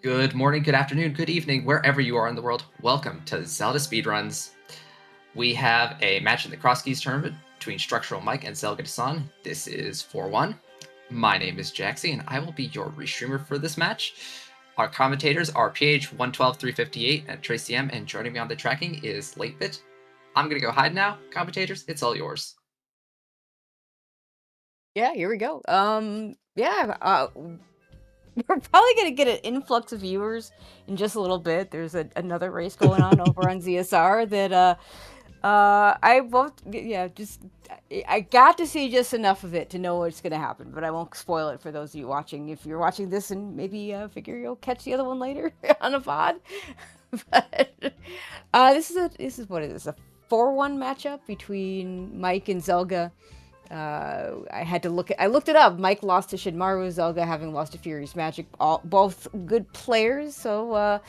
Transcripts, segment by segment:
Good morning, good afternoon, good evening, wherever you are in the world. Welcome to ZeldaSpeedRuns. We have a match in the Crosskeys tournament between StructuralMike and Zelgadissan. This is 4-1. My name is Jaxie, and I will be your restreamer for this match. Our commentators are PH112358 and Tracy M, and joining me on the tracking is LateBit. I'm going to go hide now. Commentators, it's all yours. Yeah, here we go. We're probably going to get an influx of viewers in just a little bit. There's another race going on over on ZSR that I got to see just enough of it to know what's going to happen, but I won't spoil it for those of you watching. If you're watching this and maybe figure you'll catch the other one later on a VOD. But this is what it is, a 4-1 matchup between Mike and Zelga. I looked it up. Mike lost to Shinmaru, Zelda having lost to Furious Magic, both good players. So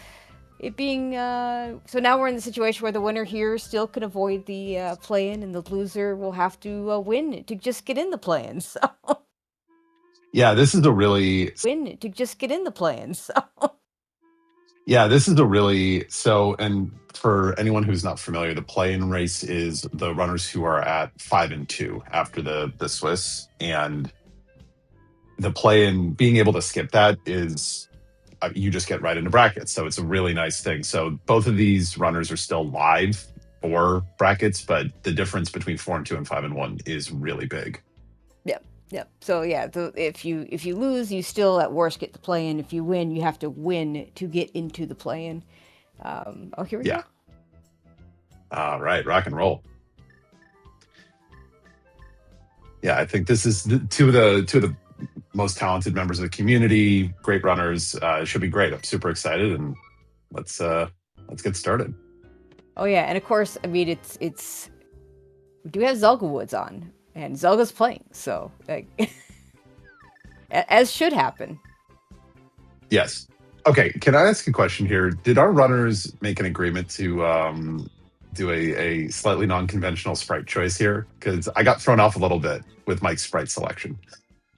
so now we're in the situation where the winner here still can avoid the play-in, and the loser will have to win to just get in the play-in. So yeah, this is a really win to just get in the play-in. So yeah, this is a really and for anyone who's not familiar, the play-in race is the runners who are at 5-2 after the Swiss, and the play-in, being able to skip that is you just get right into brackets. So it's a really nice thing. So both of these runners are still live for brackets, but the difference between 4-2 and 5-1 is really big. Yep. So yeah, if you lose, you still at worst get the play-in. If you win, you have to win to get into the play-in. Here we go. All right, rock and roll. Yeah, I think this is two of the most talented members of the community. Great runners. It should be great. I'm super excited, and let's get started. Oh yeah, and of course, I mean it's we do have Zelga Woods on, and Zelga's playing, so as should happen. Yes. Okay. Can I ask a question here? Did our runners make an agreement to do a slightly non-conventional sprite choice here? Because I got thrown off a little bit with Mike's sprite selection.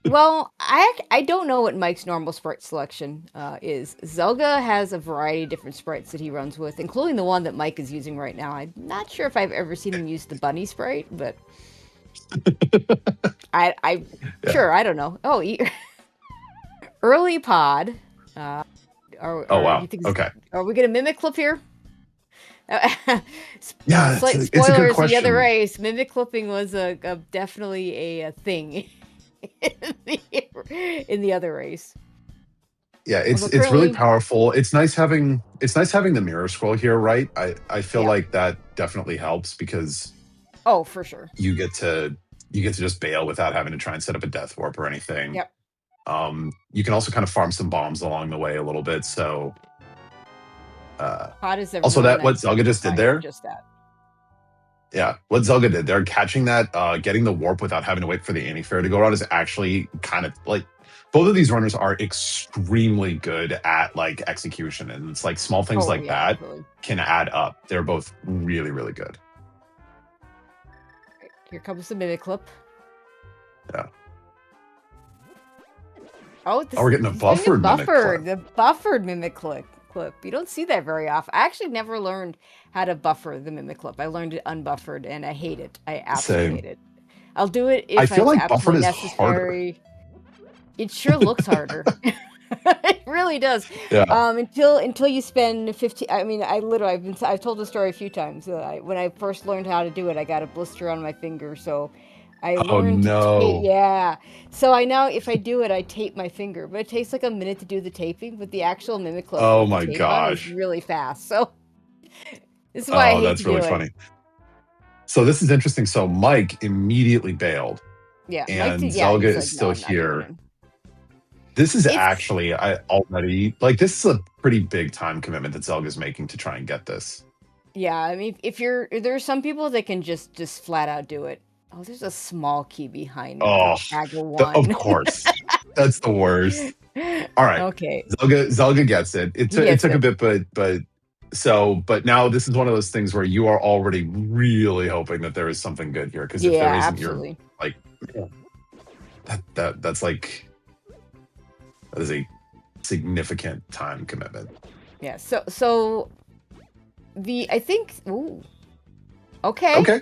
Well, I don't know what Mike's normal sprite selection is. Zelga has a variety of different sprites that he runs with, including the one that Mike is using right now. I'm not sure if I've ever seen him use the bunny sprite, but sure, I don't know. Oh, early pod. Oh wow. Okay. Are we gonna mimic clip here? Yeah, spoilers. It's a good question. The other race, mimic clipping was definitely a thing in the other race. Yeah, it's really powerful. It's nice having the mirror scroll here, right? I feel like that definitely helps because for sure you get to just bail without having to try and set up a death warp or anything. Yep. You can also kind of farm some bombs along the way a little bit. So also that what Zelga just did there. Just that. Yeah, what Zelga did there, catching that, getting the warp without having to wait for the anti-fair to go around is actually kind of like both of these runners are extremely good at like execution, and it's like small things that absolutely can add up. They're both really, really good. Right, here comes the mimic clip. Yeah. We're getting a buffered mimic clip. The buffered mimic clip. You don't see that very often. I actually never learned how to buffer the mimic clip. I learned it unbuffered, and I hate it. I absolutely hate it. I'll do it if I feel like buffered is necessary. Harder. It sure looks harder. It really does. Yeah. Until you spend 15. I mean, I've told the story a few times. When I first learned how to do it, I got a blister on my finger, so I learned to tape. Yeah. So I now, if I do it, I tape my finger, but it takes like a minute to do the taping. But the actual mimic clip, oh my gosh, is really fast. So this is why I hate that's really funny. So this is interesting. So Mike immediately bailed. Yeah. And Zelga is still here. This is actually this is a pretty big time commitment that Zelga's making to try and get this. Yeah, I mean, there are some people that can just flat out do it. Oh, there's a small key behind it. Of course. That's the worst. All right. Okay. Zelga gets it. It took a bit, but now this is one of those things where you are already really hoping that there is something good here. Because if there isn't, absolutely. You're like, that's like, that is a significant time commitment. Yeah. So I think. Ooh. Okay. Okay.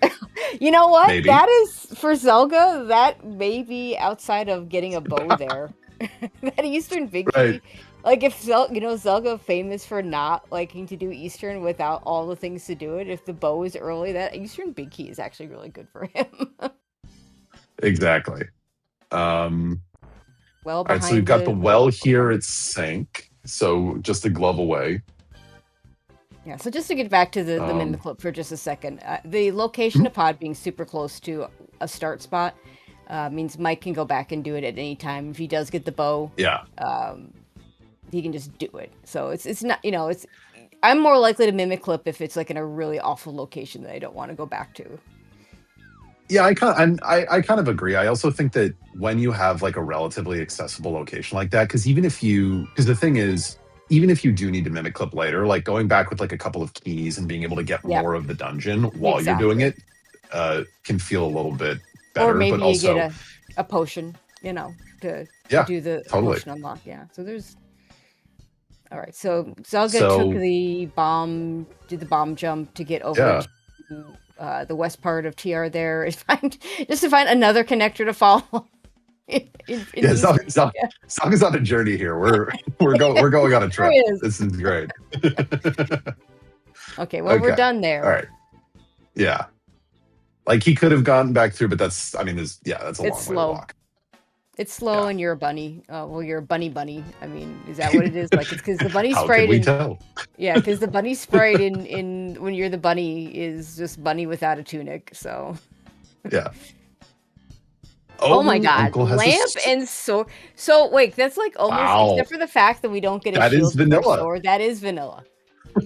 You know what? Maybe. That is for Zelda. That may be outside of getting a bow there. That Eastern big key. Right. Like if Zelda famous for not liking to do Eastern without all the things to do it. If the bow is early, that Eastern big key is actually really good for him. Exactly. Well All behind. right, so we've got the well here at Sink, so just a glove away. Yeah, so just to get back to the mimic clip for just a second, the location of pod being super close to a start spot means Mike can go back and do it at any time. If he does get the bow, Yeah, he can just do it. So it's not, it's. I'm more likely to mimic clip if it's like in a really awful location that I don't want to go back to. yeah, I kind of agree. I also think that when you have like a relatively accessible location like that, because the thing is, even if you do need to mimic clip later, like going back with like a couple of keys and being able to get more of the dungeon while you're doing it can feel a little bit better. Or maybe but also, you get a potion, to do the potion unlock. Yeah. So there's. All right. So Zelda took the bomb, did the bomb jump to get over to the west part of TR there. Just to find another connector to follow. Zelda's on a journey here. We're going on a trip. This is great. Okay, well, we're done there. All right. Yeah. Like he could have gone back through, but that's a long way to walk. It's slow and you're a bunny. Well, you're a bunny. I mean, is that what it is? Like it's because the bunny How sprite. Could we tell? Yeah, because the bunny sprite in when you're the bunny is just bunny without a tunic. So. Yeah. Oh my God! Lamp and sword. So wait, that's like almost except for the fact that we don't get a shield or sword. That is vanilla.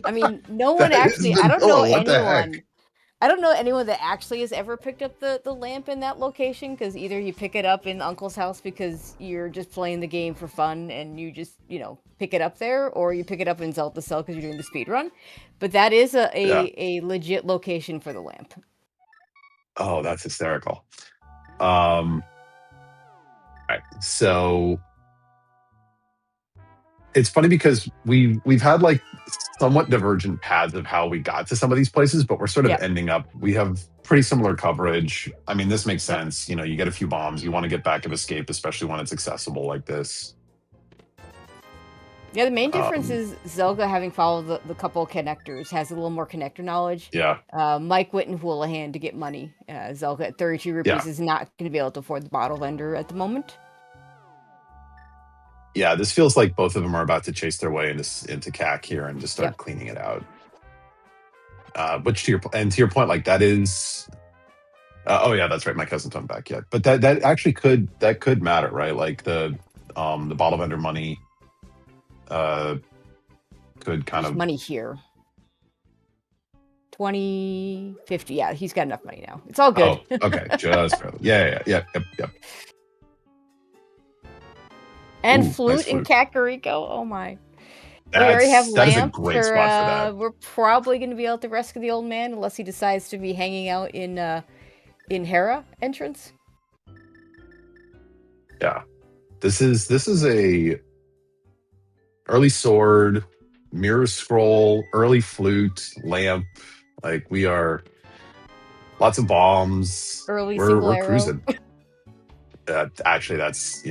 I mean, no one actually. I don't know anyone. I don't know anyone that actually has ever picked up the lamp in that location, because either you pick it up in Uncle's house because you're just playing the game for fun and you just, pick it up there, or you pick it up in Zelda Cell because you're doing the speed run. But that is a legit location for the lamp. Oh, that's hysterical. All right, so it's funny because we've had like somewhat divergent paths of how we got to some of these places, but we're sort of ending up. We have pretty similar coverage. I mean, this makes sense. You get a few bombs. You want to get back of escape, especially when it's accessible like this. Yeah, the main difference is Zelda, having followed the couple of connectors, has a little more connector knowledge. Yeah. Mike went in Houlihan to get money. Zelda at 32 rupees is not going to be able to afford the bottle vendor at the moment. Yeah, this feels like both of them are about to chase their way into CAC here and just start cleaning it out. Which to your point, like that is. Oh yeah, that's right. My cousin's not back yet, but that actually could matter, right? Like the bottle vendor money. Could kind of money here. 20, 50. Yeah, he's got enough money now. It's all good. Oh, okay. Just barely. Yep. And flute in Kakariko. Oh my. We already have lamps. That is a great spot for that. We're probably going to be able to rescue the old man unless he decides to be hanging out in Hera entrance. Yeah. This is a early sword, mirror scroll, early flute, lamp. Like we are lots of bombs. We're cruising. Actually, that's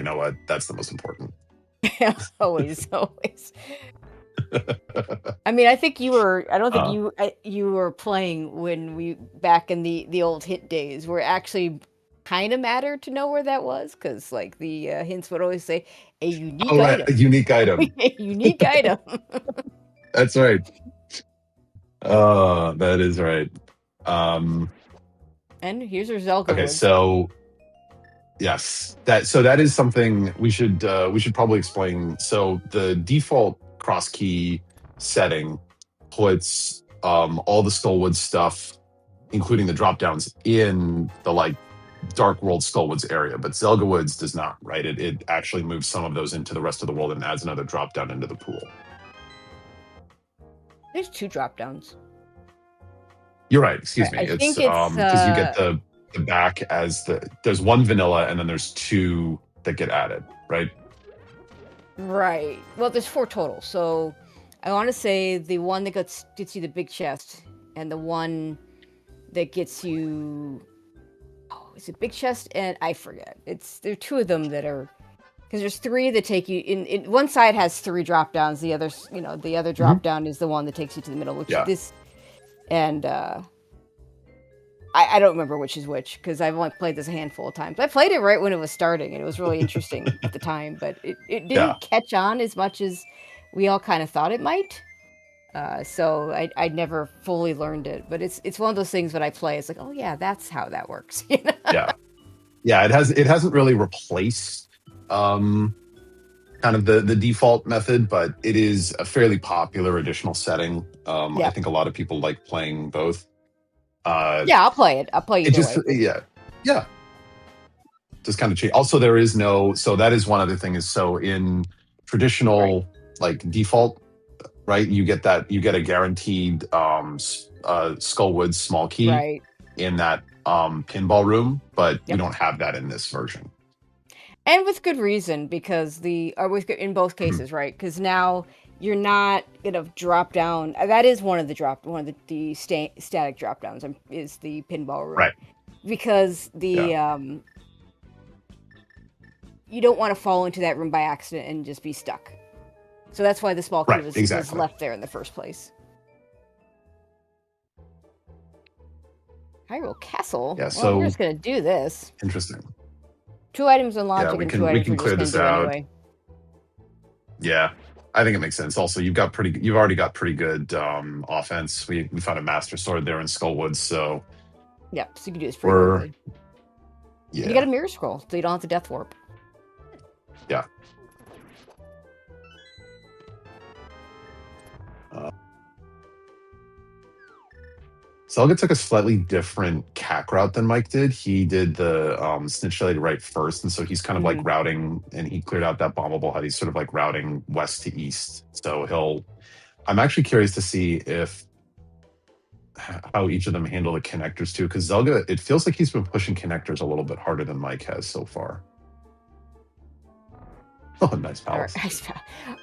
that's the most important. always. I mean, I think you were. I don't think you were playing when we back in the old hit days, where it actually kind of mattered to know where that was, because like the hints would always say a unique item. A unique item. A unique item. That's right. That is right. And here's our Zelda. Okay, so yes, that is something we should probably explain. So the default cross key setting puts all the Skullwood stuff, including the drop downs, in the Dark World Skullwoods area, but Zelda Woods does not, right? It actually moves some of those into the rest of the world and adds another drop down into the pool. There's 2 drop downs. You're right. Excuse me. It's because you get the back as there's 1 vanilla and then there's 2 that get added, right? Right. Well, there's 4 total. So I want to say the one that gets you the big chest, and the one that gets you. Oh, is it big chest? And I forget. There are 2 of them that are. Because there's 3 that take you in. One side has 3 drop downs. The other, the other drop down is the one that takes you to the middle. Which this, and I don't remember which is which because I've only played this a handful of times. I played it right when it was starting, and it was really interesting at the time. But it didn't catch on as much as we all kind of thought it might. So I never fully learned it. But it's one of those things when I play, it's like, oh yeah, that's how that works. Yeah. It hasn't really replaced kind of the default method, but it is a fairly popular additional setting. I think a lot of people like playing both. Yeah, I'll play it. I'll play either way. Yeah. Just kind of change. Also, there is no. So that is one other thing. Is so in traditional like default, right? You get a guaranteed Skullwood small key in that pinball room, but you don't have that in this version. And with good reason, because in both cases, right? Because now you're not gonna drop down. That is one of the static drop downs is the pinball room, right? Because the you don't want to fall into that room by accident and just be stuck. So that's why the small key was left there in the first place. Hyrule Castle. Yeah, so we're just gonna do this. Interesting. 2 items in logic and 2 items we can clear this out. Anyway. Yeah, I think it makes sense. Also, you've already got pretty good offense. We found a Master Sword there in Skullwood, so so you can do this pretty quickly. Yeah, you got a Mirror Scroll, so you don't have to Death Warp. Yeah. Zelda took a slightly different CAC route than Mike did. He did the Snitch Jelly right first, and so he's kind of like routing, and he cleared out that bombable HUD. He's sort of like routing west to east. So I'm actually curious to see how each of them handle the connectors too, because Zelda, it feels like he's been pushing connectors a little bit harder than Mike has so far. Oh, nice palace.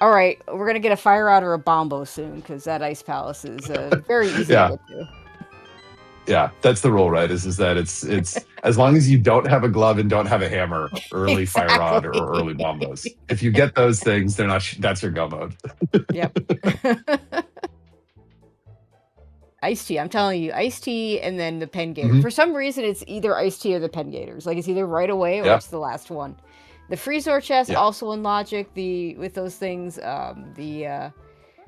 All right, we're gonna get a fire out or a bombo soon, because that ice palace is very easy to get to. Yeah, that's the rule, right? Is that it's as long as you don't have a glove and don't have a hammer, early fire rod or early bombos. If you get those things, they're not. That's your go mode. Yep. Iced tea, I'm telling you, iced tea, and then the pen gator. For some reason, it's either iced tea or the pen gators. Like it's either right away or it's the last one. The freezer chest also in logic. With those things,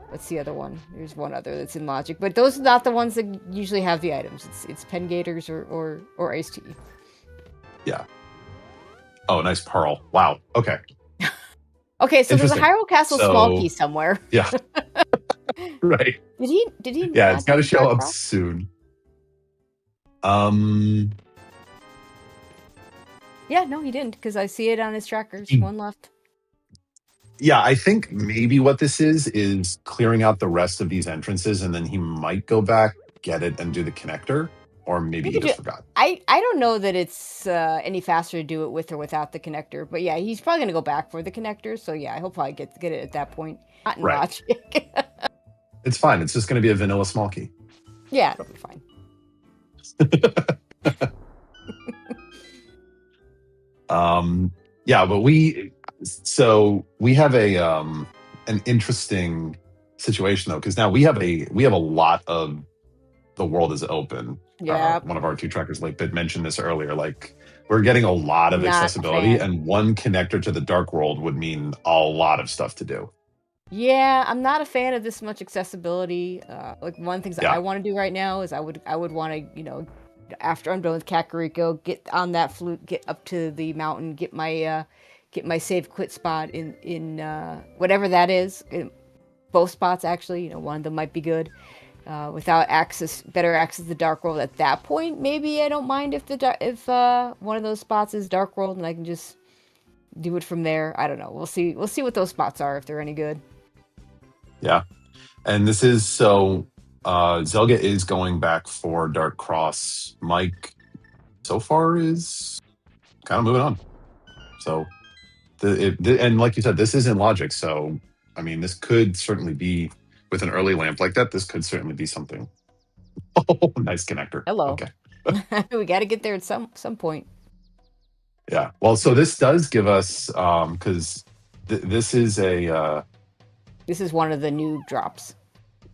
what's the other one? There's one other that's in logic, but those are not the ones that usually have the items. It's pen gators or iced tea. Yeah. Oh, nice pearl. Wow. Okay. Okay, so there's a Hyrule Castle small key somewhere. Yeah. Right. Did he? Yeah, it's got to show up soon. Yeah, no, he didn't, because I see it on his trackers. One left. Yeah, I think maybe what this is clearing out the rest of these entrances, and then he might go back, get it, and do the connector, or maybe he just forgot. I don't know that it's any faster to do it with or without the connector, but yeah, he's probably going to go back for the connector, so yeah, he'll probably get it at that point. Not in logic. It's fine. It's just going to be a vanilla small key. Yeah, it'll be fine. Yeah, but we have an interesting situation though, because now we have a lot of the world is open. Yeah. One of our 2 trackers, like Bit mentioned this earlier, like we're getting a lot of accessibility, and one connector to the dark world would mean a lot of stuff to do. Yeah, I'm not a fan of this much accessibility. Like one of the things that I want to do right now is I would want to, after I'm done with Kakariko, get on that flute, get up to the mountain, get my save quit spot in whatever that is. Both spots actually, one of them might be good. Without better access to the dark world at that point, maybe I don't mind if one of those spots is dark world and I can just do it from there. I don't know. We'll see what those spots are, if they're any good. Yeah, and this is so. Zelga is going back for Dark Cross. Mike, so far, is kind of moving on. So And like you said, this is in logic. So, I mean, this could certainly be, with an early lamp like that, this could certainly be something. Oh, nice connector. Hello. Okay. We got to get there at some point. Yeah. Well, so this does give us, because this is a, This is one of the new drops.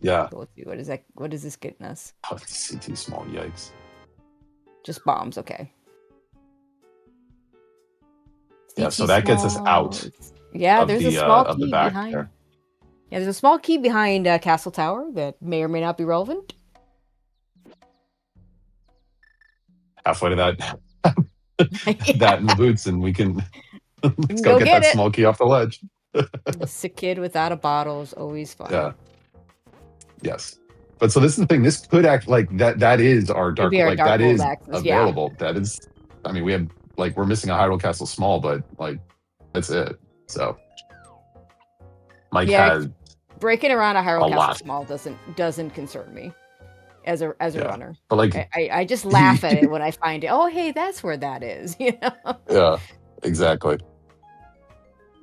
yeah. So let's see, what is that? What is this getting us? Oh, it's too small. Yikes. Just bombs, okay. Yeah, so that gets us out. Yeah, there's a small of the key back behind. there. Yeah, there's a small key behind Castle Tower that may or may not be relevant. Halfway to that, that in the boots, and we can let's go go get that small key off the ledge. A sick kid without a bottle is always fun. Yeah. Yes. But so this is the thing. This could act like that. That is our dark. Like that is available. Yeah. That is. I mean, we have we're missing a Hyrule Castle small, but that's it. So Mike has breaking around a Hyrule Castle small doesn't concern me as a runner. But I just laugh at it when I find it. Oh, hey, that's where that is. You know? Yeah. Exactly.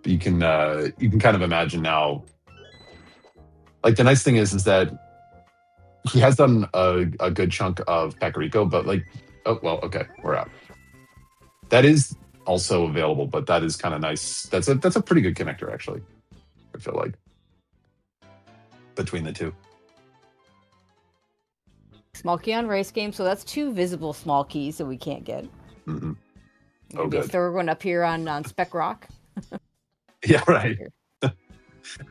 You can kind of imagine now. Like the nice thing is that he has done a good chunk of Kakariko, but okay, we're out. That is also available, but that is kind of nice. That's a pretty good connector, actually. I feel like between the two. Small key on race game, so that's 2 visible small keys that we can't get. Mm-hmm. Oh, good. A third one up here on Spec Rock. Yeah, right.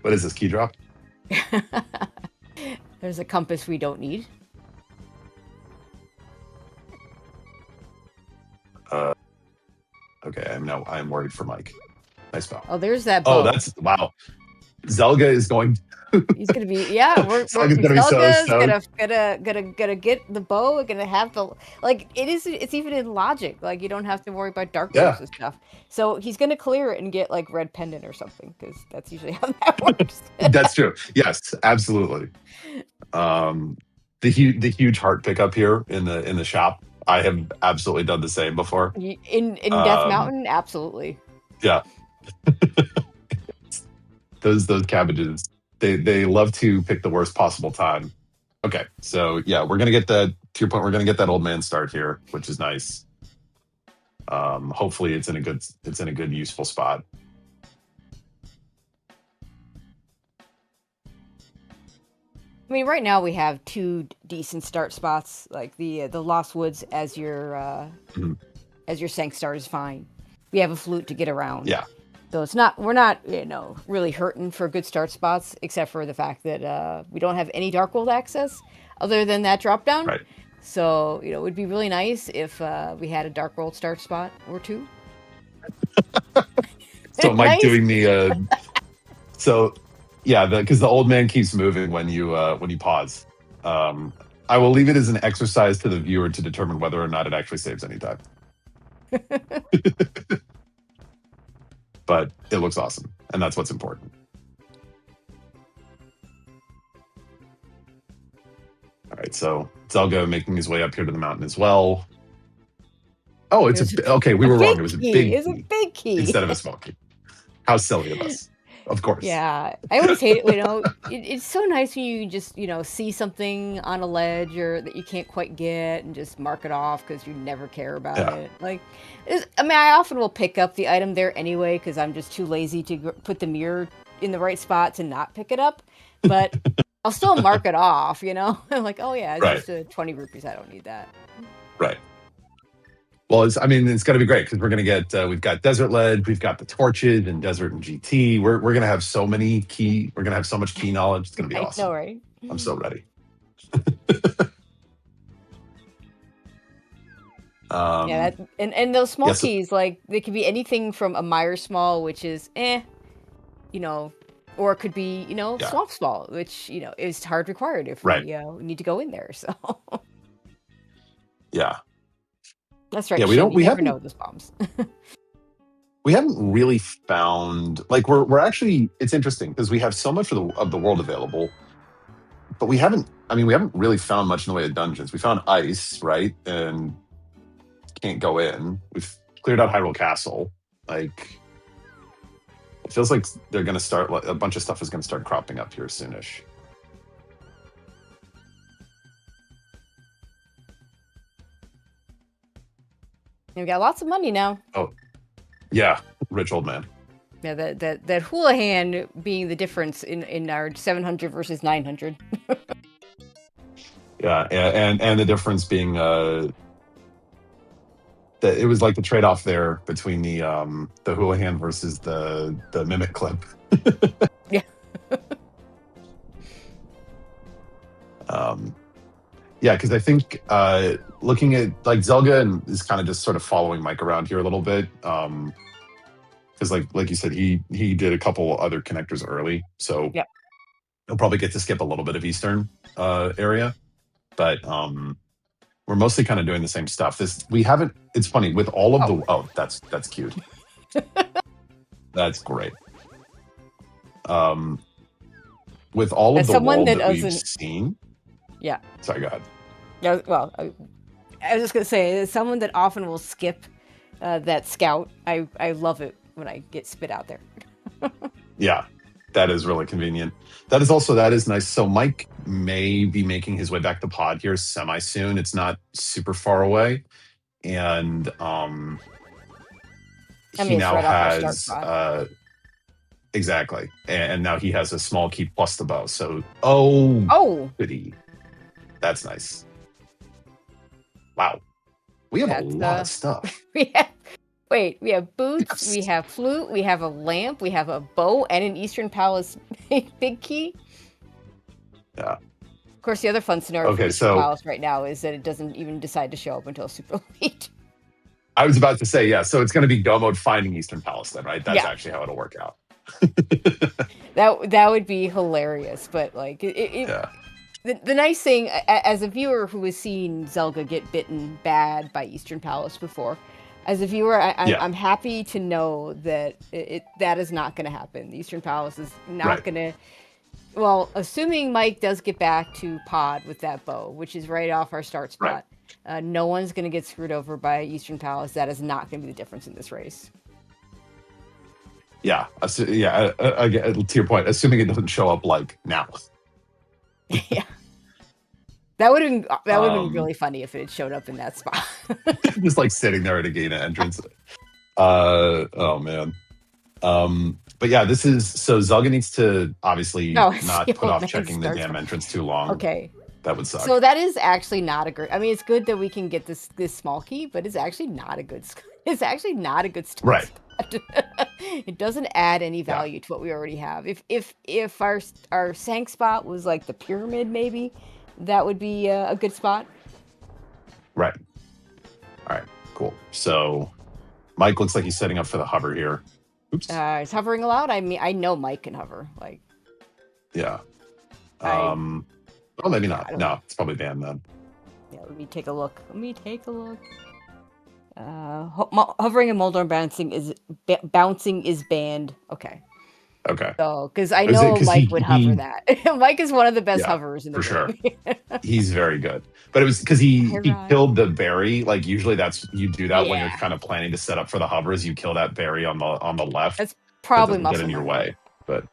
What is this, key drop? There's a compass we don't need. Okay, I'm worried for Mike. Nice bow. Oh, there's that bow. Oh, that's wow. Zelga is going. He's gonna be Zelga's gonna get the bow. We're gonna have the it's even in logic. Like you don't have to worry about dark and stuff. So he's gonna clear it and get red pendant or something because that's usually how that works. That's true. Yes, absolutely. The huge heart pickup here in the shop. I have absolutely done the same before. In Death Mountain, absolutely. Yeah. those cabbages. They love to pick the worst possible time. Okay, so yeah, we're gonna get that. To your point, we're gonna get that old man start here, which is nice. Hopefully, it's in a good useful spot. I mean, right now we have 2 decent start spots, like the Lost Woods as your as your Sank start is fine. We have a flute to get around. Yeah. So we're not really hurting for good start spots, except for the fact that we don't have any Dark World access other than that drop down. Right. So it would be really nice if we had a Dark World start spot or 2. So Mike doing the so yeah, because the old man keeps moving when you pause. I will leave it as an exercise to the viewer to determine whether or not it actually saves any time. But it looks awesome, and that's what's important. All right, so Zelga making his way up here to the mountain as well. Oh, okay. We were wrong. It was a big key instead of a small key. How silly of us. Of course. Yeah, I always hate it. It's so nice when you just see something on a ledge or that you can't quite get and just mark it off because you never care about it. I often will pick up the item there anyway because I'm just too lazy to put the mirror in the right spot to not pick it up. But I'll still mark it off. I'm like, oh yeah, it's just 20 rupees. I don't need that. Right. Well, it's going to be great because we're going to get, we've got Desert Ledge, we've got the torches and Desert and GT. We're going to have so many we're going to have so much key knowledge. It's going to be awesome. I know, right? I'm so ready. Yeah, and those small keys, they could be anything from a Meyer small, which is or it could be, Swamp small, which, is hard required if we need to go in there. So yeah. That's right. Yeah, we never know those bombs. We haven't really found we're actually, it's interesting because we have so much of the world available, but we haven't really found much in the way of dungeons. We found ice, right? And can't go in. We've cleared out Hyrule Castle. It feels like they're going to start, a bunch of stuff is going to start cropping up here soonish. We've got lots of money now. Oh, yeah, rich old man. Yeah, that Houlihan being the difference in our 700 versus 900. Yeah, and the difference being that it was like the trade-off there between the Houlihan versus the Mimic clip. Yeah. Yeah, because I think looking at like Zelga is kind of just sort of following Mike around here a little bit. Because like you said, he did a couple other connectors early, so yep. He'll probably get to skip a little bit of Eastern area, but we're mostly kind of doing the same stuff. We haven't. It's funny with all of the. Oh, that's cute. That's great. With all of the world that we've seen. Yeah. Sorry, go ahead. Yeah. Well, I was just gonna say, as someone that often will skip that scout, I love it when I get spit out there. Yeah, that is really convenient. That is nice. So Mike may be making his way back to pod here semi soon. It's not super far away, and he now has exactly, and now he has a small key plus the bow. So goody, that's nice. Wow, we have a lot of stuff. We have boots, we have flute, we have a lamp, we have a bow, and an Eastern Palace big key. Yeah. Of course, the other fun scenario for Eastern Palace right now is that it doesn't even decide to show up until super late. I was about to say, yeah, so it's going to be go mode finding Eastern Palace then, right? That's actually how it'll work out. That would be hilarious, but like the nice thing, as a viewer who has seen Zelda get bitten bad by Eastern Palace before, as a viewer, I'm happy to know that that is not going to happen. The Eastern Palace is not going to. Well, assuming Mike does get back to pod with that bow, which is right off our start spot, no one's going to get screwed over by Eastern Palace. That is not going to be the difference in this race. Yeah, to your point, assuming it doesn't show up like now. Yeah. That would have been really funny if it had showed up in that spot. Just like sitting there at a gate entrance. Oh man. But yeah, this is so Zelga needs to obviously not put off checking the damn entrance too long. Okay. That would suck. So that is actually not a great. I mean, it's good that we can get this small key, but it's actually not a good. It's actually not a good start. Right. It doesn't add any value to what we already have. If our sank spot was like the pyramid, maybe that would be a good spot. Right. All right. Cool. So Mike looks like he's setting up for the hover here. Oops. Is hovering allowed? I mean, I know Mike can hover. Like. Yeah. Well, maybe not. No, it's probably banned then. Yeah. Let me take a look. Hovering and Moldorm bouncing is banned. Okay. So, because I know Mike would hover that. Mike is one of the best hoverers in the game. For sure. He's very good. But it was because he killed the berry. Like usually you do that when you're kind of planning to set up for the hovers. You kill that berry on the left. That's probably get in your way. But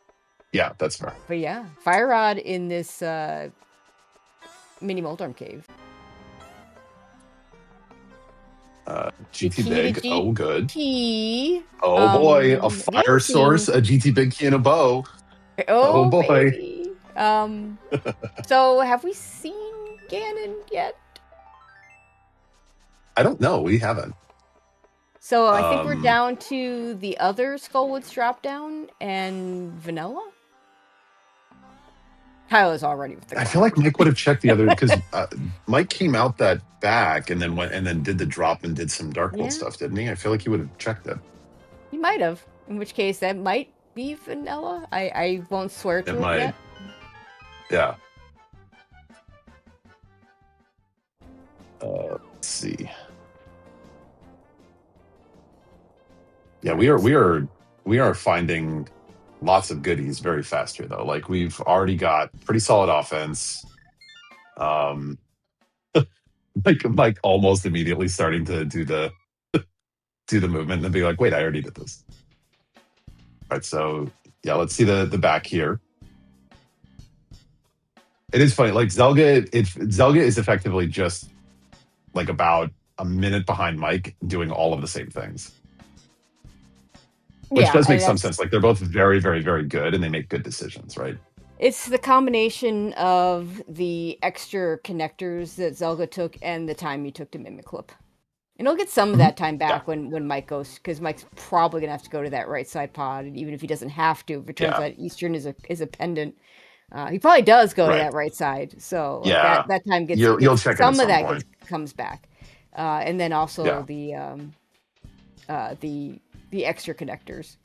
yeah, that's fair. But yeah, Fire Rod in this mini Moldorm cave. GT Big. Oh, good. T. Oh boy, a fire source, a GT Big key, and a bow. Oh boy. Baby. So have we seen Ganon yet? I don't know. We haven't. So I think we're down to the other Skullwoods drop down and Vanilla. Kyla's already with the. I feel like Mike would have checked the other because Mike came out that back and then did the drop and did some Darkwood stuff, didn't he? I feel like he would have checked it. He might have. In which case, that might be Vanilla. I won't swear to it yet. Yeah. Let's see. Yeah, we are finding lots of goodies very fast here, though. Like we've already got pretty solid offense. Like almost immediately starting to do the movement and be like, wait, I already did this. Right, so yeah, let's see the back here. It is funny, like Zelga is effectively just like about a minute behind Mike doing all of the same things. Which does make some sense. Like they're both very, very, very good and they make good decisions, right? It's the combination of the extra connectors that Zelga took and the time he took to mimic clip. And he'll get some of that time back when Mike goes, because Mike's probably gonna have to go to that right side pod, and even if he doesn't have to, if it turns out Eastern is a pendant, he probably does go to that right side. So that time gets you'll check some it of that comes back, and then also the extra connectors.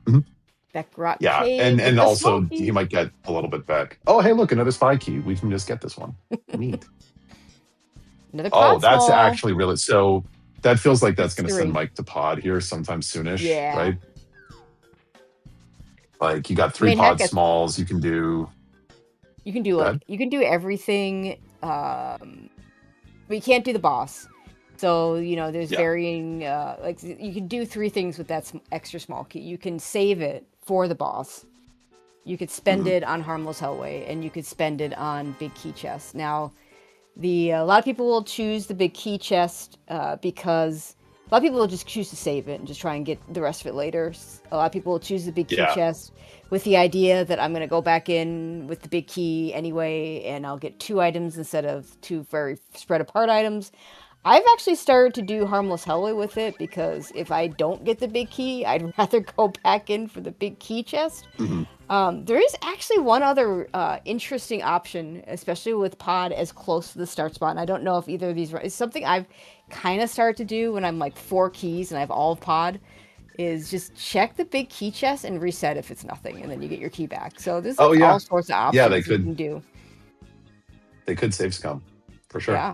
And also he might get a little bit back. Oh, hey, look, another spy key. We can just get this one. Neat. That's actually really, so that feels like that's going to send Mike to pod here sometime soonish, right? Like you got 3 pod smalls. You can do everything. But you can't do the boss. So, there's varying, like you can do 3 things with that extra small key. You can save it for the boss. You could spend it on Harmless Hellway, and you could spend it on Big Key Chest. Now, a lot of people will choose the Big Key Chest because a lot of people will just choose to save it and just try and get the rest of it later. A lot of people will choose the Big Key Chest with the idea that I'm going to go back in with the Big Key anyway, and I'll get 2 items instead of 2 very spread apart items. I've actually started to do Harmless Hellway with it because if I don't get the Big Key, I'd rather go back in for the Big Key Chest. There is actually one other interesting option, especially with pod as close to the start spot. And I don't know if either of these is something I've kind of started to do when I'm like 4 keys and I have all of pod, is just check the Big Key Chest and reset if it's nothing, and then you get your key back. So there's all sorts of options they could, you can do. They could save scum, for sure. Yeah.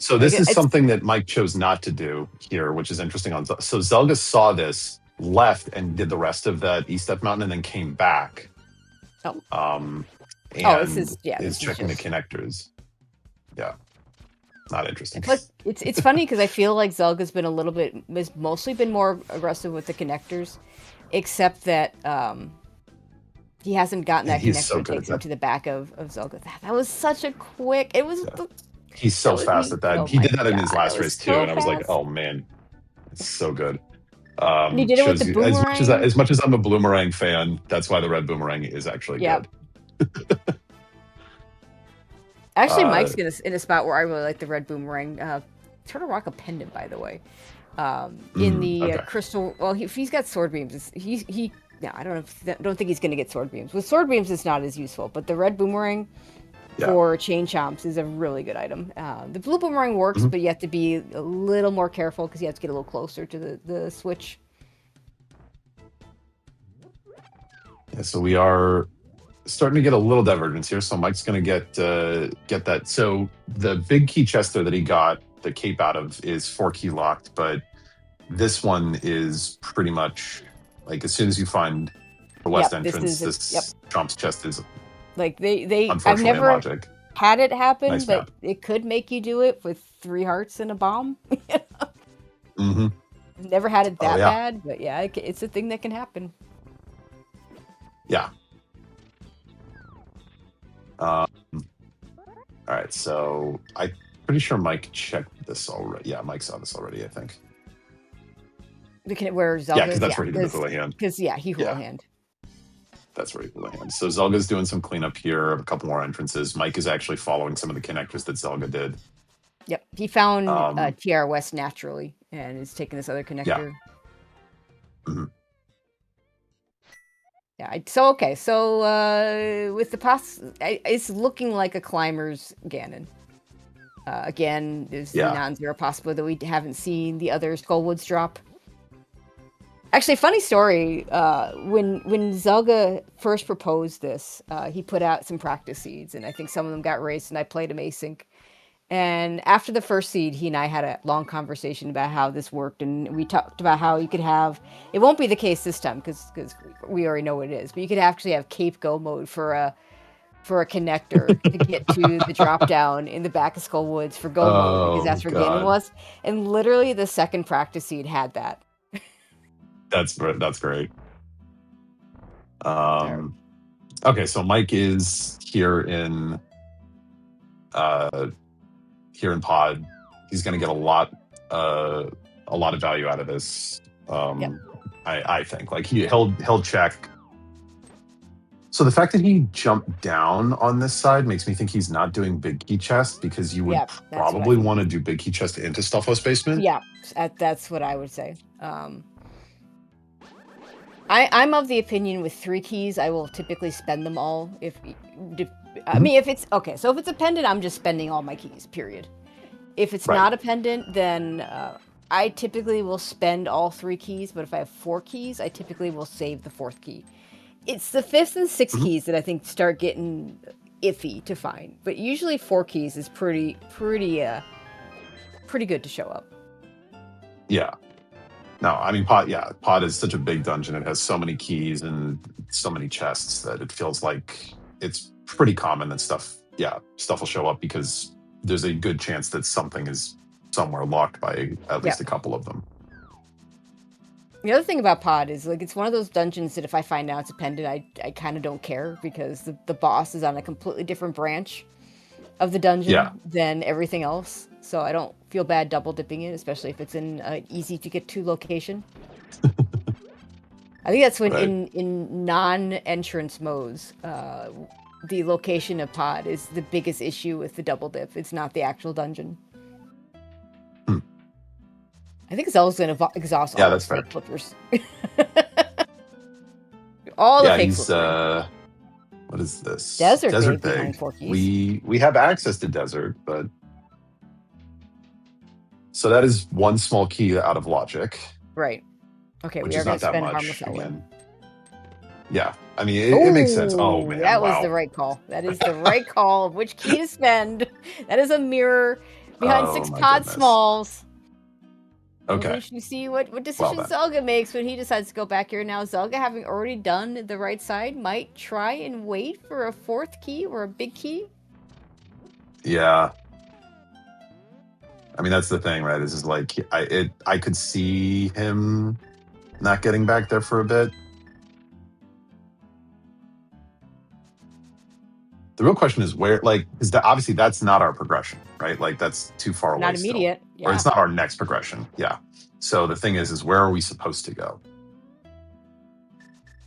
So this is something that Mike chose not to do here, which is interesting. So Zelga saw this, left, and did the rest of that East Step Mountain, and then came back. Is checking the connectors. Yeah, not interesting. But it's funny because I feel like Zelga's been has mostly been more aggressive with the connectors, except that he hasn't gotten that connector that takes him to the back of Zelga. That was such a quick. It was. He's so fast at that. He did that in his last race too, and I was like, "Oh man, it's so good." And he did it with the boomerang. As much as I'm a boomerang fan, that's why the red boomerang is actually good. Actually, Mike's in a spot where I really like the red boomerang. Turtle Rock a pendant, by the way. In the crystal. Well, if he's got sword beams, I don't think he's going to get sword beams. With sword beams, it's not as useful. But the red boomerang. For chain chomps is a really good item. The blue boomerang works, but you have to be a little more careful because you have to get a little closer to the switch. Yeah, so we are starting to get a little divergence here. So Mike's going to get that. So the big key chest there that he got the cape out of is 4 key locked, but this one is pretty much like as soon as you find the west entrance, this chomp's chest is. Like I've never had it happen, but it could make you do it with 3 hearts and a bomb. Never had it that bad, but it's a thing that can happen. Yeah. All right, so I'm pretty sure Mike checked this already. Yeah, Mike saw this already, I think. Where Zelda? Yeah, because that's where he did the hula hand. Because he hula hand. That's where he hula hand. So Zelga's doing some cleanup here, a couple more entrances. Mike is actually following some of the connectors that Zelga did. Yep, he found TR West naturally and is taking this other connector. So with the it's looking like a climber's Ganon. Again, there's the non-zero possibility that we haven't seen the other Skullwoods drop. Actually, funny story, when Zelga first proposed this, he put out some practice seeds, and I think some of them got raced, and I played them async. And after the first seed, he and I had a long conversation about how this worked, and we talked about how you could have, it won't be the case this time, because we already know what it is, but you could actually have cape go mode for a connector to get to the drop down in the back of Skullwoods for go mode, because that's where Ganon was. And literally the second practice seed had that. That's great. Okay, so Mike is here in Pod. He's going to get a lot of value out of this. I think like he'll check. So the fact that he jumped down on this side makes me think he's not doing big key chest, because you would probably want to do big key chest into Stuff House Basement. Yeah, that's what I would say. I'm of the opinion with 3 keys, I will typically spend them all. I mean, if it's okay, so if it's a pendant, I'm just spending all my keys, period. If it's not a pendant, then I typically will spend all 3 keys, but if I have 4 keys, I typically will save the 4th key. It's the 5th and 6th keys that I think start getting iffy to find, but usually 4 keys is pretty good to show up. Yeah. No, I mean, Pod is such a big dungeon. It has so many keys and so many chests that it feels like it's pretty common that stuff will show up, because there's a good chance that something is somewhere locked by at least a couple of them. The other thing about Pod is, like, it's one of those dungeons that if I find out it's a pendant, I kind of don't care, because the boss is on a completely different branch of the dungeon than everything else. So I don't feel bad double dipping it, especially if it's in an easy to get to location. I think that's when in non-entrance modes, the location of Pod is the biggest issue with the double dip. It's not the actual dungeon. I think Zelda's going to exhaust all the fake flippers. All the fake flippers. What is this? Desert Pig. We have access to Desert, but... So that is 1 small key out of logic. Right. Okay, which we are going to spend much, Harmless Element. Yeah, I mean, it makes sense. Oh, man, that was the right call. That is the right call of which key to spend. That is a mirror behind 6 pod smalls. Okay. You see what decision Zelda makes when he decides to go back here. Now, Zelda, having already done the right side, might try and wait for a 4th key or a big key. Yeah. I mean, that's the thing, right? This is like, I could see him not getting back there for a bit. The real question is where, like, is that obviously that's not our progression, right? Like, that's too far away. Not immediate. Or it's not our next progression. Yeah. So the thing is where are we supposed to go?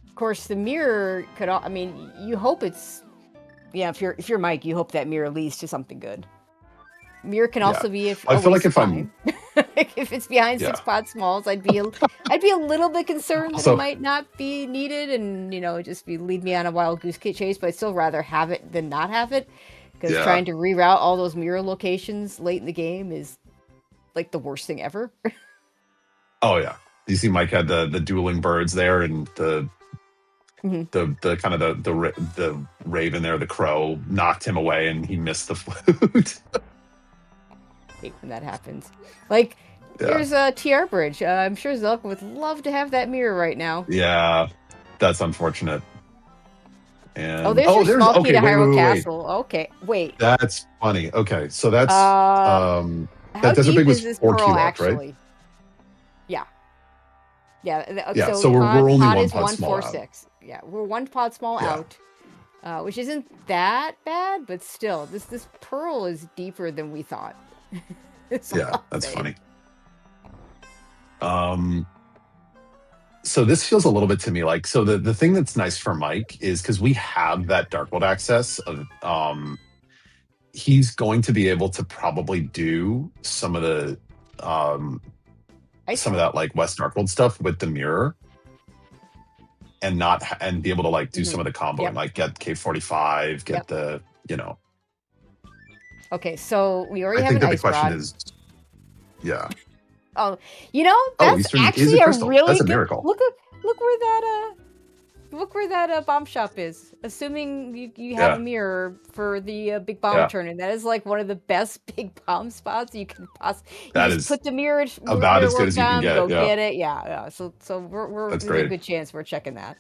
Of course, the mirror could. I mean, you hope it's. Yeah, if you're Mike, you hope that mirror leads to something good. Mirror can also be if I feel like if I'm if it's behind 6 pod smalls, I'd be a little bit concerned that it might not be needed, and just lead me on a wild goose chase. But I'd still rather have it than not have it, because trying to reroute all those mirror locations late in the game is like the worst thing ever. Oh yeah, you see, Mike had the dueling birds there, and the the kind of the raven there, the crow, knocked him away, and he missed the flute. Hate when that happens. Like, here's a TR bridge. I'm sure Zelda would love to have that mirror right now. Yeah, that's unfortunate. And there's your small key to Hyrule Castle. Okay, wait. That's funny. Okay, so that's how Desert Pig was this 4 key left, actually? right? Yeah. So we're only pod 1 is pod small 146. Yeah, we're 1 pod small out, which isn't that bad, but still, this pearl is deeper than we thought. That's funny. So this feels a little bit to me like, so the thing that's nice for Mike is because we have that Dark World access of he's going to be able to probably do some of the some of that like West Dark World stuff with the mirror, and be able to like do some of the combo and like get K45, get the Okay, so we already have an ice rod. I think the question is, Oh, that's actually a really that's a good miracle. Look where that bomb shop is. Assuming you have a mirror for the big bomb tournament, that is like one of the best big bomb spots you can possibly. That put the mirror about as good as you can get. Go get it. Yeah. So there's a good chance we're checking that.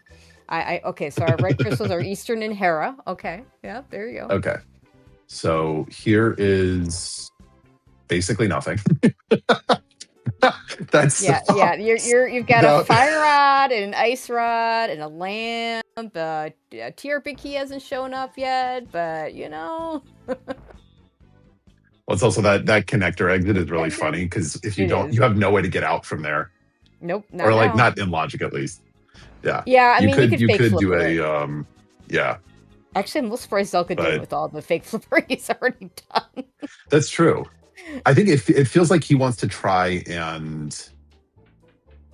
Okay. So our red crystals are Eastern and Hera. Okay. Yeah. There you go. Okay. So here is basically nothing. That's Yeah. You've got a fire rod and an ice rod and a lamp. TRP key hasn't shown up yet, but Well, it's also that connector exit is really funny because if you don't, you have no way to get out from there. Nope, not or like now. not in logic at least. Yeah. Yeah, I mean, you could do flipper a yeah. Actually, I'm a little surprised Zelda did with all the fake flipper he's already done. That's true. I think it feels like he wants to try and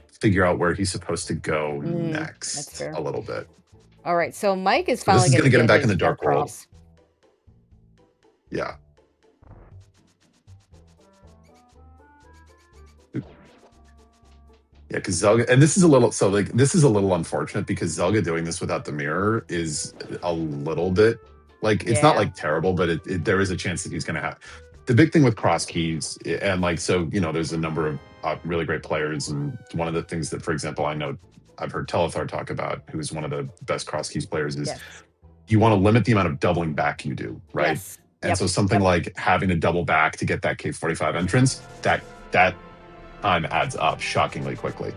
figure out where he's supposed to go next a little bit. All right, so Mike is finally going to get him back in the dark world. Cross. Yeah. Yeah, because Zelda, and this is a little unfortunate because Zelda doing this without the mirror is a little bit like it's not like terrible, but there is a chance that he's going to have. The big thing with Crosskeys, and like there's a number of really great players, and one of the things that, for example, I know I've heard Telethar talk about, who's one of the best Crosskeys players, is you want to limit the amount of doubling back you do, right? Yes. And so something like having to double back to get that K45 entrance, that time adds up shockingly quickly.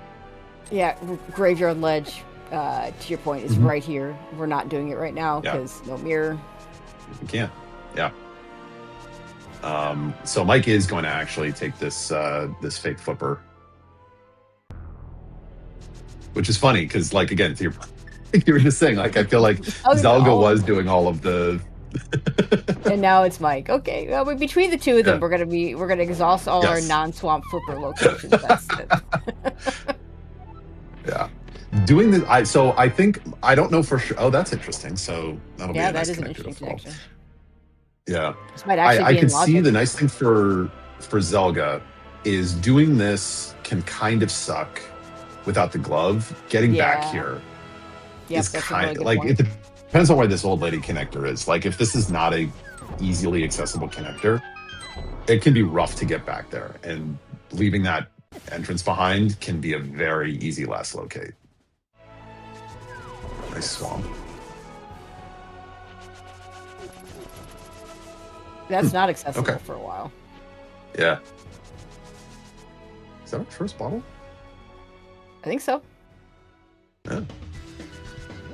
Yeah, Graveyard Ledge, to your point, is right here. We're not doing it right now because no mirror. We can't. Yeah. So Mike is going to actually take this fake flipper, which is funny because, like, again, you were just saying, like, I feel like Zelda was doing all of the. And now it's Mike. Okay, well, between the two of them, we're gonna exhaust all our non-swamp flipper locations. Yeah, doing this. I think I don't know for sure. Oh, that's interesting. So that'll be a nice that is an connector interesting connection. Yeah, this might actually I can see the nice thing for Zelda is doing this can kind of suck without the glove. Getting back here is kind of like it depends on where this old lady connector is. Like if this is not a easily accessible connector, it can be rough to get back there, and leaving that entrance behind can be a very easy last locate. Nice swamp. That's not accessible for a while. Yeah. Is that our first bottle? I think so. Yeah.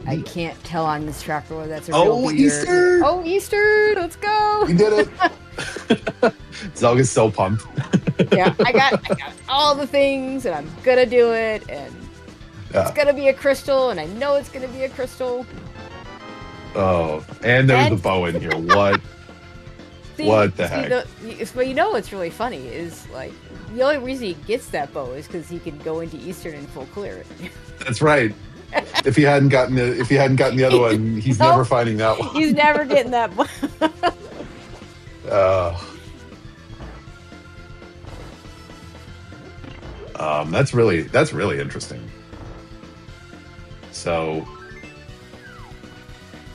I can't tell on this tracker whether that's a real beer. Easter! Oh, Easter! Let's go! We did it! Zelga's so pumped. Yeah, I got all the things, and I'm gonna do it, and it's gonna be a crystal, and I know it's gonna be a crystal. Oh, and there's the bow in here. What? What the heck? But you know what's really funny is, like, the only reason he gets that bow is because he can go into Eastern in full clear. That's right. If he hadn't gotten the other one, he's never finding that one. He's never getting that bow. That's really interesting. So,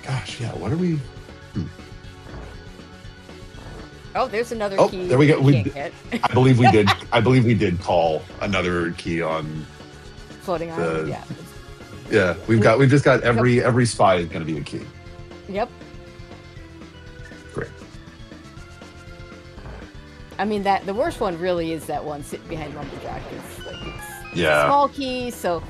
gosh, yeah. What are we? Oh, there's another key. There we go. I believe we did. I believe we did call another key on floating island. Yeah. Yeah, we've just got every spy is going to be a key. Yep. Great. I mean, the worst one really is that one sitting behind Lumberjack. It's a small key, so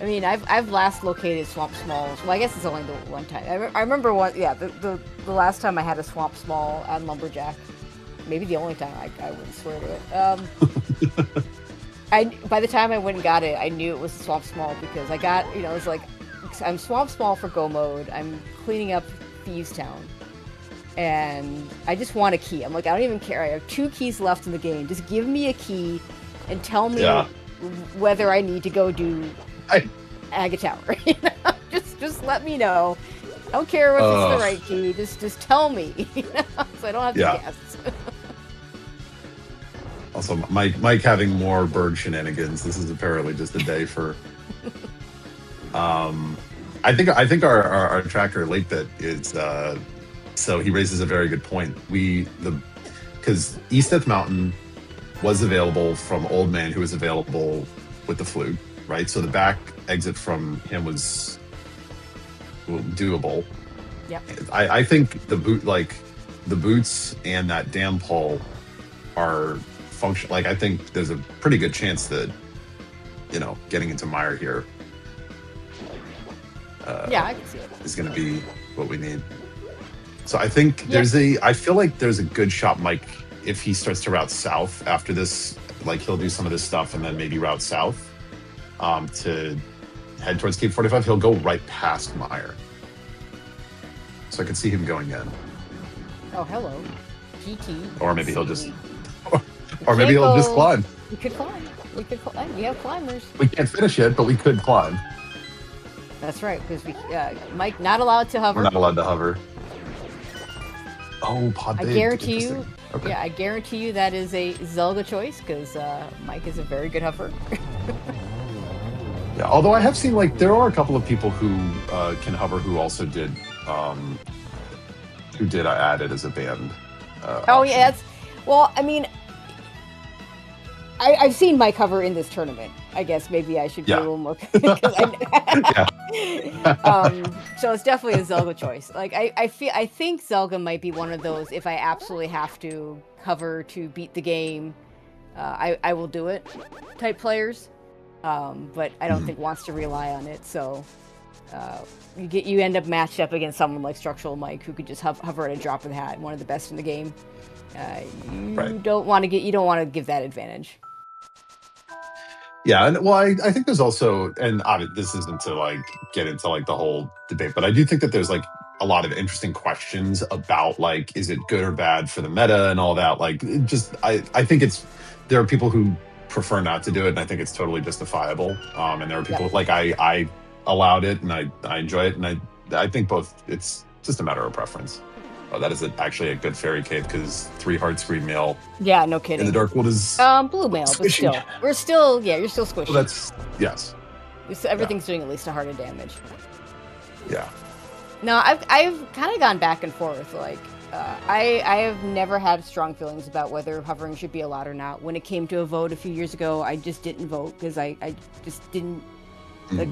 I mean, I've last located Swamp Smalls. Well, I guess it's only the one time. I remember one. Yeah, the last time I had a Swamp Small on Lumberjack. Maybe the only time. I wouldn't swear to it. By the time I went and got it, I knew it was Swamp Small because I got, it's like, I'm Swamp Small for Go Mode. I'm cleaning up Thieves Town. And I just want a key. I'm like, I don't even care. I have 2 keys left in the game. Just give me a key and tell me whether I need to go do Aga Tower. Just let me know. I don't care if it's the right key. Just tell me. So I don't have to guess. Also, Mike having more bird shenanigans. This is apparently just a day for. I think our tracker late bit is. So he raises a very good point. Because East Death Mountain was available from Old Man, who was available with the flute, right? So the back exit from him was doable. Yep. I think the boots and that dam pole are function. Like, I think there's a pretty good chance that, getting into Mire here. Yeah, I can see it. Is going to be what we need. So I think I feel like there's a good shot, Mike, if he starts to route south after this, like he'll do some of this stuff and then maybe route south to head towards Cape 45. He'll go right past Mire. So I could see him going in. Oh, hello. GT. Or maybe he'll just, or maybe he'll just climb. We could climb. We have climbers. We can't finish it, but we could climb. That's right, because Mike not allowed to hover. We're not allowed to hover. Oh, pod bait. I guarantee you. Okay. Yeah, I guarantee you that is a Zelda choice because Mike is a very good hover. Yeah, although I have seen there are a couple of people who can hover who also did add it as a band. Oh yeah, I mean, I've seen Mike hover in this tournament. I guess maybe I should be a little more. So it's definitely a Zelda choice. Like I think Zelda might be one of those. If I absolutely have to hover to beat the game, I will do it. Type players, but I don't think wants to rely on it. So you end up matched up against someone like StructuralMike who could just hover at a drop of the hat, one of the best in the game. You don't want to give that advantage. Yeah, and well, I think there's also, and this isn't to get into the whole debate, but I do think that there's a lot of interesting questions about is it good or bad for the meta and all that. I think there are people who prefer not to do it, and I think it's totally justifiable. And there are people I allowed it and I enjoy it, and I think both. It's just a matter of preference. Oh, that is actually a good fairy cave because 3 hearts, green mail. Yeah, no kidding. And the dark wood is blue mail, but still, you're still squishy. Well, yes. Everything's doing at least a heart of damage. Yeah. No, I've kind of gone back and forth. I have never had strong feelings about whether hovering should be allowed or not. When it came to a vote a few years ago, I just didn't vote because I just didn't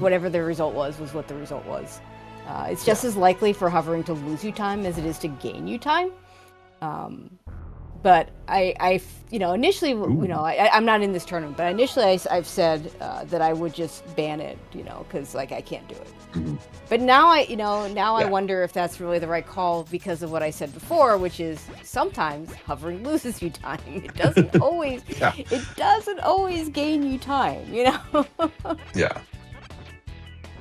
whatever the result was what the result was. It's just as likely for hovering to lose you time as it is to gain you time. But I initially, I'm not in this tournament, but initially I've said that I would just ban it, because I can't do it. Mm-hmm. But now I wonder if that's really the right call because of what I said before, which is sometimes hovering loses you time. It doesn't always. It doesn't always gain you time. Yeah.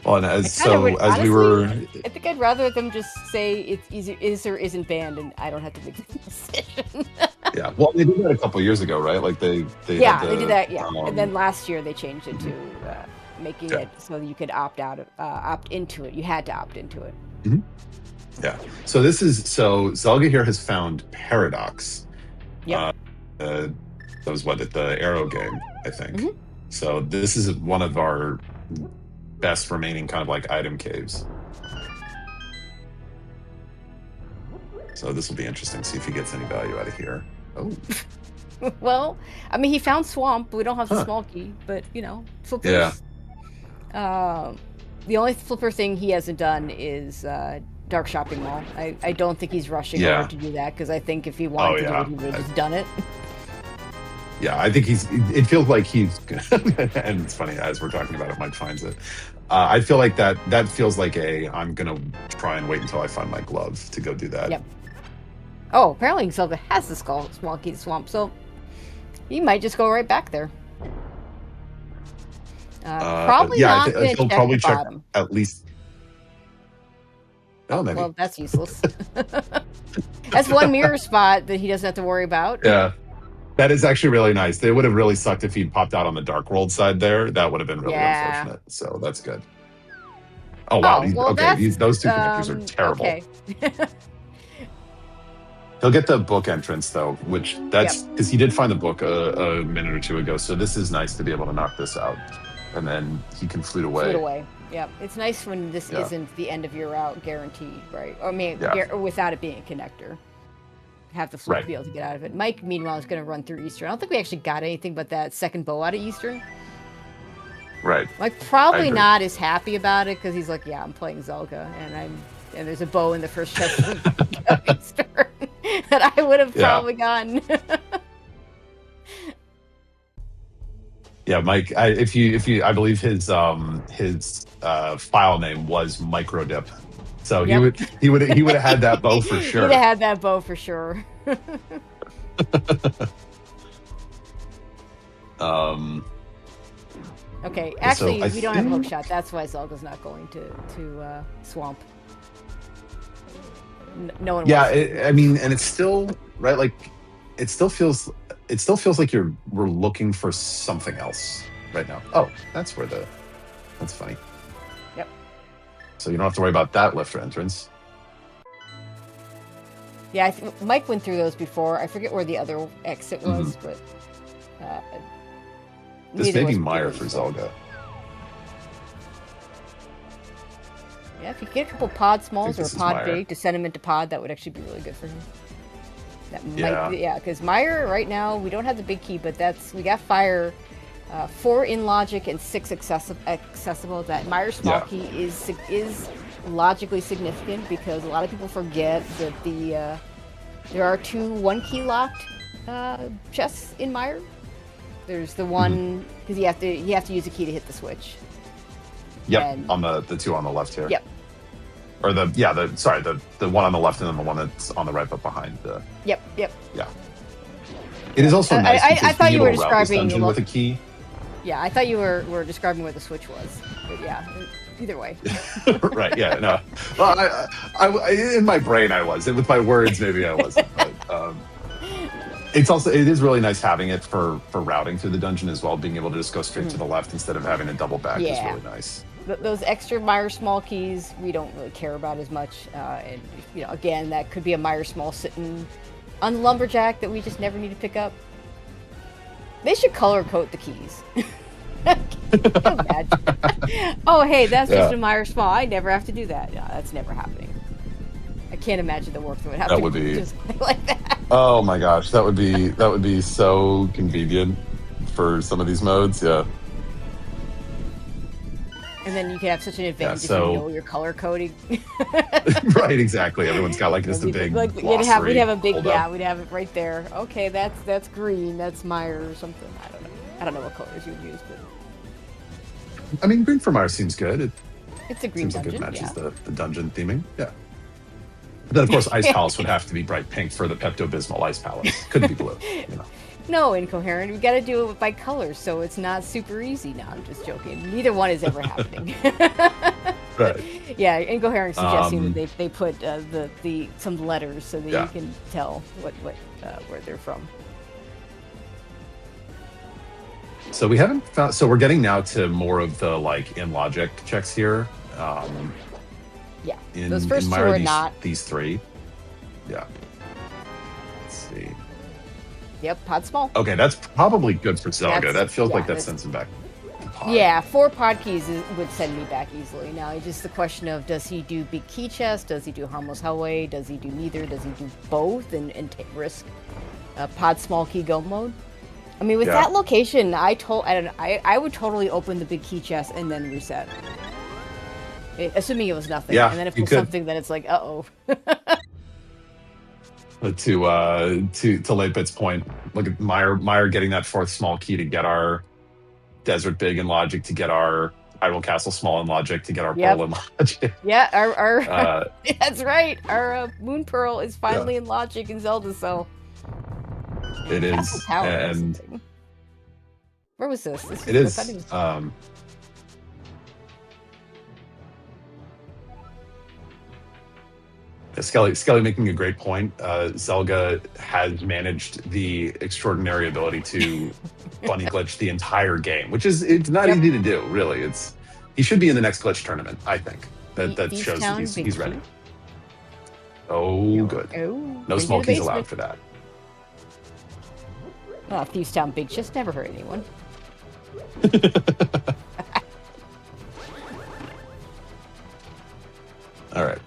Well, and I think I'd rather them just say it's is or isn't banned, and I don't have to make the decision. Yeah, well, they did that a couple of years ago, right? They did that. Yeah, and then last year they changed it to making it so that you could opt into it. You had to opt into it. Mm-hmm. Yeah. So Zelga here has found Paradox. Yeah. That was at the Arrow game, I think. Mm-hmm. So this is one of our best remaining kind of item caves. So this will be interesting to see if he gets any value out of here. Oh. Well, I mean, he found swamp. We don't have the small key, but flippers. Yeah. The only flipper thing he hasn't done is Dark Shopping Mall. I don't think he's rushing over to do that because I think if he wanted to do it, he would have just done it. Yeah, I think it feels like he's, and it's funny, as we're talking about it, Mike finds it. I feel like that feels like I'm going to try and wait until I find my glove to go do that. Yep. Oh, apparently Zelda has the small key to swamp, so he might just go right back there. Probably not going to check the bottom. At least. Oh, maybe. Well, that's useless. That's one mirror spot that he doesn't have to worry about. Yeah. That is actually really nice. They would have really sucked if he'd popped out on the Dark World side there. That would have been really unfortunate. So that's good. Oh, wow. Those two connectors are terrible. Okay. He'll get the book entrance, though, which because he did find the book a minute or two ago. So this is nice to be able to knock this out. And then he can flute away. Yeah. It's nice when this isn't the end of your route guaranteed, right? Or, without it being a connector. Have the flip to be able to get out of it. Mike, meanwhile, is going to run through Eastern. I don't think we actually got anything but that second bow out of Eastern. Right. Like, probably not as happy about it because he's like, I'm playing Zelda, and there's a bow in the first chest of Eastern that I would have probably gotten. Yeah, Mike. If you, I believe his file name was microdip, so Yep. he would have had that bow for sure. He'd have had that bow for sure. Okay, actually, so we don't have hookshot. That's why Zelda's not going to swamp. No one. Yeah, I mean, and it's still right. Like, it still feels like we're looking for something else right now. Oh, that's funny. Yep. So you don't have to worry about that lifter entrance. Yeah, Mike went through those before. I forget where the other exit was, but this may be Meyer for Zelda. Yeah, if you get a couple pod smalls or a pod Meyer. big to send him into pod, that would actually be really good for him. That Yeah. Might, because Meyer right now we don't have the big key, but we got fire, 4 in logic and 6 accessible. That Meyer small key is logically significant because a lot of people forget that there are 2 1 key locked chests in Meyer. There's the one because you have to use a key to hit the switch. Yep, And, on the 2 on the left here. Yep. Or the one on the left and then the one that's on the right but behind the. Yep. Yeah. It is also nice. I thought you were describing with a key. Yeah, I thought you were describing where the switch was, but yeah, either way. Right. Yeah. No. Well, I in my brain I was. With my words maybe I wasn't. But, it is really nice having it for routing through the dungeon as well. Being able to just go straight to the left instead of having to double back is really nice. Those extra Meyer small keys we don't really care about as much, and again that could be a Meyer small sitting on the lumberjack that we just never need to pick up. They should color code the keys. Oh hey, that's just a Meyer small. I never have to do that. No, that's never happening. I can't imagine the work that would have to be just like that. Oh my gosh, that would be so convenient for some of these modes. Yeah. And then you can have such an advantage if you know your color coding. Right, exactly. Everyone's got like just a big glossary. We'd have a big, we'd have it right there. Okay, that's green, that's Meyer or something. I don't know what colors you would use, but I mean, green for Meyer seems good. It's a green seems dungeon. Like it matches the dungeon theming. Yeah. But then of course Ice Palace would have to be bright pink for the Pepto-Bismol Ice Palace. Couldn't be blue, No, incoherent. We got to do it by colors, so it's not super easy. No, I'm just joking. Neither one is ever happening. Right. Yeah, incoherent suggesting that they put some letters so that you can tell where they're from. So we haven't found. So we're getting now to more of the in logic checks here. Those first two are not. These 3. Yeah. Let's see. Yep, pod small. Okay, that's probably good for Zelda. That feels like that sends him back. Yeah, 4 pod keys would send me back easily. Now, it's just the question of, does he do big key chest? Does he do harmless hellway? Does he do neither? Does he do both and take risk pod small key go mode? I mean, with that location, I would totally open the big key chest and then reset. Assuming it was nothing. Yeah, and then if it was something, then it's like, uh-oh. To Latebit's point, look at Meyer getting that 4th small key to get our Desert big in logic, to get our Hyrule Castle small in logic, to get our Pearl in logic. Yeah, our that's right. Our Moon Pearl is finally in logic in Zelda, so it is. And where was this? It is. Skelly making a great point. Zelda has managed the extraordinary ability to bunny glitch the entire game, which it's not easy to do, really. He should be in the next glitch tournament, I think. That shows that he's ready. Oh, good. No small keys allowed for that. Thieves Town Big just never hurt anyone. All right.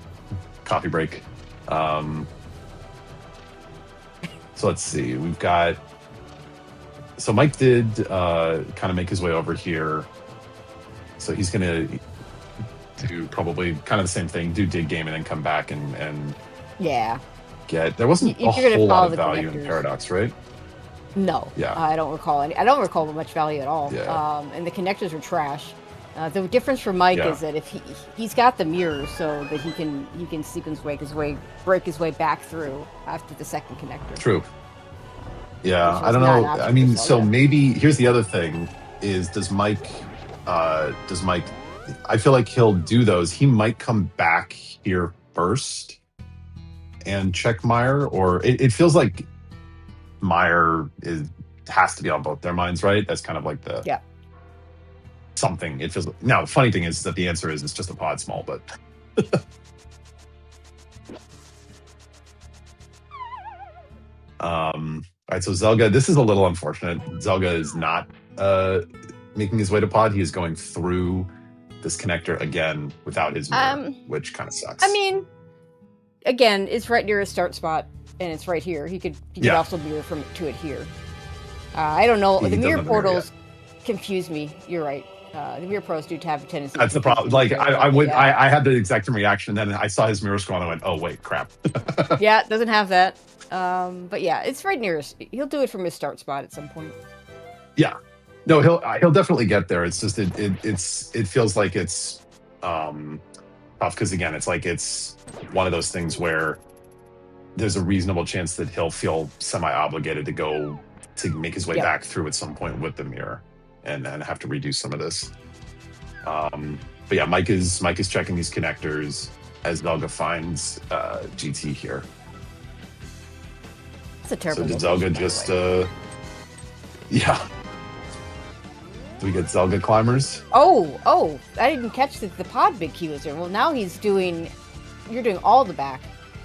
Coffee break. So let's see. We've got. So Mike did kind of make his way over here. So he's gonna do probably kind of the same thing. Do dig game and then come back and yeah. Get. There wasn't a whole lot of value in Paradox, right? No, Yeah. I don't recall any. I don't recall much value at all. Yeah. And the connectors are trash. The difference for Mike Yeah. is that if he's got the mirrors, so that he can sequence break his way back through after the second connector. True. Yeah, Which I is don't not an know. option I for mean, Zelda. so maybe here's the other thing: is does Mike? I feel like he'll do those. He might come back here first and check Meyer, or it feels like Meyer has to be on both their minds, right? That's kind of like the Yeah. something. It feels like. Now, the funny thing is that the answer is it's just a pod small, but. All right, so Zelga, this is a little unfortunate. Zelga is not making his way to pod. He is going through this connector again without his mirror, which kind of sucks. I mean, again, it's right near his start spot, and it's right here. He could also mirror to it here. I don't know. The mirror portals confuse me. You're right. The mirror pros do have a tendency. That's the problem. Like I had the exact same reaction. Then I saw his mirror scroll and I went, "Oh wait, crap." Yeah, it doesn't have that. But yeah, it's right near his. He'll do it from his start spot at some point. Yeah, no, he'll definitely get there. It's just it feels like it's tough because again, it's like it's one of those things where there's a reasonable chance that he'll feel semi-obligated to make his way back through at some point with the mirror and then have to redo some of this. But yeah, Mike is checking these connectors as Zelga finds GT here. That's a terrible. So did Zelga just yeah. Do we get Zelga climbers? Oh, I didn't catch the pod big key was there. Well, now you're doing all the back.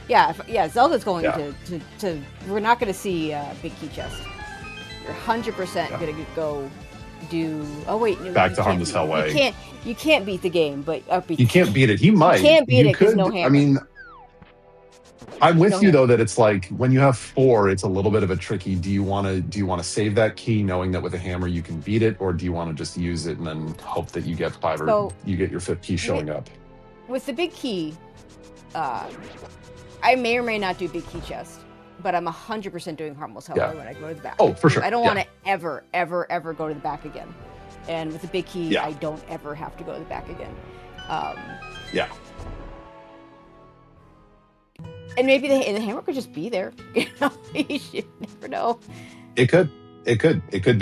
Yeah, Zelda's going to we're not going to see big key chest. You're 100% going to go do. Oh wait, no, back to Harmless Hellway. You can't beat the game, but you can't beat it. He might. You can't beat it because no hammer. I mean, I'm with you though that it's like when you have 4, it's a little bit of a tricky. Do you want to save that key, knowing that with a hammer you can beat it, or do you want to just use it and then hope that you get 5 or you get your 5th key showing up? With the big key, I may or may not do big key chest, but I'm 100% doing Harmless Hellway when I go to the back. Oh, for sure. I don't want to ever go to the back again. And with the big key, I don't ever have to go to the back again. Yeah. And maybe the hammer could just be there. You know, you should never know. It could be in. It could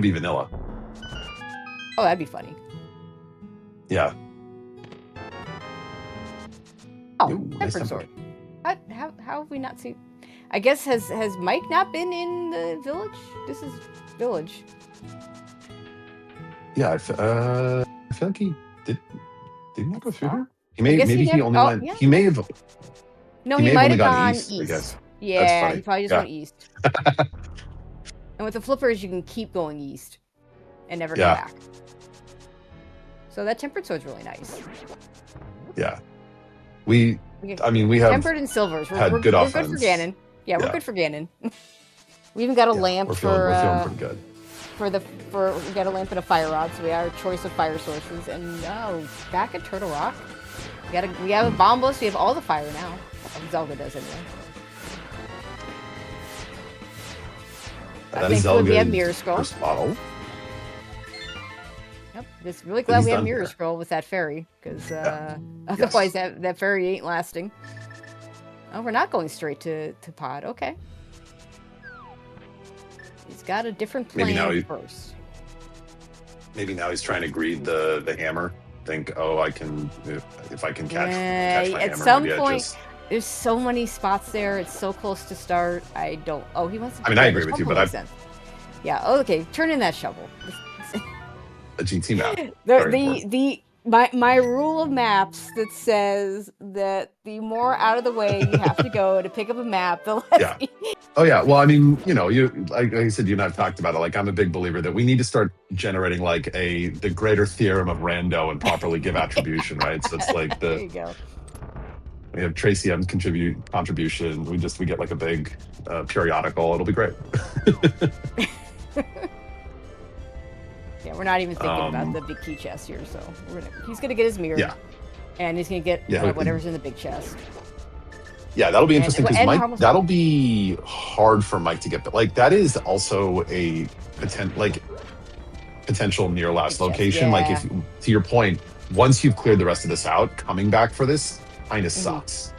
be vanilla. Oh, that'd be funny. Yeah. Oh, nice tempered sword. How have we not seen? I guess has Mike not been in the village? This is village. Yeah, I feel like he did. Did he not go through here? He may. Maybe he only went. Yeah. He may have. No, he might have gone east. I guess. Yeah, he probably just went east. And with the flippers, you can keep going east and never come back. So that tempered sword's really nice. Yeah, we have tempered and silvers. We're good for Ganon. Yeah, we're good for Ganon. We even got a lamp we're feeling pretty good. We got a lamp and a fire rod, so we have our choice of fire sources. And back at Turtle Rock, we have a bombus. We have all the fire now. Zelda does anyway. That is Zelda. We have Mirror Scroll. First model. Yep, just really glad we have Mirror Scroll with that fairy, because otherwise that fairy ain't lasting. Oh, we're not going straight to pod. Okay. He's got a different plan first. Maybe now he's trying to greed the hammer. Think, if I can catch my hammer. At some point, there's so many spots there. It's so close to start. I don't. Oh, he wants to. I mean, I agree with you, but yeah. Oh, okay. Turn in that shovel. A GT map. My rule of maps that says that the more out of the way you have to go to pick up a map, the less. Oh yeah. Well, I mean, like I said, you and I've talked about it. Like, I'm a big believer that we need to start generating like the greater theorem of rando and properly give attribution, right? So it's like there you go. We have Tracy M's contribution. We get like a big periodical. It'll be great. Yeah, we're not even thinking about the big key chest here, so he's gonna get his mirror, and he's gonna get whatever's in the big chest. Yeah, that'll be interesting because and Mike, harmless that'll be hard for Mike to get. But like that is also a potential near last chest, location. Like if to your point, once you've cleared the rest of this out, coming back for this kind of sucks.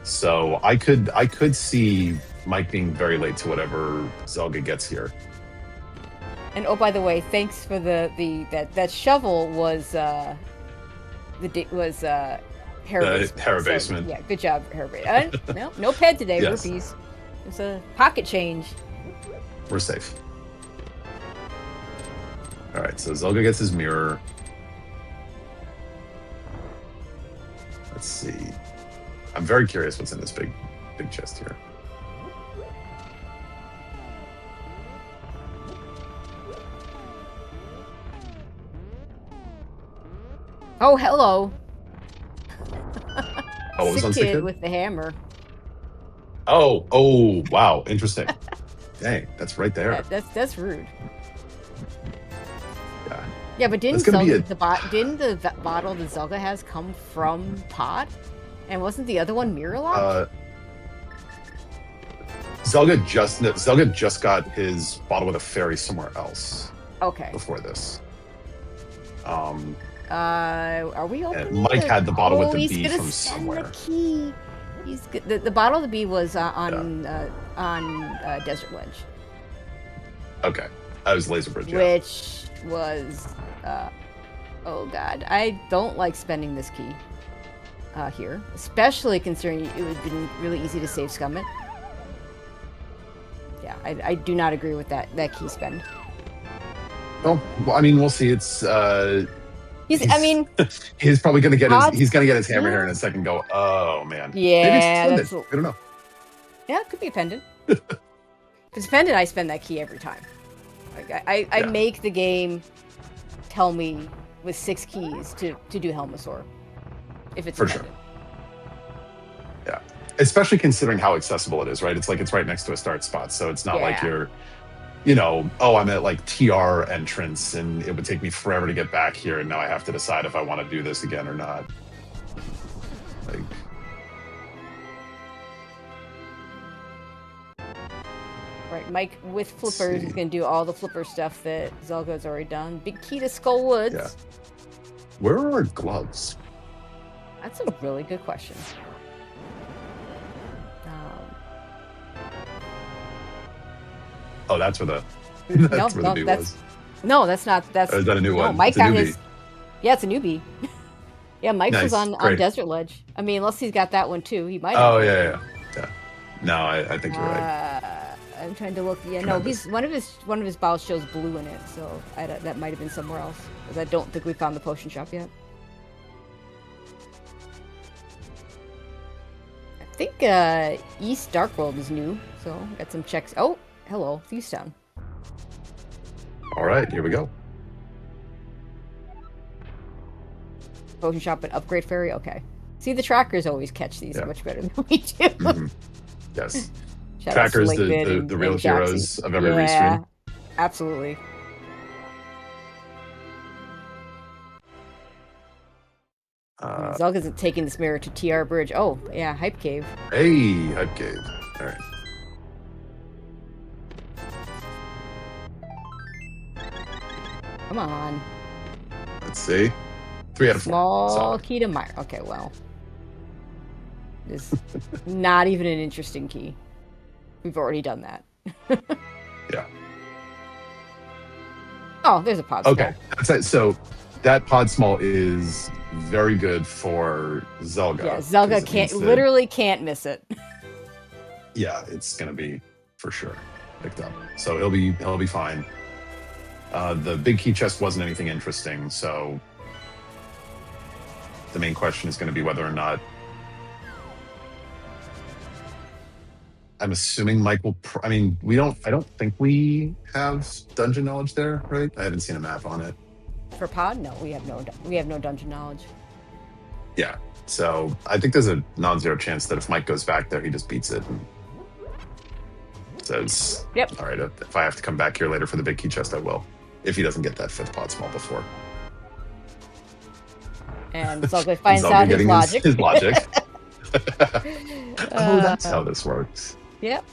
So I could see Mike being very late to whatever Zelga gets here. And oh, by the way, thanks for that shovel was Hera basement. Yeah, good job, Hera. No ped today. Yes. Rupees. It's a pocket change. We're safe. All right, so Zelga gets his mirror. Let's see. I'm very curious what's in this big chest here. Oh, hello. Oh, what was on Sick Sick kid Kid? with the hammer. Oh, wow, interesting. Dang, that's right there. That's rude. Yeah. Yeah, but didn't That's gonna be the bottle that Zelda has come from Pod? And wasn't the other one mirror locked? Zelga just got his bottle with a fairy somewhere else. Okay. Before this. Are we opening? And Mike had the bottle with the he's bee gonna from send somewhere. The key. The bottle of the bee was on Desert Ledge. Okay, that was Laser Bridge. Which was, oh god, I don't like spending this key here, especially considering it would have been really easy to save Scummit. Yeah, I do not agree with that key spend. Well, I mean, we'll see. It's he's probably gonna get he's gonna get his hammer here in a second. And go, oh man. Yeah, maybe it's I don't know. Yeah, it could be a pendant. If it's a pendant, I spend that key every time. Like I make the game tell me with 6 keys to do Helmasaur. If it's for a sure. pendant. Yeah, especially considering how accessible it is, right? It's like it's right next to a start spot, so it's not like you're, I'm at like TR entrance and it would take me forever to get back here, and now I have to decide if I want to do this again or not. Like. Right, Mike with flippers is going to do all the flipper stuff that Zelga's already done. Big key to Skull Woods. Yeah. Where are our gloves? That's a really good question. Oh, that's where the bee was. No, that's not. Is that a new one? Mike it's got a his. Yeah, it's a newbie. Yeah, Mike's was on Desert Ledge. I mean, unless he's got that one too, he might. Oh yeah. No, I think you're right. I'm trying to look. Yeah, no, he's one of his bottles shows blue in it, so that might have been somewhere else. Because I don't think we found the potion shop yet. I think East Dark World is new, so got some checks. Oh, hello, Thieves Town. All right, here we go. Potion shop and upgrade fairy. Okay. See, the trackers always catch these much better than we do. Mm-hmm. Yes. Trackers, the real heroes of every restream. Absolutely. Zelga's taking this mirror to TR Bridge. Oh, yeah, Hype Cave. Hey, Hype Cave. All right. Come on. Let's see. 3 out of 4. Small key to Meyer. Okay, well. This is not even an interesting key. We've already done that. Yeah. Oh, there's a pod. Okay, that's it. So that pod small is very good for Zelga. Yeah, Zelga literally can't miss it. Yeah, it's gonna be for sure picked up. So he'll be fine. The big key chest wasn't anything interesting, so the main question is going to be whether or not. I'm assuming Mike will. I don't think we have dungeon knowledge there, right? I haven't seen a map on it. For pod, no, we have no dungeon knowledge. Yeah, so I think there's a non-zero chance that if Mike goes back there, he just beats it and says, "Yep, all right, if I have to come back here later for the big key chest, I will." If he doesn't get that 5th pod small before. And Zelda And finds Zelda out his getting logic. his logic. Oh, that's how this works. Yep.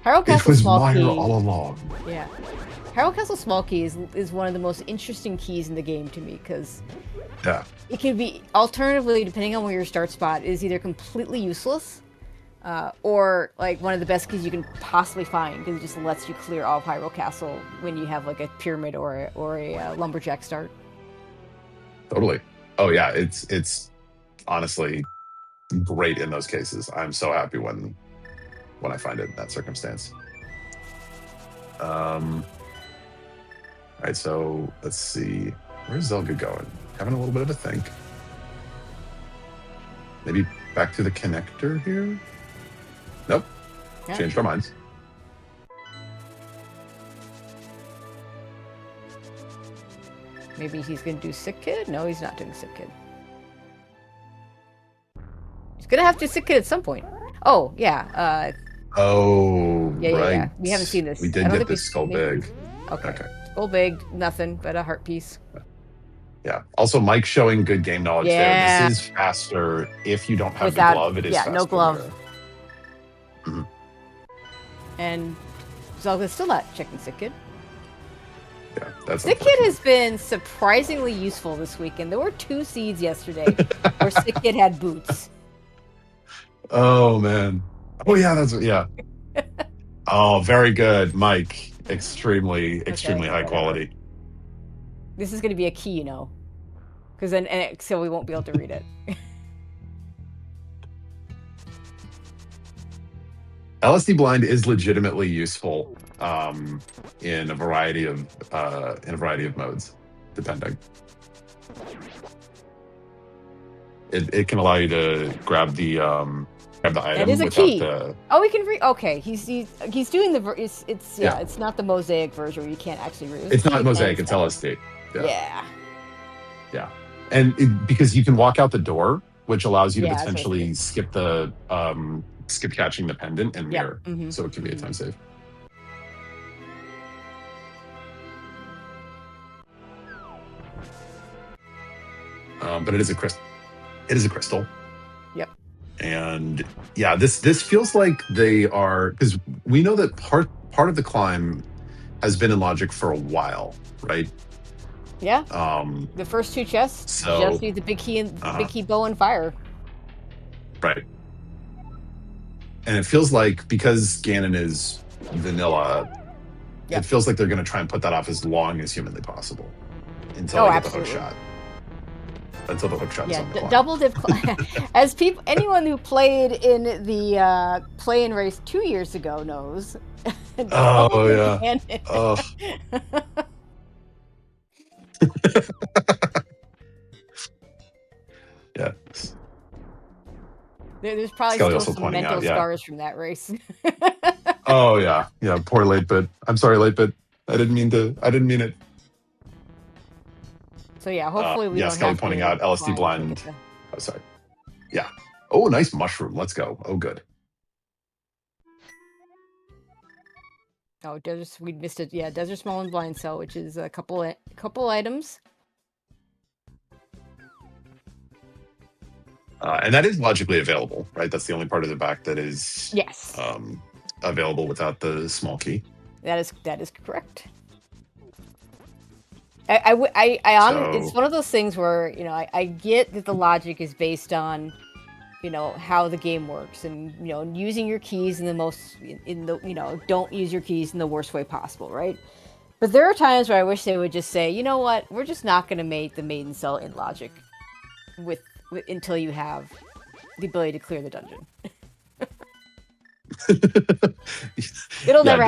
Hyrule It Castle was Small Meyer Key. all along. Yeah. Hyrule Castle Small Key is one of the most interesting keys in the game to me, because Yeah. it can be, alternatively, depending on where your start spot is, either completely useless, or like one of the best keys you can possibly find, because it just lets you clear all of Hyrule Castle when you have like a pyramid or a lumberjack start. Totally. Oh yeah, it's honestly great in those cases. I'm so happy when I find it in that circumstance. All right, so let's see. Where's Zelda going? Having a little bit of a think. Maybe back to the connector here? Nope. Yeah. Changed our minds. Maybe he's gonna do Sick Kid? No, he's not doing Sick Kid. He's gonna have to do Sick Kid at some point. Oh, yeah. Oh, Yeah. right. We haven't seen this. We I did don't get think this skull big. Okay. Skull big, nothing but a heart piece. Yeah. Also, Mike showing good game knowledge Yeah. there. This is faster if you don't have Without- the glove. It is faster. no glove. Mm-hmm. And Zelda's still not checking Sick Kid. Yeah, that's Sick Kid has been surprisingly useful this weekend. There were 2 seeds yesterday where Sick Kid had boots. Oh man. Oh yeah, yeah. Oh, very good, Mike. Extremely high quality. This is going to be a key, you know, because then so we won't be able to read it. LSD blind is legitimately useful in a variety of modes, depending. It can allow you to grab the item. That is a key. Oh, we can read. Okay, he's doing the. It's not the mosaic version where you can't actually read. It's not mosaic. It's LSD. Yeah. And because you can walk out the door, which allows you to Yeah, potentially skip the skip catching the pendant and mirror, Mhm. so it can be a time save. But it is a crystal. It is a crystal. Yep. And yeah, this feels like they are, because we know that part of the climb has been in logic for a while, right? Yeah. The first 2 chests just use the big key and big key bow and fire. Right. And it feels like, because Ganon is vanilla, it feels like they're going to try and put that off as long as humanly possible until they get the hook shot. Until the hook shot is on the clock. Double dip. As anyone who played in the play and race 2 years ago knows. Oh yeah. Oh. Yeah. There's probably Skelly still some mental scars from that race. Oh yeah. Poor late bit. I'm sorry, late bit. I didn't mean it. So yeah, hopefully we don't Skelly have pointing to out LSD blind. Oh, sorry. Yeah. Oh, nice mushroom. Let's go. Oh, good. Oh, we missed it. Yeah, Desert Small and Blind Cell, which is a couple items. And that is logically available, right? That's the only part of the back that is available without the small key. That is correct. It's one of those things where, you know, I get that the logic is based on, you know, how the game works, and, you know, using your keys don't use your keys in the worst way possible, right? But there are times where I wish they would just say, you know what, we're just not going to make the maiden cell in logic until you have the ability to clear the dungeon. It'll never.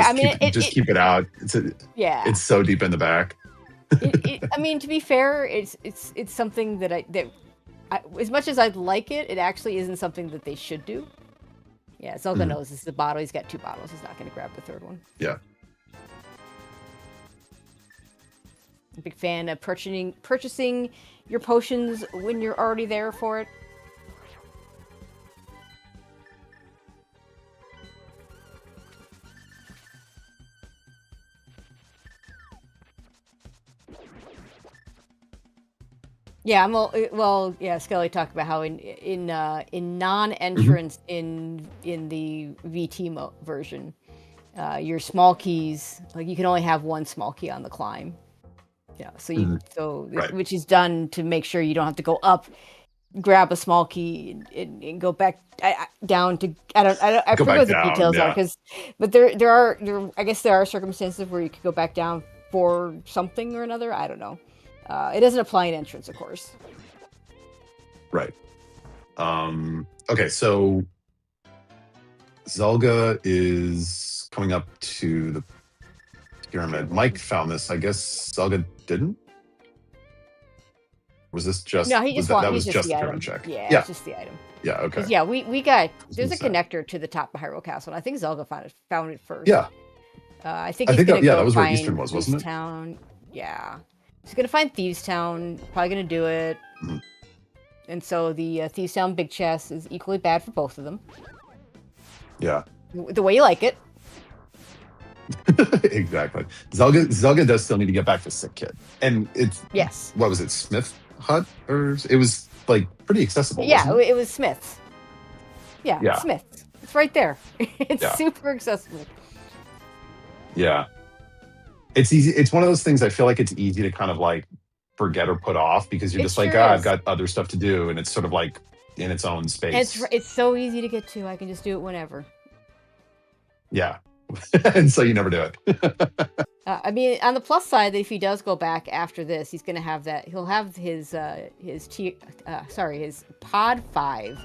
Just keep it out. It's so deep in the back. I mean, to be fair, it's something that as much as I'd like it, it actually isn't something that they should do. Yeah, Zelda knows this is a bottle. He's got 2 bottles. He's not going to grab the 3rd one. Yeah. I'm a big fan of purchasing your potions when you're already there for it. Yeah, well, yeah. Skelly talked about how in non-entrance in the VT version, your small keys, like you can only have one small key on the climb. Yeah, so Right. which is done to make sure you don't have to go up, grab a small key, and go back down to I Go forget back what the down, details yeah. are, but there are I guess there are circumstances where you could go back down for something or another. I don't know. It doesn't apply in entrance, of course. Right. Okay, so Zelga is coming up to the pyramid. Mike found this. I guess Zelga didn't. Was this just? No, he was just that he's was just the the item. pyramid check? Yeah, it's just the item. Yeah. Okay. Because we got there's a gonna say. connector to the top of Hyrule Castle, and I think Zelda found it first. Yeah. I think he's gonna that go was where find Eastern was, wasn't it? Town. Yeah, he's gonna find Thieves Town. Probably gonna do it. Mhm. And so the Thieves Town big chest is equally bad for both of them. Yeah. The way you like it. Exactly. Zelga does still need to get back to Sick Kid, and it's Yes. What was it? Smith Hut, or it was like pretty accessible. Yeah, wasn't it? it was Smith's. Yeah, Smith's. It's right there. It's super accessible. Yeah. It's easy. It's one of those things I feel like it's easy to kind of like forget or put off because you're just like, I've got other stuff to do, and it's sort of like in its own space. It's so easy to get to. I can just do it whenever. Yeah. And so you never do it. I mean, on the plus side, if he does go back after this, he's going to have that. He'll have his pod 5,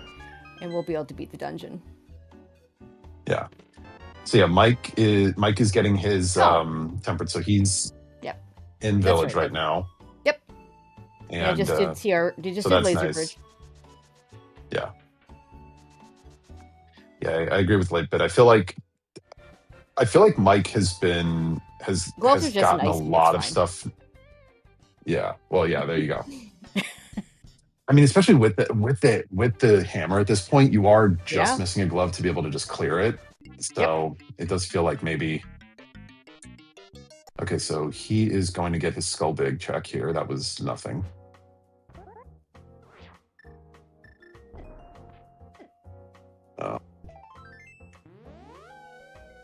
and we'll be able to beat the dungeon. Yeah. So yeah, Mike is getting his tempered. So he's in village right now. Yep. And I just did Laser nice. Bridge. Yeah. Yeah, I agree with Late Bit. I feel like Mike has gotten a lot of stuff. Yeah. Well, yeah, there you go. I mean, especially with the hammer at this point, you are just missing a glove to be able to just clear it. So it does feel like maybe. Okay, so he is going to get his skull big check here. That was nothing.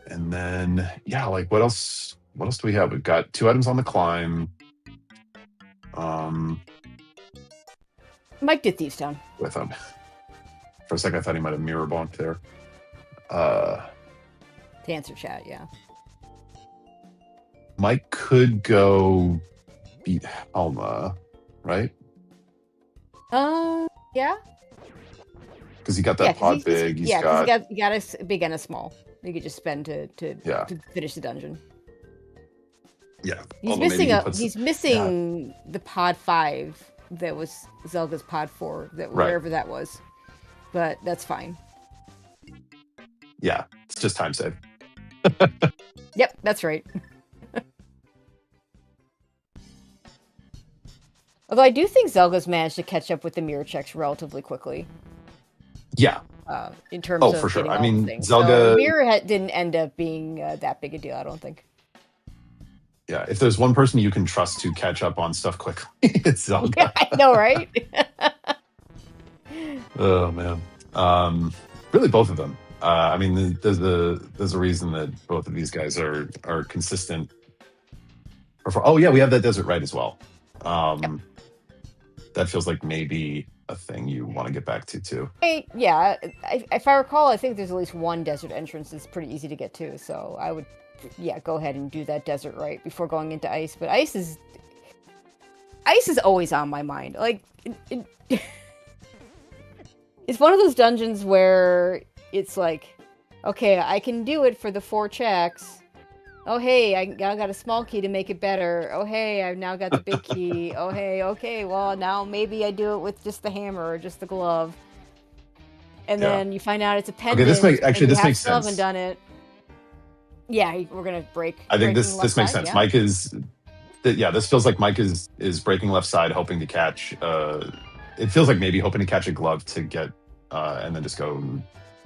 And then, like what else do we have? We've got 2 items on the climb. Mike did Thieves Town. With him. For a second, I thought he might have mirror bonked there. To answer chat, yeah. Mike could go beat Helma, right? Yeah. Because he got that pod big. He got a big and a small. You could just spend to finish the dungeon. Yeah. He's missing the pod 5 that was Zelda's pod 4, wherever that was. But that's fine. Yeah, it's just time save. Yep, that's right. Although I do think Zelda's managed to catch up with the mirror checks relatively quickly. Yeah. In terms of for sure. getting I mean, things. Zelda so mirror didn't end up being that big a deal, I don't think. Yeah, if there's one person you can trust to catch up on stuff quickly, it's Zelda. Yeah, I know, right? Oh man. Really, both of them. I mean, there's a reason that both of these guys are consistent. Oh yeah, we have that desert right as well. That feels like maybe a thing you want to get back to too. Yeah, if I recall, I think there's at least one desert entrance that's pretty easy to get to. So I would, go ahead and do that desert right before going into ice. But ice is always on my mind. Like, it's one of those dungeons where it's like, okay, I can do it for the 4 checks. Oh, hey, I got a small key to make it better. Oh, hey, I've now got the big key. Oh, hey, okay, well, now maybe I do it with just the hammer or just the glove. And then you find out it's a pendant. Okay, this makes sense. Haven't done it. Yeah, we're going to break. I think this makes sense. Yeah. Mike is... this feels like Mike is breaking left side, hoping to catch... it feels like maybe hoping to catch a glove to get... and then just go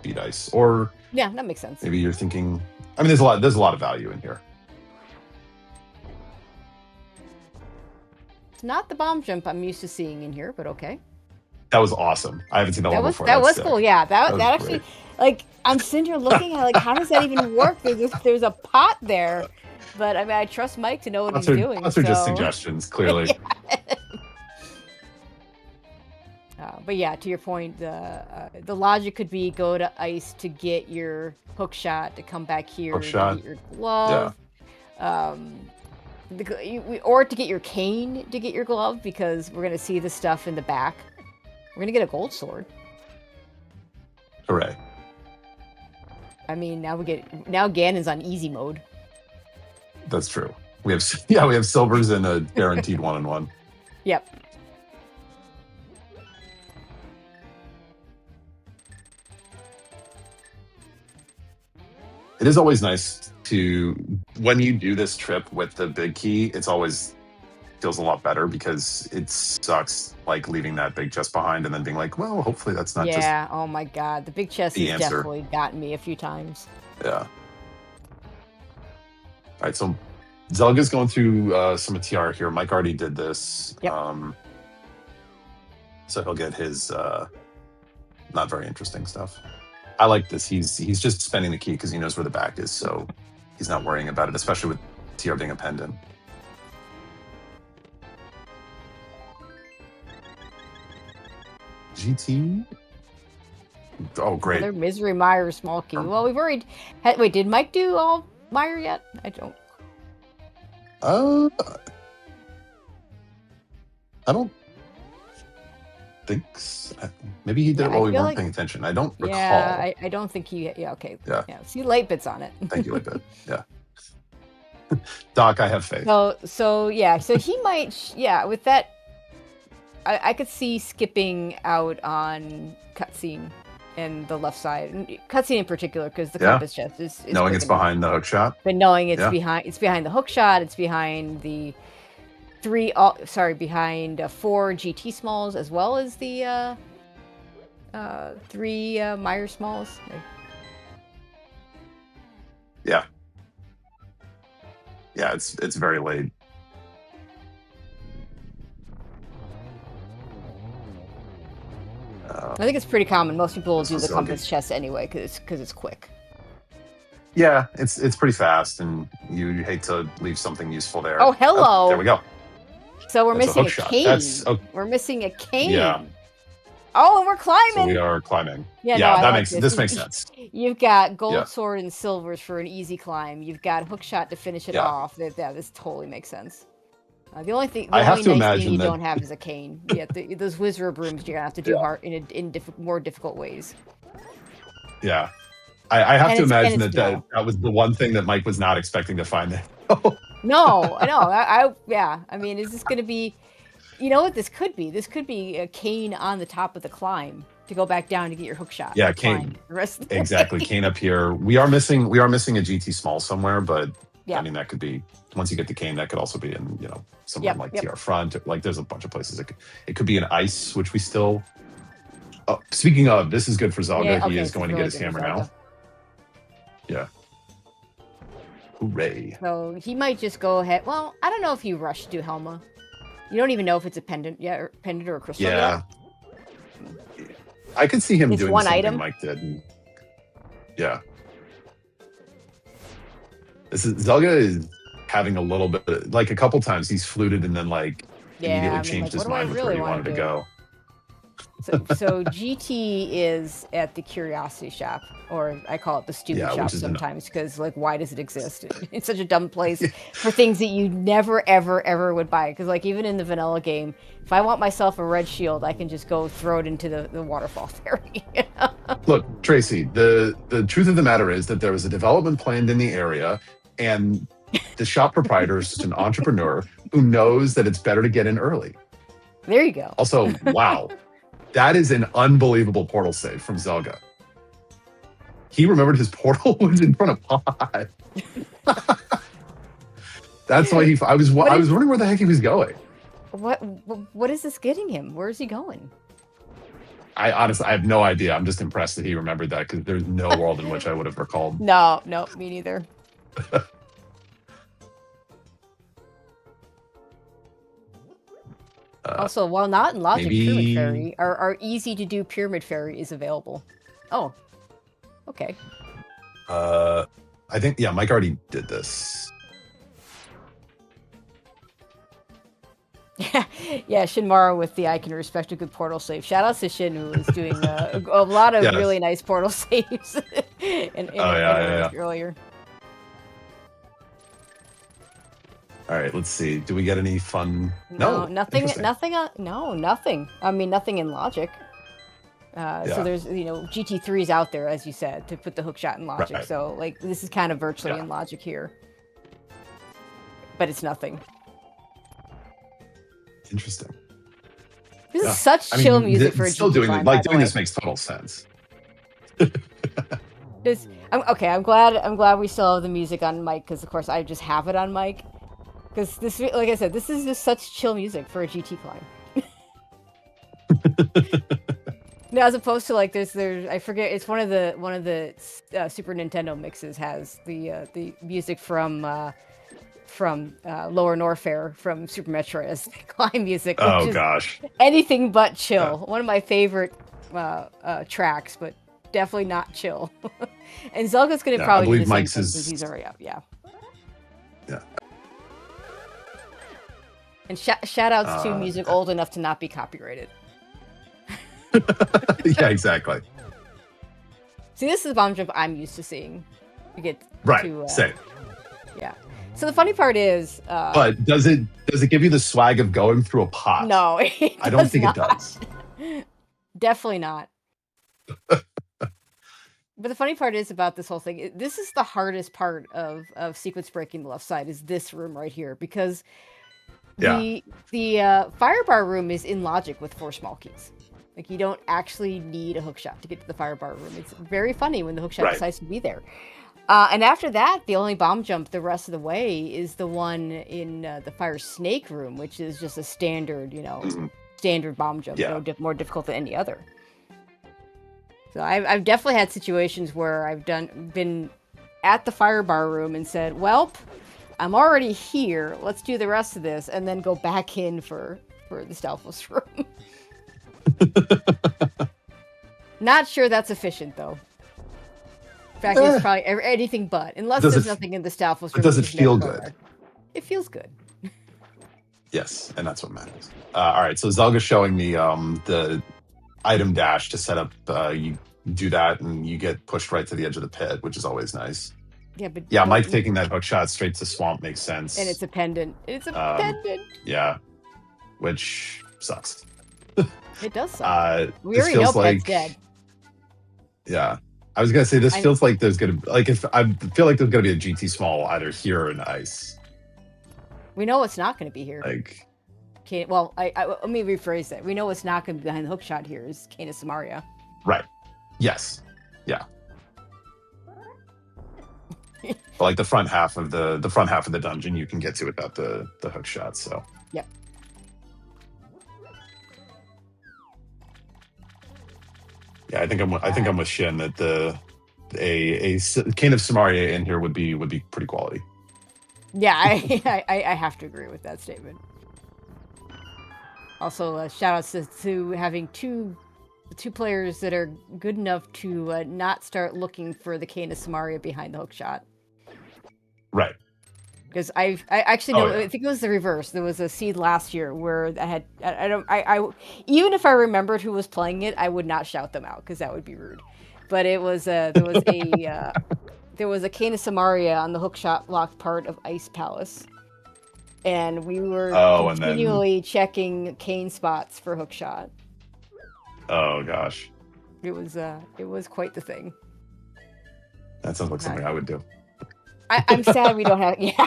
beat ice. Or... Yeah, that makes sense. Maybe you're thinking... I mean, there's a lot of value in here. It's not the bomb jump I'm used to seeing in here, but okay. That was awesome. I haven't seen that one before. That was sick. cool. Yeah, that was actually, great. like, I'm sitting here looking at like, how does that even work? There's a pot there, but I mean, I trust Mike to know what he's doing. Pots are just so- suggestions, clearly. But yeah, to your point, the logic could be go to ice to get your hook shot to come back here to get your glove, or to get your cane to get your glove, because we're gonna see the stuff in the back. We're gonna get a gold sword. Hooray! I mean, now Ganon's on easy mode. That's true. We have silvers and a guaranteed 1-on-1. Yep. It is always nice to, when you do this trip with the big key, it's always feels a lot better, because it sucks like leaving that big chest behind and then being like, well, hopefully that's not just Oh my god, the big chest the has answer. definitely gotten me a few times. Yeah. All right, so Zelga's going through some TR here. Mike already did this. Yep. So he'll get his not very interesting stuff. I like this. He's just spending the key because he knows where the back is, so he's not worrying about it, especially with TR being a pendant. GT? Oh, great. Another Misery Mire small key. Well, we've already... Wait, did Mike do all Mire yet? I don't... I don't think so. Maybe he did it while we weren't paying attention. I don't recall. Yeah, I don't think he... Yeah, okay. Yeah. See light bits on it. Thank you, light bit. Yeah. Doc, I have faith. So he might... Yeah, with that... I could see skipping out on cutscene and the left side, cutscene in particular, because the compass chest is knowing it's behind the hook shot. But knowing it's behind the hook shot, it's behind the behind 4 GT smalls, as well as the 3 Mire smalls. Yeah, it's very late. I think it's pretty common. Most people will do the compass chest anyway because it's quick. Yeah, it's pretty fast, and you hate to leave something useful there. Oh, hello. There we go. So we're missing a cane. We're missing a cane. Yeah. Oh, and we're climbing. So we are climbing. Yeah, this makes sense. You've got gold sword and silvers for an easy climb. You've got hook shot to finish it off. Yeah, this totally makes sense. The only thing you don't have is a cane. Yeah, those wizard brooms you're gonna have to do in more difficult ways. Yeah, I have to imagine that was the one thing that Mike was not expecting to find there. No, I know. I mean, is this gonna be? You know what this could be? This could be a cane on the top of the climb to go back down to get your hook shot. Yeah, cane. Exactly, cane up here. We are missing a GT small somewhere, but I mean that could be. Once you get the cane, that could also be in, somewhere like TR front. Like there's a bunch of places. It could be an ice, which we still... Oh, speaking of, this is good for Zelda. He is going to get his hammer now. Yeah. Hooray. So he might just go ahead. Well, I don't know if you rush to do Helma. You don't even know if it's a pendant yet, or a crystal yet. I could see him doing one something item. Mike did. Yeah. Zelda is having a little bit, like a couple times he's fluted and then immediately changed his mind with where he wanted to go. So GT is at the curiosity shop, or I call it the stupid shop sometimes, because why does it exist? It's such a dumb place for things that you never ever would buy. Because even in the vanilla game, if I want myself a red shield, I can just go throw it into the waterfall fairy. Look, Tracy, the truth of the matter is that there was a development planned in the area, and the shop proprietor is just an entrepreneur who knows that it's better to get in early. There you go. Also, wow. That is an unbelievable portal save from Zelda. He remembered his portal was in front of Pod. That's why I was wondering where the heck he was going. What is this getting him? Where is he going? I honestly have no idea. I'm just impressed that he remembered that, because there's no world in which I would have recalled. No, me neither. Also, while not in Logic, maybe... Pyramid Fairy, our easy to do Pyramid Fairy is available. Oh, okay. I think, yeah, Mike already did this. Yeah, Shinmara with the I can respect a good portal save. Shout out to Shin, who is doing a lot of really nice portal saves earlier. All right, let's see. Do we get any fun? No, nothing. Nothing. I mean, nothing in Logic. So there's, GT3's out there, as you said, to put the hookshot in Logic. Right. So, like, this is kind of virtually in Logic here. But it's nothing. Interesting. This is such chill music for a still GT doing climb, like doing this makes total sense. I'm glad we still have the music on mic, because of course I just have it on mic. Because this, like I said, this is just such chill music for a GT climb. No, as opposed to like there's I forget, it's one of the Super Nintendo mixes has the music from Lower Norfair from Super Metroid as climb music. Oh gosh, anything but chill. One of my favorite tracks, but definitely not chill. And Zelga's gonna probably do the same thing since he's already up. Yeah. And shout outs to music old enough to not be copyrighted. Yeah, exactly. See, this is the bomb jump I'm used to seeing. You get same. Yeah. So the funny part is, but does it give you the swag of going through a pot? No, I don't think it does. Definitely not. But the funny part is about this whole thing. This is the hardest part of sequence breaking the left side, is this room right here, because the firebar room is in Logic with 4 small keys. Like, you don't actually need a hookshot to get to the firebar room. It's very funny when the hookshot decides to be there. And after that, the only bomb jump the rest of the way is the one in the fire snake room, which is just a standard, standard bomb jump, more difficult than any other. So I've definitely had situations where I've been at the firebar room and said, "Welp, I'm already here. Let's do the rest of this," and then go back in for the Stalfos room. Not sure that's efficient, though. In fact, it's probably anything but. Unless there's nothing in the Stalfos room. Does it feel good? It feels good. Yes, and that's what matters. All right, so Zelga's showing me the item dash to set up. You do that, and you get pushed right to the edge of the pit, which is always nice. Yeah, but Mike taking that hook shot straight to swamp makes sense. And it's a pendant. It's a pendant. Yeah, which sucks. It does suck. We already know Pet's dead. Yeah. I was gonna say this feels like there's gonna I feel like there's gonna be a GT small either here or in ice. We know it's not gonna be here. Like, well, I let me rephrase that. We know it's not gonna be behind the hookshot here. Is Kena Samaria? Right. Yes. Yeah. But like the front half of the dungeon you can get to without the hookshot. So. Yep. Yeah, I think I'm with Shin that a Cane of Samaria in here would be pretty quality. Yeah, I have to agree with that statement. Also, shout outs to having two players that are good enough to not start looking for the Cane of Samaria behind the hookshot. Right. Because I actually know, I think it was the reverse. There was a seed last year where I even if I remembered who was playing it, I would not shout them out because that would be rude. But it was there was a Cane of Samaria on the hookshot locked part of Ice Palace, and we were continually checking cane spots for hookshot. Oh gosh. It was quite the thing. That sounds like something I would do. I'm sad we don't have. Yeah,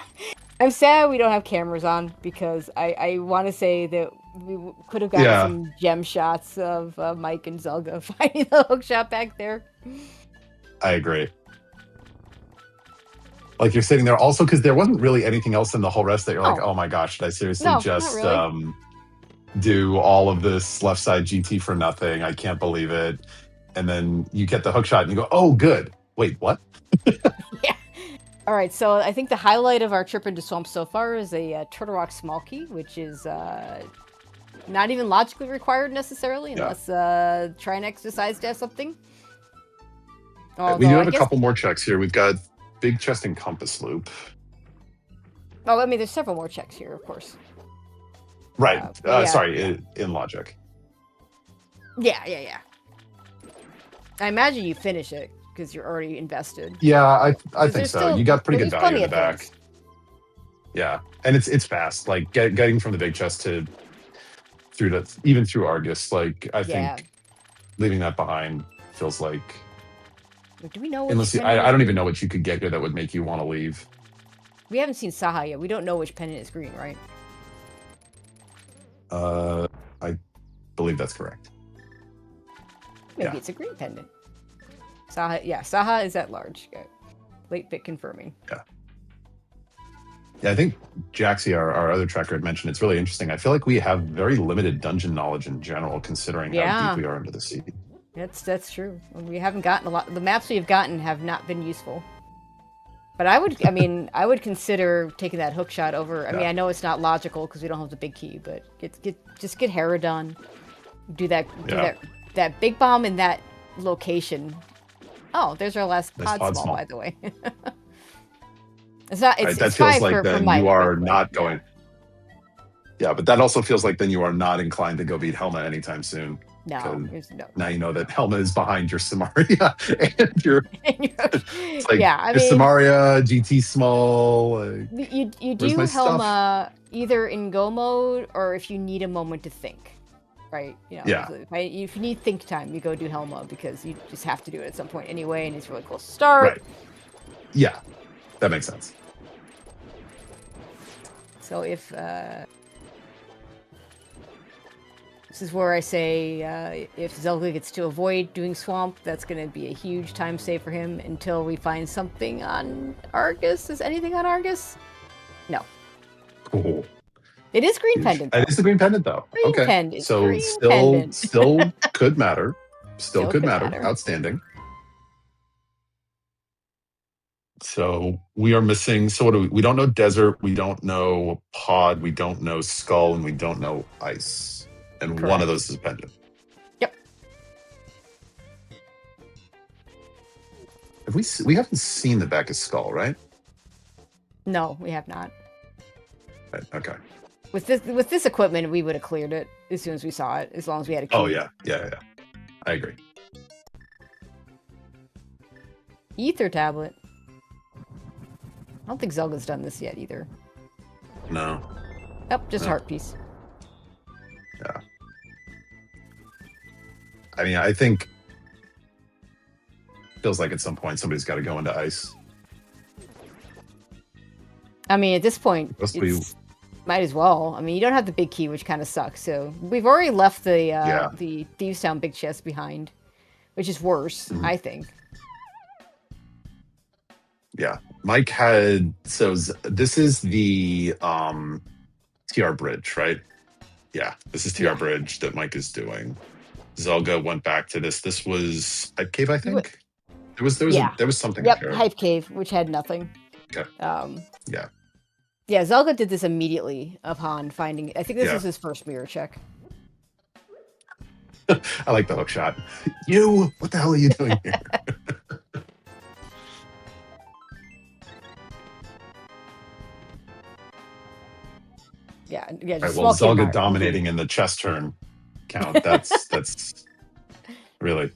I'm sad we don't have cameras on because I want to say that we could have gotten some gem shots of Mike and Zelga fighting the hookshot back there. I agree. Like you're sitting there also because there wasn't really anything else in the whole rest that you're like, oh my gosh, did I seriously do all of this left side GT for nothing? I can't believe it. And then you get the hookshot and you go, oh, good. Wait, what? Yeah. All right, so I think the highlight of our trip into Swamp so far is a Turtle Rock Small Key, which is not even logically required necessarily, Yeah. unless Trinex decides to have something. We Although, do I have a guess, couple more checks here. We've got big chest and compass loop. oh, I mean, there's several more checks here, of course. Right. Yeah, sorry, yeah. in logic. Yeah. I imagine you finish it because you're already invested. Yeah, I think there's so. still- You got pretty good there's value in plenty the of back. things. Yeah, and it's fast. Like getting from the big chest to even through Argus. Like I think leaving that behind feels like. Do we know? Unless I don't even know what you could get here that would make you want to leave. We haven't seen Saha yet. We don't know which pendant is green, right? I believe that's correct. Maybe it's a green pendant. Saha, Saha is at large. Okay. Late bit confirming. Yeah, I think Jaxie, our other tracker, had mentioned it's really interesting. I feel like we have very limited dungeon knowledge in general, considering how deep we are into the sea. That's true. We haven't gotten a lot. The maps we've gotten have not been useful. But I would consider taking that hook shot over. I mean, I know it's not logical because we don't have the big key, but just get Hera done. Do that big bomb in that location. Oh, there's our last pod small, by the way. It's not. It's, that it's feels fine like for then Mike, you are not going. Yeah, but that also feels like then you are not inclined to go beat Helma anytime soon. No. Now you know that Helma is behind your Samaria and your. It's like, yeah, I your mean, Samaria, GT small. You do Helma either in go mode or if you need a moment to think, right? You know, if you need think time, you go do Helma because you just have to do it at some point anyway, and it's really close to start. Right. Yeah, that makes sense. So if this is where I say if Zelda gets to avoid doing Swamp, that's going to be a huge time save for him until we find something on Argus. Is anything on Argus? No. Cool. It is green pendant, though. It is the green pendant, though. Green okay. pendant. So green still pendant. still could matter. Still could matter. Outstanding. So we are missing. So what do we don't know desert, we don't know pod, we don't know skull, and we don't know ice. And Correct. One of those is pendant. Yep. Have we haven't seen the back of skull, right? No, we have not. Right, okay. With this equipment, we would have cleared it as soon as we saw it, as long as we had a key. Oh yeah. I agree. Ether tablet. I don't think Zelda's done this yet either. No. Yep, just heart piece. Yeah. I mean, I think feels like at some point somebody's got to go into ice. I mean, at this point, might as well. I mean, you don't have the big key, which kind of sucks. So we've already left the Thieves Town big chest behind, which is worse, I think. Yeah, Mike had this is the TR bridge, right? Yeah, this is TR bridge that Mike is doing. Zelga went back to this. This was Hype Cave, I think. There was something. Yep, Hype Cave, which had nothing. Okay. Yeah, Zelga did this immediately upon finding. I think this is his first mirror check. I like the hook shot. You, what the hell are you doing here? Yeah. Right, well, Zelga dominating in the chest turn count. That's really.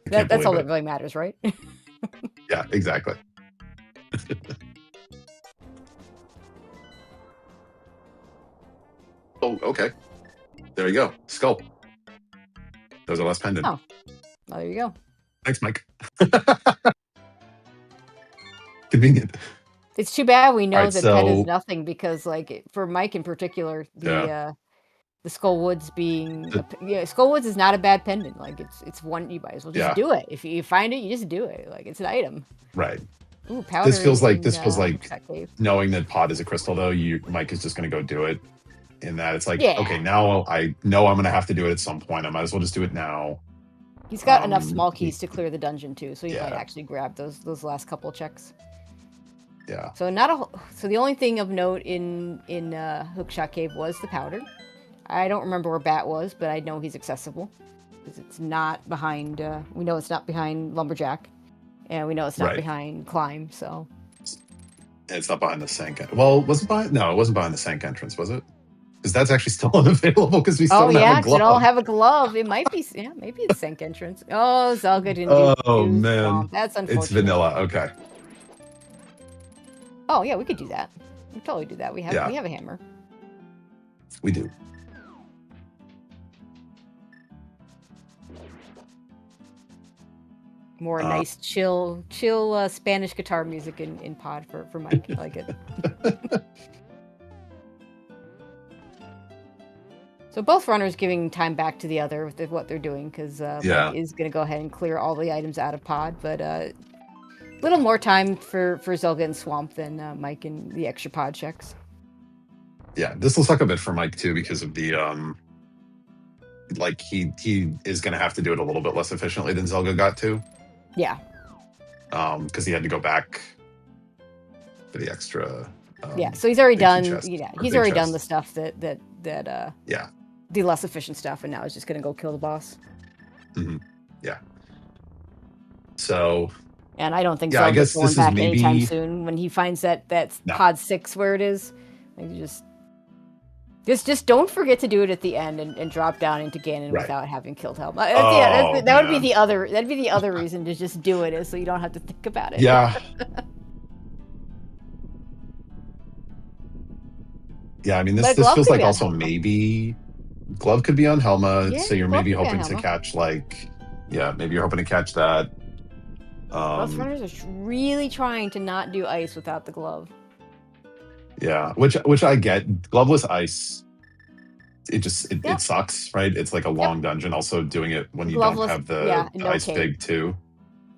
That's all that really matters, right? Yeah, exactly. Oh, okay. There you go. Skull. That was our last pendant. Oh, well, there you go. Thanks, Mike. Convenient. It's too bad we know that Pet is nothing because, like, for Mike in particular, the Skull Woods being Skull Woods is not a bad pendant. Like, it's one you might as well just do it. If you find it, you just do it. Like, it's an item. Right. Ooh, powder. This feels like knowing that pod is a crystal, though. Mike is just going to go do it. In that it's like, okay, now I know I'm going to have to do it at some point. I might as well just do it now. He's got enough small keys to clear the dungeon too, so he might actually grab those last couple checks. Yeah. So the only thing of note in Hookshot Cave was the powder. I don't remember where Bat was, but I know he's accessible. Because it's not behind, we know it's not behind Lumberjack. And we know it's not behind Climb, so. It's not behind the Sank. Well, was it behind? No, it wasn't behind the Sank entrance, was it? Because that's actually still unavailable because we still don't have a glove. They don't have a glove. It might be, maybe it's Sank entrance. Oh, Zelga didn't do man. Swamp. That's unfortunate. It's vanilla, okay. Oh, yeah, we could do that. We totally do that. We have a hammer. We do. More nice, chill Spanish guitar music in Pod for Mike. I like it. So both runners giving time back to the other with what they're doing, because Mike is going to go ahead and clear all the items out of Pod, but a little more time for Zelga and Swamp than Mike and the extra Pod checks. Yeah, this will suck a bit for Mike too because of the like he is going to have to do it a little bit less efficiently than Zelga got to. Yeah. Because he had to go back for the extra. So he's already done. He's already done the stuff that the less efficient stuff, and now he's just going to go kill the boss. Mm-hmm. Yeah. So. And I don't think Zelda's going back anytime soon. When he finds that's Pod 6 where it is, like just don't forget to do it at the end and drop down into Ganon without having killed Helma. That would be the other. That'd be the other reason to just do it, is so you don't have to think about it. Yeah. Yeah, I mean, this feels like also maybe Glove could be on Helma, so you're maybe hoping to catch maybe you're hoping to catch that. Most runners are really trying to not do ice without the glove. Yeah, which I get. Gloveless ice, it sucks, right? It's like a long dungeon. Also, doing it when you don't have the ice big too.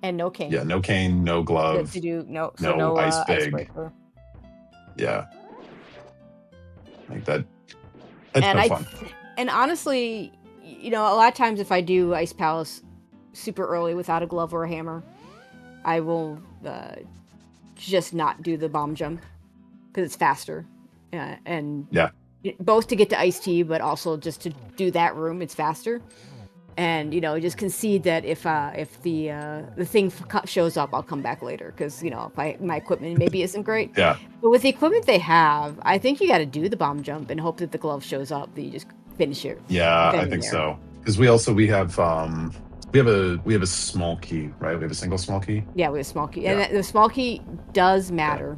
And no cane. Yeah, no cane, no glove. To do no ice big. Icebreaker. Yeah, like that. That's no fun. And honestly, a lot of times if I do Ice Palace super early without a glove or a hammer, I will just not do the bomb jump because it's faster, and both to get to Ice Tea, but also just to do that room, it's faster. And just concede that if the thing shows up, I'll come back later because if my equipment maybe isn't great. Yeah. But with the equipment they have, I think you got to do the bomb jump and hope that the glove shows up. That you just finish it. Yeah, I think so. Because we have a small key, right? We have a single small key. Yeah, we have a small key, and the small key does matter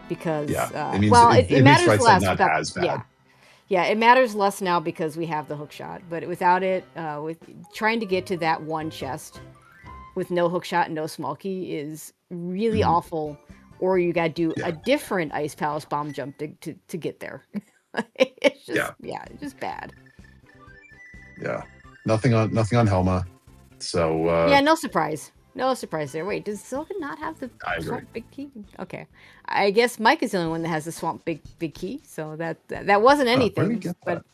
because it means it matters makes less. Not as bad. Yeah, it matters less now because we have the hook shot. But without it, with trying to get to that one chest with no hook shot and no small key is really awful. Or you got to do a different Ice Palace bomb jump to get there. It's just it's just bad. Yeah, nothing on Helma. So no surprise. No surprise there. Wait, does Zelda not have the Swamp Big Key? Okay, I guess Mike is the only one that has the Swamp Big Key. So that wasn't anything, but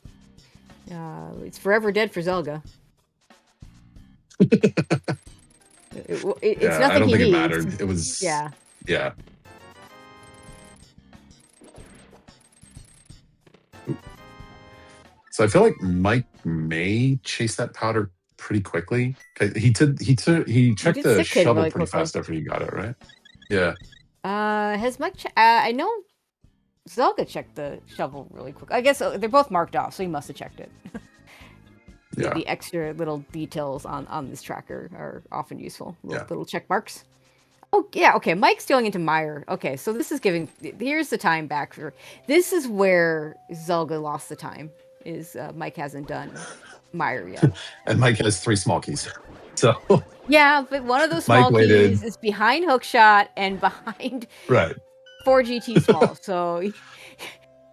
it's forever dead for Zelda. It's nothing. I don't think it mattered. It was yeah. So I feel like Mike may chase that powder pretty quickly. He checked the shovel really pretty fast after he got it, right? Yeah. Has Mike? I know Zelda checked the shovel really quick. I guess they're both marked off, so he must have checked it. The extra little details on this tracker are often useful. Little check marks. Oh yeah, okay. Mike's going into Mire. Okay, so this is here's the time back for. This is where Zelda lost the time. Mike hasn't done Mire yet. And Mike has 3 small keys. So yeah, but one of those small keys is behind Hookshot and behind 4 GT small. So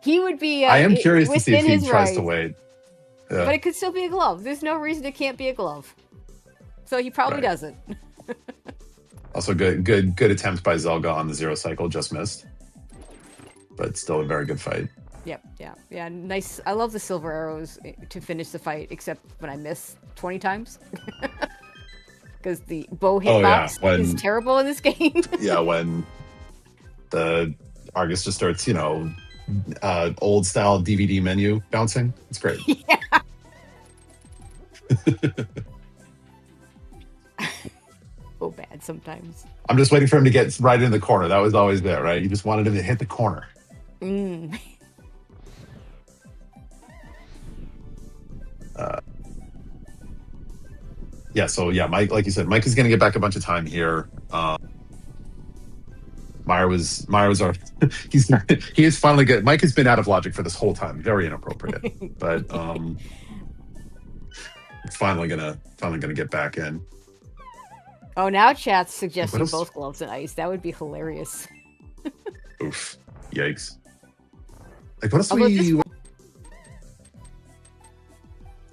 he would be. I am curious to see if he tries to wait. But it could still be a glove. There's no reason it can't be a glove. So he probably doesn't. Also, good attempt by Zelga on the 0 cycle, just missed. But still a very good fight. Yep, yeah, nice. I love the silver arrows to finish the fight, except when I miss 20 times. Because the bow hitbox is terrible in this game. Yeah, when the Argus just starts, old style DVD menu bouncing. It's great. Yeah. Oh, bad sometimes. I'm just waiting for him to get right in the corner. That was always there, right? You just wanted him to hit the corner. Yeah, so yeah, Mike, like you said, Mike is going to get back a bunch of time here. Meyer was our he is finally good. Mike has been out of logic for this whole time. Very inappropriate, but finally gonna get back in. Oh, now chat's suggesting both gloves and ice. That would be hilarious. Oof! Yikes! Like, what else did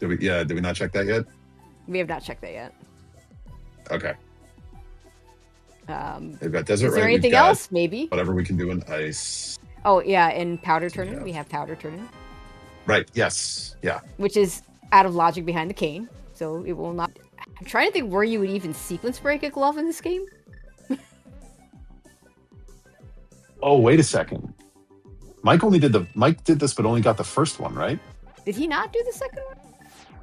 we not check that yet? We have not checked that yet. Okay. They've got desert. Is there anything else? Maybe whatever we can do in ice. Oh yeah, in powder turning, we have powder turning. Right. Yes. Yeah. Which is out of logic behind the cane, so it will not. I'm trying to think where you would even sequence break a glove in this game. Oh, wait a second. Mike did this, but only got the first one, right? Did he not do the second one?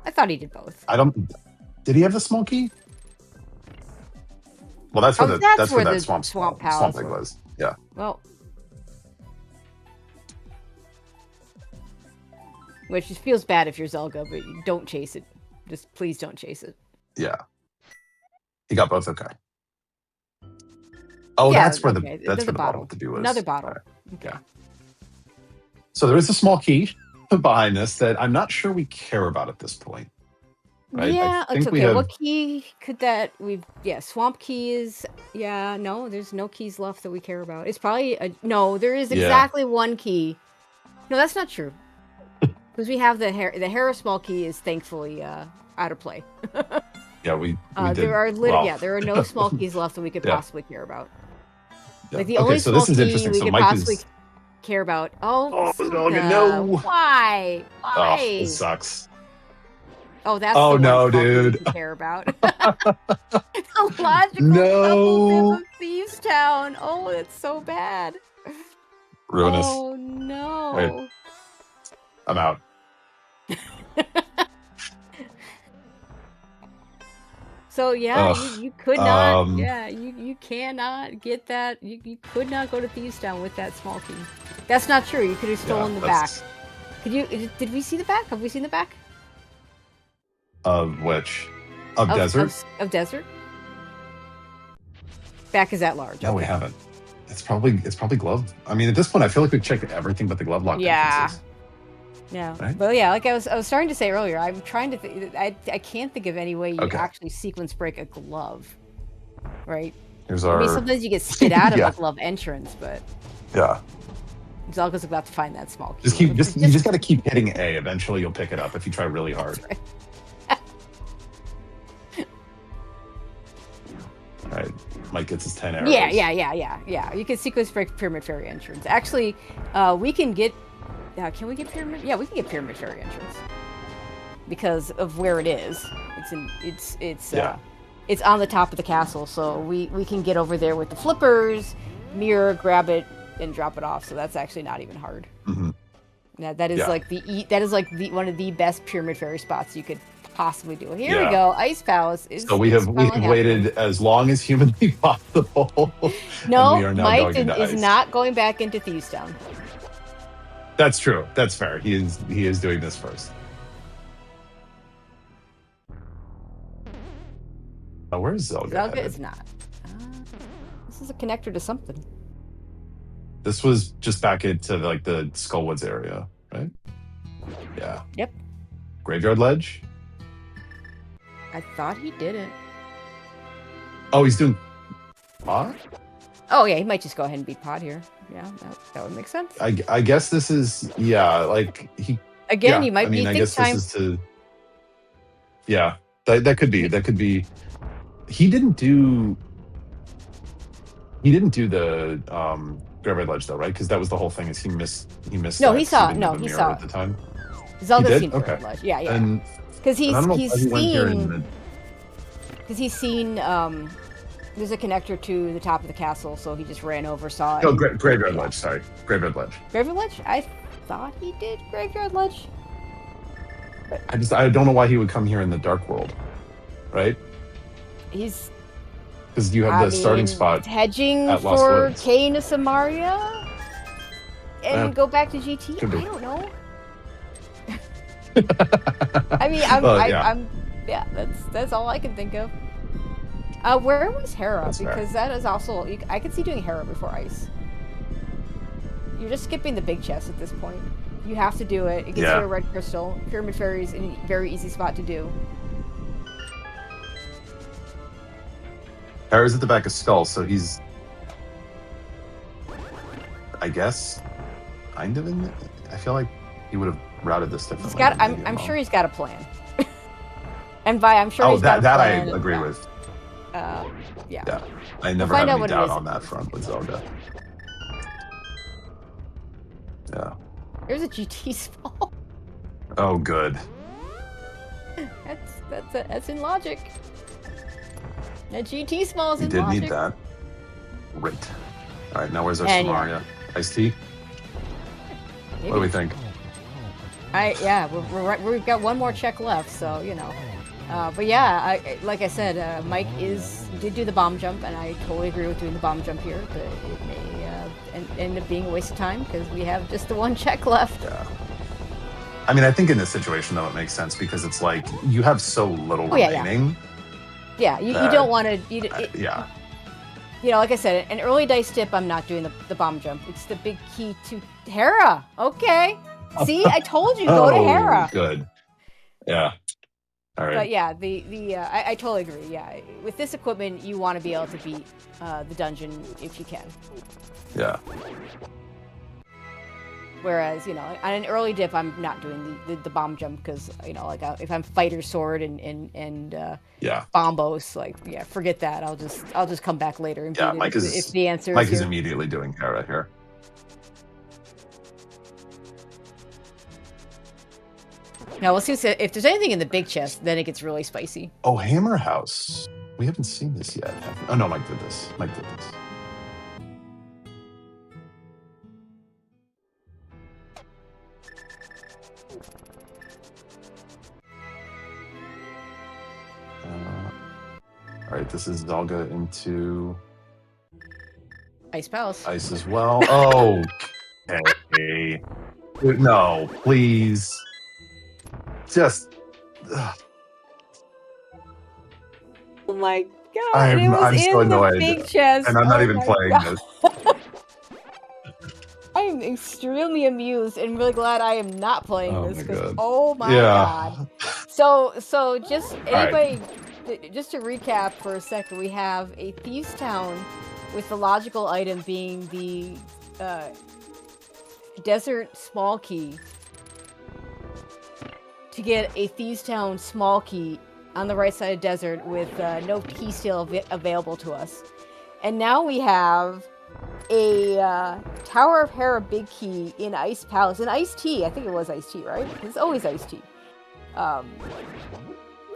I thought he did both. Did he have the small key? Well, that's where that swamp thing was. Yeah. Well, which just feels bad if you're Zelda, but don't chase it. Just please don't chase it. Yeah. He got both. Okay. Oh, yeah, that's where the bottle to do is. Another bottle. Right. Okay. Yeah. So there is a small key behind this that I'm not sure we care about at this point. Right? Yeah, it's okay. What key could that swamp keys. Yeah, no, there's no keys left that we care about. It's probably there is exactly one key. No, that's not true. Because we have the Hera small key is thankfully out of play. Yeah, we there are no small keys left that we could possibly care about. Yeah. Like the only small key we could possibly care about. Oh no! Why? Oh, it sucks. Oh, that's the one dude. We care about. The logical double of Thieves Town. Oh, it's so bad. Ruinous. Oh no. Wait. I'm out. So you could not. You cannot get that. You could not go to Thieves Town with that small key. That's not true. You could have stolen the back. Could you? Did we see the back? Have we seen the back? Of which? Of desert? Of desert. Back is that large. No, we haven't. It's probably glove. I mean, at this point, I feel like we've checked everything but the glove lock. Yeah. Yeah. Right? But yeah, like I was starting to say earlier, I'm trying to think. I can't think of any way you actually sequence break a glove. Right. Here's our. I mean, sometimes you get spit out of a glove entrance, but. Yeah. Zelda's about to find that small key. You just got to keep hitting A. Eventually, you'll pick it up if you try really hard. Right. All right, Mike gets his 10 arrows. Yeah. You can sequence break Pyramid Fairy entrance. Actually, we can get. Can we get Pyramid? Yeah, we can get Pyramid Fairy entrance because of where it is. It's on the top of the castle, so we can get over there with the flippers, mirror, grab it, and drop it off. So that's actually not even hard. Mm-hmm. That is like one of the best Pyramid Fairy spots you could possibly do. Here we go. Ice Palace is. So we have waited as long as humanly possible. No, Mike is not going back into Thieves Town. That's true. That's fair. He is doing this first. Oh, where is Zelda? Zelda is not. This is a connector to something. This was just back into like the Skullwoods area, right? Yeah. Yep. Graveyard Ledge. I thought he didn't. Oh, he's doing pod? Oh yeah, he might just go ahead and beat pod here. Yeah, that would make sense. I guess this is like he. Again, he might be this is to. Yeah, that could be. That could be. He didn't do the Graveyard Ledge though, right? Because that was the whole thing. Is he missed? No, he saw. No, he saw at the time. Zelda's seen Graveyard Ledge. Yeah. Because he's seen There's a connector to the top of the castle, so he just ran over, saw it. Oh, Graveyard Ledge. Sorry, Graveyard Ledge. Graveyard Ledge? I thought he did Graveyard Ledge. I don't know why he would come here in the Dark World, right? He's because you have the starting spot hedging at Lost for Woods. Kane of Samaria, and go back to GT. Could be. I don't know. I mean, yeah, that's all I can think of. Where was Hera? That's because fair. that is also I could see doing Hera before Ice. You're just skipping the big chest at this point. You have to do it. It gets you a red crystal. Pyramid Fairy's a very easy spot to do. Hera's at the back of Skull, so he's, I guess, kind of in. I feel like he would have routed this differently. He's got. I'm sure he's got a plan. And by I'm sure. Oh, he's got a plan, I agree with. Yeah. Yeah, I never had any doubt on that front with Zelda. Yeah. There's a GT small. Oh, good. That's in logic. That GT small is in You logic. did need that. Great. All right, now where's our And, Samaria? Iced tea? Maybe. What do we think? We've got one more check left, so you know. But yeah, like I said, Mike did do the bomb jump, and I totally agree with doing the bomb jump here. But it may end up being a waste of time because we have just the one check left. Yeah. I mean, I think in this situation though, it makes sense because it's like you have so little remaining. Yeah, you don't want to. Yeah. You know, like I said, an early dice tip. I'm not doing the bomb jump. It's the big key to Hera. Okay. See, I told you, go to Hera. Good. Yeah. All right. But yeah, I totally agree. Yeah, with this equipment, you want to be able to beat the dungeon if you can. Yeah. Whereas, you know, on an early dip, I'm not doing the bomb jump because, you know, like if I'm fighter sword and bombos, like forget that. I'll just come back later and beat Mike it if the answer Mike is is immediately doing Hera here. Now we'll see if there's anything in the big chest, then it gets really spicy. Oh, Hammer House. We haven't seen this yet. Oh no, Mike did this. All right, this is Zelda into Ice Palace. Ice as well. Oh, okay. No, please. Just. Oh my god! I'm so annoyed, big chest. and I'm not even playing this. I am extremely amused and really glad I am not playing this because oh my Yeah. god! So just anybody, just to recap for a second, we have a Thieves Town with the logical item being the desert small key. To get a Thieves Town small key on the right side of desert with no key still available to us. And now we have a Tower of Hera big key in Ice Palace. In Ice Tea, I think it was Ice Tea, right? It's always Ice Tea. To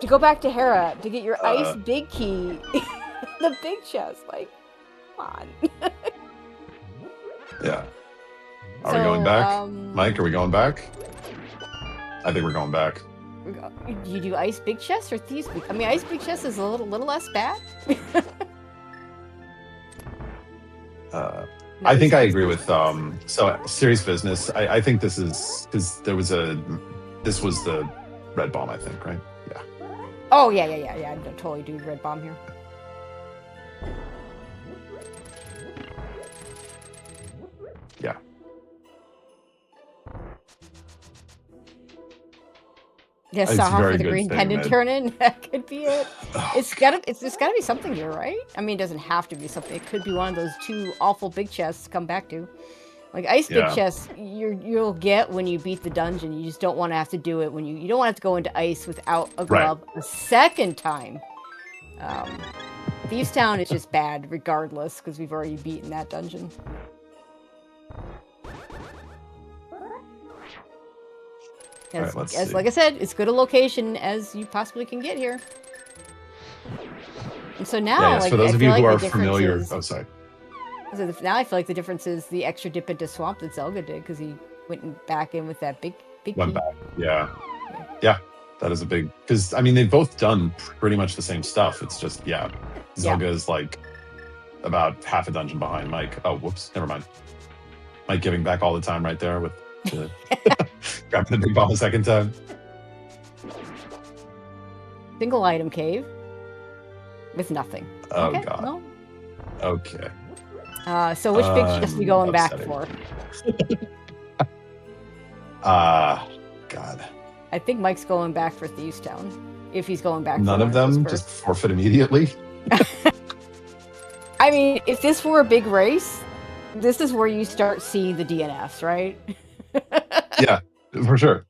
go back to Hera, to get your Ice big key, the big chest, like, come on. Yeah. Are we going back? Mike, are we going back? I think we're going back. Do you do Ice Big Chest or Thieves Big? I mean, Ice Big Chest is a little less bad. I think I agree with so serious business. I think this is because this was the red bomb, I think, right? Yeah. Oh yeah. I totally do red bomb here. Yeah. Yeah, saw for the green pendant turn-in. That could be it. It's gotta be something here, right? I mean, it doesn't have to be something. It could be one of those two awful big chests to come back to. Like Ice Big Chests, you'll get when you beat the dungeon. You just don't want to have to do it when you don't want to have to go into ice without a glove a second time. Thieves Town is just bad regardless because we've already beaten that dungeon. Like I said, it's good a location as you possibly can get here. And so now, Yeah, yes. like, For those I of feel you who like are the difference familiar, is, oh sorry, now I feel like the difference is the extra dip into swamp that Zelda did because he went back in with that big went key. back. Yeah, that is a big, because I mean they've both done pretty much the same stuff. It's just Zelda is like about half a dungeon behind Mike. Oh, whoops, never mind. Mike giving back all the time right there with the grabbing the big bomb a second time. Single item cave with nothing. Oh okay, god. no. Okay. So which big chest are we going back for? God. I think Mike's going back for Thieves Town. If he's going back None for of them just forfeit immediately. I mean, if this were a big race, this is where you start seeing the DNFs, right? Yeah, for sure.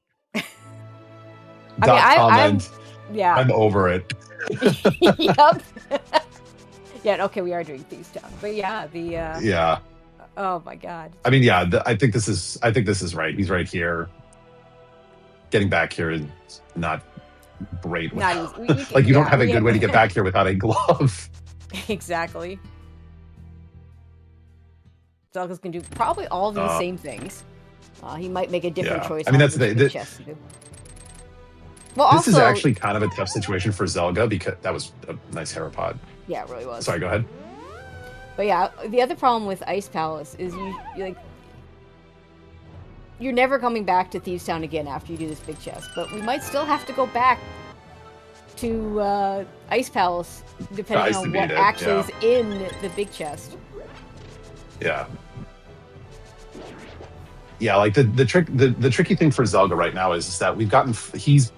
I'm over it. Yep. Yeah, okay, we are doing Thieves Town. But yeah, oh my god. I mean, I think this is right. He's right here. Getting back here is not great. Not easy. Like you don't have a good way to get back here without a glove. Exactly. Zelda's gonna do probably all of the same things. He might make a different choice. I mean, that's the chest to do. Well, this is actually kind of a tough situation for Zelda because that was a nice Herapod. Yeah, it really was. Sorry, go ahead. But yeah, the other problem with Ice Palace is you're never coming back to Thieves Town again after you do this big chest. But we might still have to go back to Ice Palace depending on what actually is in the big chest. Yeah. Yeah, like the tricky thing for Zelda right now is that we've gotten he's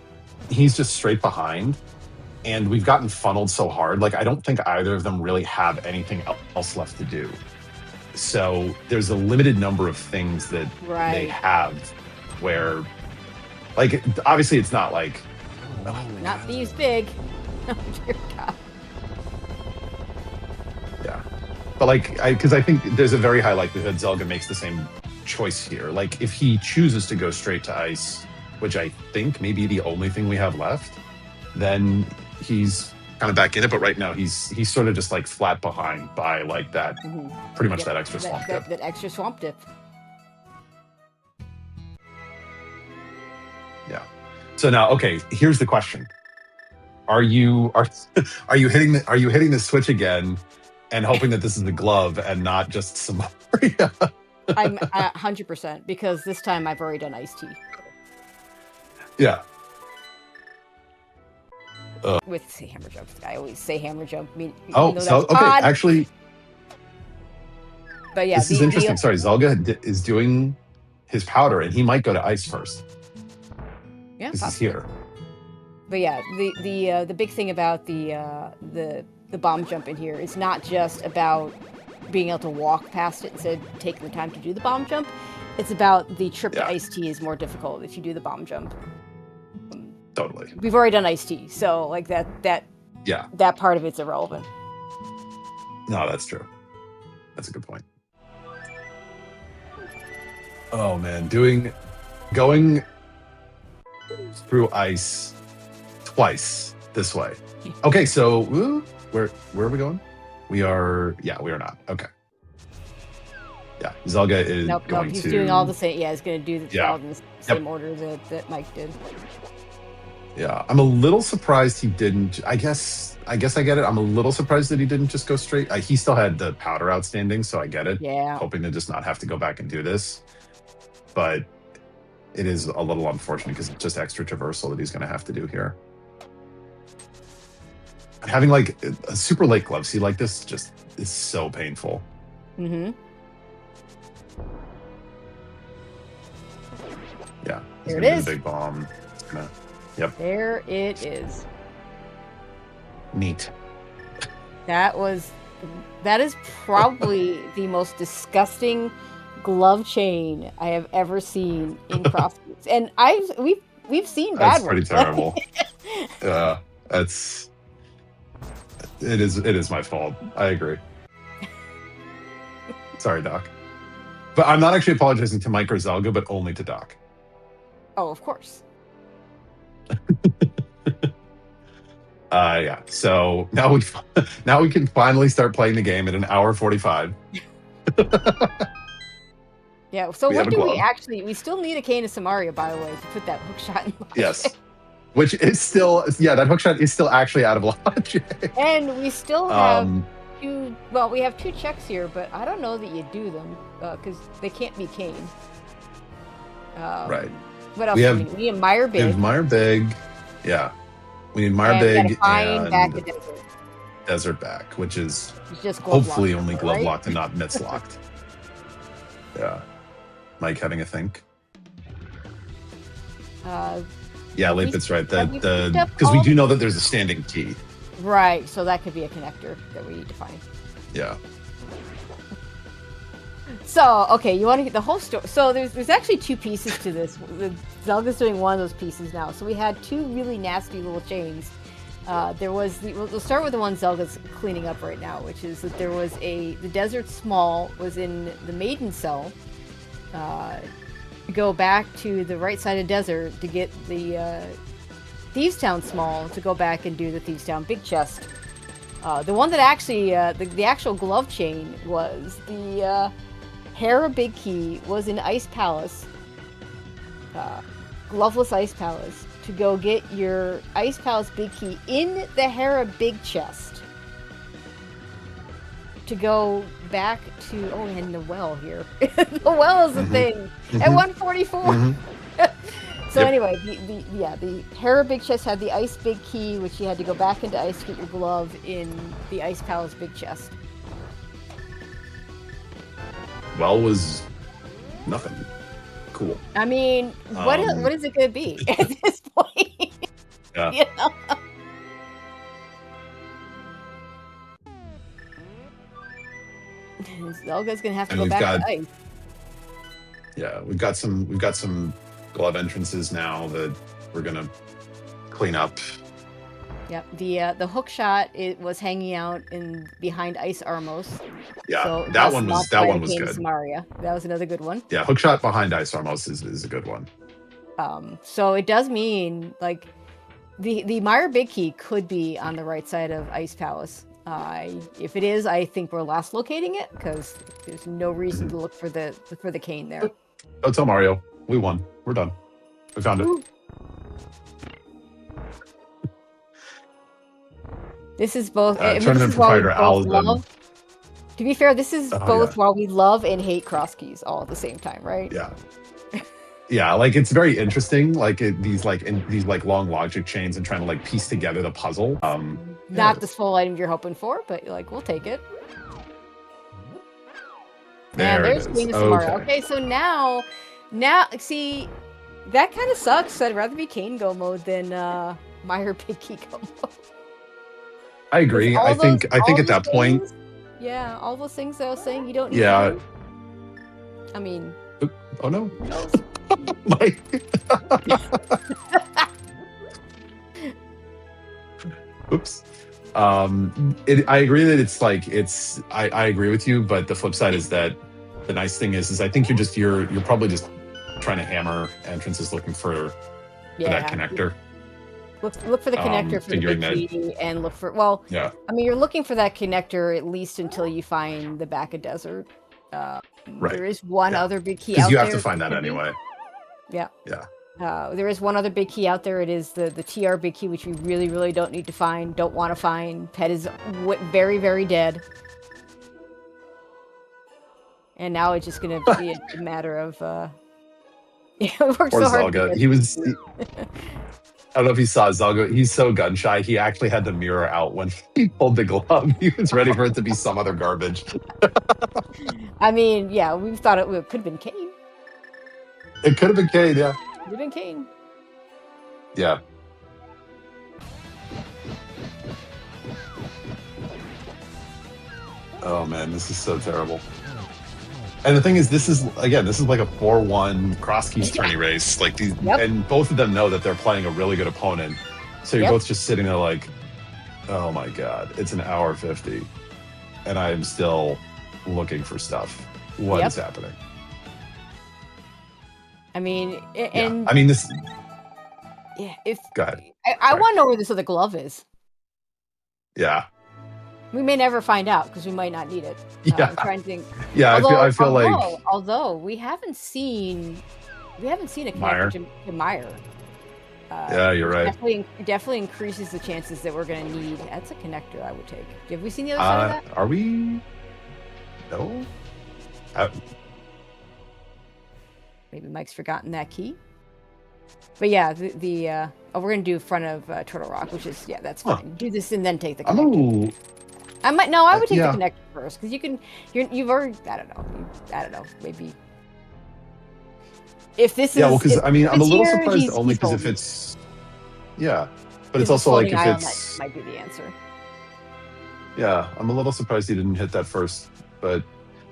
just straight behind, and we've gotten funneled so hard. Like I don't think either of them really have anything else left to do. So there's a limited number of things that they have where, like, obviously it's not like not Thieves big. Oh dear God. Yeah, but like because I think there's a very high likelihood Zelda makes the same choice here. Like if he chooses to go straight to ice, which I think may be the only thing we have left, then he's kind of back in it. But right now he's sort of just like flat behind by like that, pretty much that extra swamp dip. That extra swamp dip. Yeah. So now, okay, here's the question: Are you hitting the switch again, and hoping that this is the glove and not just some Maria? I'm 100% because this time I've already done iced tea. Yeah. With say hammer jump, I always say hammer jump. I mean, actually. But yeah, this is interesting. Sorry, Zelda is doing his powder, and he might go to ice first. Yeah, this is here. But yeah, the big thing about the bomb jump in here is not just about being able to walk past it instead of taking the time to do the bomb jump. It's about the trip to iced tea is more difficult if you do the bomb jump. Totally. We've already done iced tea, so like that part of it's irrelevant. No, that's true. That's a good point. Oh man, going through ice twice this way. Okay, so where are we going? We are not. Okay. Yeah, Zelda is going he's to... doing all the same. Yeah, he's going to do all in the same order that Mike did. Yeah, I'm a little surprised he didn't. I guess I get it. I'm a little surprised that he didn't just go straight. He still had the powder outstanding, so I get it. Yeah. Hoping to just not have to go back and do this. But it is a little unfortunate because it's just extra traversal that he's going to have to do here. Having like a super late glove see like this just is so painful. Mm-hmm. Yeah. There it is. The big bomb. Yep. There it is. Neat. That is probably the most disgusting glove chain I have ever seen in Crosskeys. And we've seen bad ones. That's pretty terrible. Yeah. It is my fault. I agree. Sorry, Doc. But I'm not actually apologizing to Mike or Zelga, but only to Doc. Oh, of course. Yeah. So now we can finally start playing the game at an hour 45. Yeah. So We have what a do we glove. actually? We still need a cane of Samaria, by the way, to put that hook shot in logic. Yes. Which is still, yeah, that hookshot is still actually out of logic. And we still have two. Well, we have two checks here, but I don't know that you do them because they can't be cane. Right. What else We do have- we need? We need Mire We have Big. Mire Big. Yeah. We need Mire And we gotta Big find back and the desert. Desert Back, which is It's just glove hopefully locked, only glove right? locked and not mitts locked. Yeah. Mike having a think. Yeah, have we- Lathan's right. have we picked up Because we all do the- know that there's a standing key. Right, so that could be a connector that we need to find. Yeah. So, okay, you want to get the whole story. So there's actually two pieces to this. Zelda's doing one of those pieces now. So we had two really nasty little chains. We'll start with the one Zelda's cleaning up right now, which is that there was the Desert Small was in the Maiden Cell. Go back to the right side of Desert to get the Thieves Town Small to go back and do the Thieves Town Big Chest. The one that actually, the actual glove chain was the Hera Big Key was in Ice Palace, Gloveless Ice Palace, to go get your Ice Palace Big Key in the Hera Big Chest. To go back to, oh, and the well here. The well is the thing at 144. So Yep. anyway, the Hera Big Chest had the Ice Big Key, which you had to go back into Ice to get your glove in the Ice Palace Big Chest. Well was nothing. Cool. I mean, what is it going to be at this point? Yeah. You know? Zelda's going to have to And go we've back got- to Ice. Yeah, we've got some glove entrances now that we're gonna clean up. Yep. The hook shot, it was hanging out behind Ice Armos. Yeah, So that one was good. good. Samaria. That was another good one. Yeah, hookshot behind Ice Armos is a good one. So it does mean like the Mire Big Key could be on the right side of Ice Palace. If it is, I think we're last locating it because there's no reason to look for the cane there. Oh, tell Mario, we won. We're done. We found it. Ooh. This is both. I mean, Tournament this is while we proprietor both Al. love. To be fair, this is Oh, both yeah. while we love and hate Crosskeys all at the same time, right? Yeah. Yeah, like it's very interesting, like these long logic chains and trying to like piece together the puzzle. Not the full item you're hoping for, but like we'll take it. There it there's is. Queen of Samara. Okay, so now see, that kind of sucks. I'd rather be Kane Go mode than Mire Big Key Go mode. I agree. I think at that point, yeah, all those things that I was saying, you don't need yeah. to do. I mean, Oh no, Mike. Oops. I agree that I agree with you, but the flip side is that the nice thing is I think you're probably just trying to hammer entrances looking for that connector. Look for the connector for the big key and look for, Yeah. I mean, you're looking for that connector at least until you find the back of Desert. Right. There is one other big key out Because you there. have to find that anyway. Yeah. Yeah. There is one other big key out there. It is the TR big key, which we really, really don't need to find, don't want to find. Pet is very, very dead. And now it's just going to be a matter of... it worked Poor so hard. Zelga. I don't know if you saw Zelga. He's so gun shy. He actually had the mirror out when he pulled the glove. He was ready for it to be some other garbage. I mean, yeah, we thought it could have been Kane. It could have been Cade, yeah. Could have been Kane. Yeah. Oh man, this is so terrible. And the thing is, this is like a 4-1 Crosskeys tourney race. Like these, and both of them know that they're playing a really good opponent. So you're both just sitting there like, oh my god, it's an hour 50, and I am still looking for stuff. What is happening? I mean, I mean this. Yeah, if Go ahead. I want to know where this other glove is. Yeah. We may never find out because we might not need it. Yeah. I'm trying to think. Yeah, I feel like Although we haven't seen a connector Meyer. to Meyer. Yeah, you're right. Definitely increases the chances that we're going to need. That's a connector I would take. Have we seen the other side of that? Are we? No. Maybe Mike's forgotten that key. But yeah, we're going to do front of Turtle Rock, which is, that's fine. Huh. Do this and then take the connector. Oh. I would take the connector first because you've already, I don't know, maybe. If this is, because I mean, I'm a little here, surprised only because if it's, but it's also like if it's might be the answer. Yeah, I'm a little surprised he didn't hit that first, but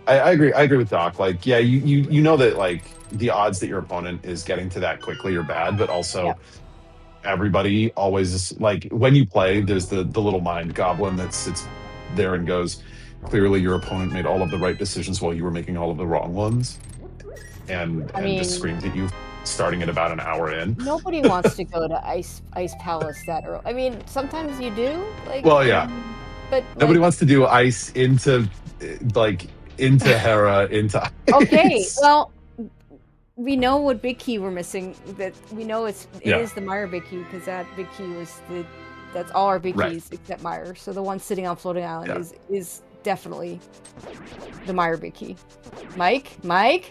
I agree with Doc. Like, yeah, you know that like the odds that your opponent is getting to that quickly are bad, but also everybody always like when you play, there's the little mind goblin that sits there and goes, clearly your opponent made all of the right decisions while you were making all of the wrong ones, and just screams at you starting at about an hour in. Nobody wants to go to Ice Palace that early. I mean, sometimes you do. Like, well, yeah, but nobody wants to do ice into Hera into ice. Okay, well, we know what big key we're missing. That we know it is the Meyer big key because that big key was that's all our big keys except Meyer. So the one sitting on floating island is definitely the Meyer big key. Mike,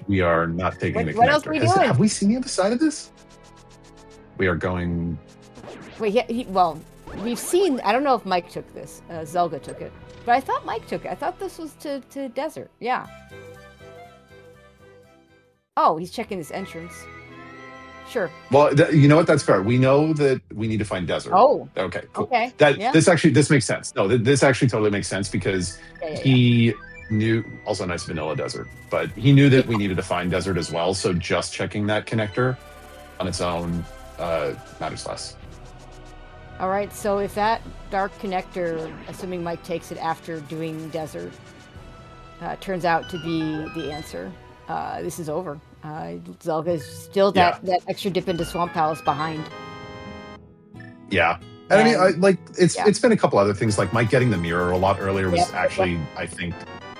we are not taking the connector. What else are we doing? Have we seen the other side of this? We are going. Wait, yeah. We've seen. I don't know if Mike took this. Zelda took it, but I thought Mike took it. I thought this was to desert. Yeah. Oh, he's checking this entrance. Sure. Well, you know what? That's fair. We know that we need to find desert. Oh. Okay. Cool. Okay. This makes sense. No, this actually totally makes sense because he knew. Also, nice vanilla desert, but he knew that we needed to find desert as well. So just checking that connector on its own matters less. All right. So if that dark connector, assuming Mike takes it after doing desert, turns out to be the answer, this is over. Zelda is still that extra dip into Swamp Palace behind. Yeah. And I mean, it's been a couple other things. Like Mike getting the mirror a lot earlier was actually, I think,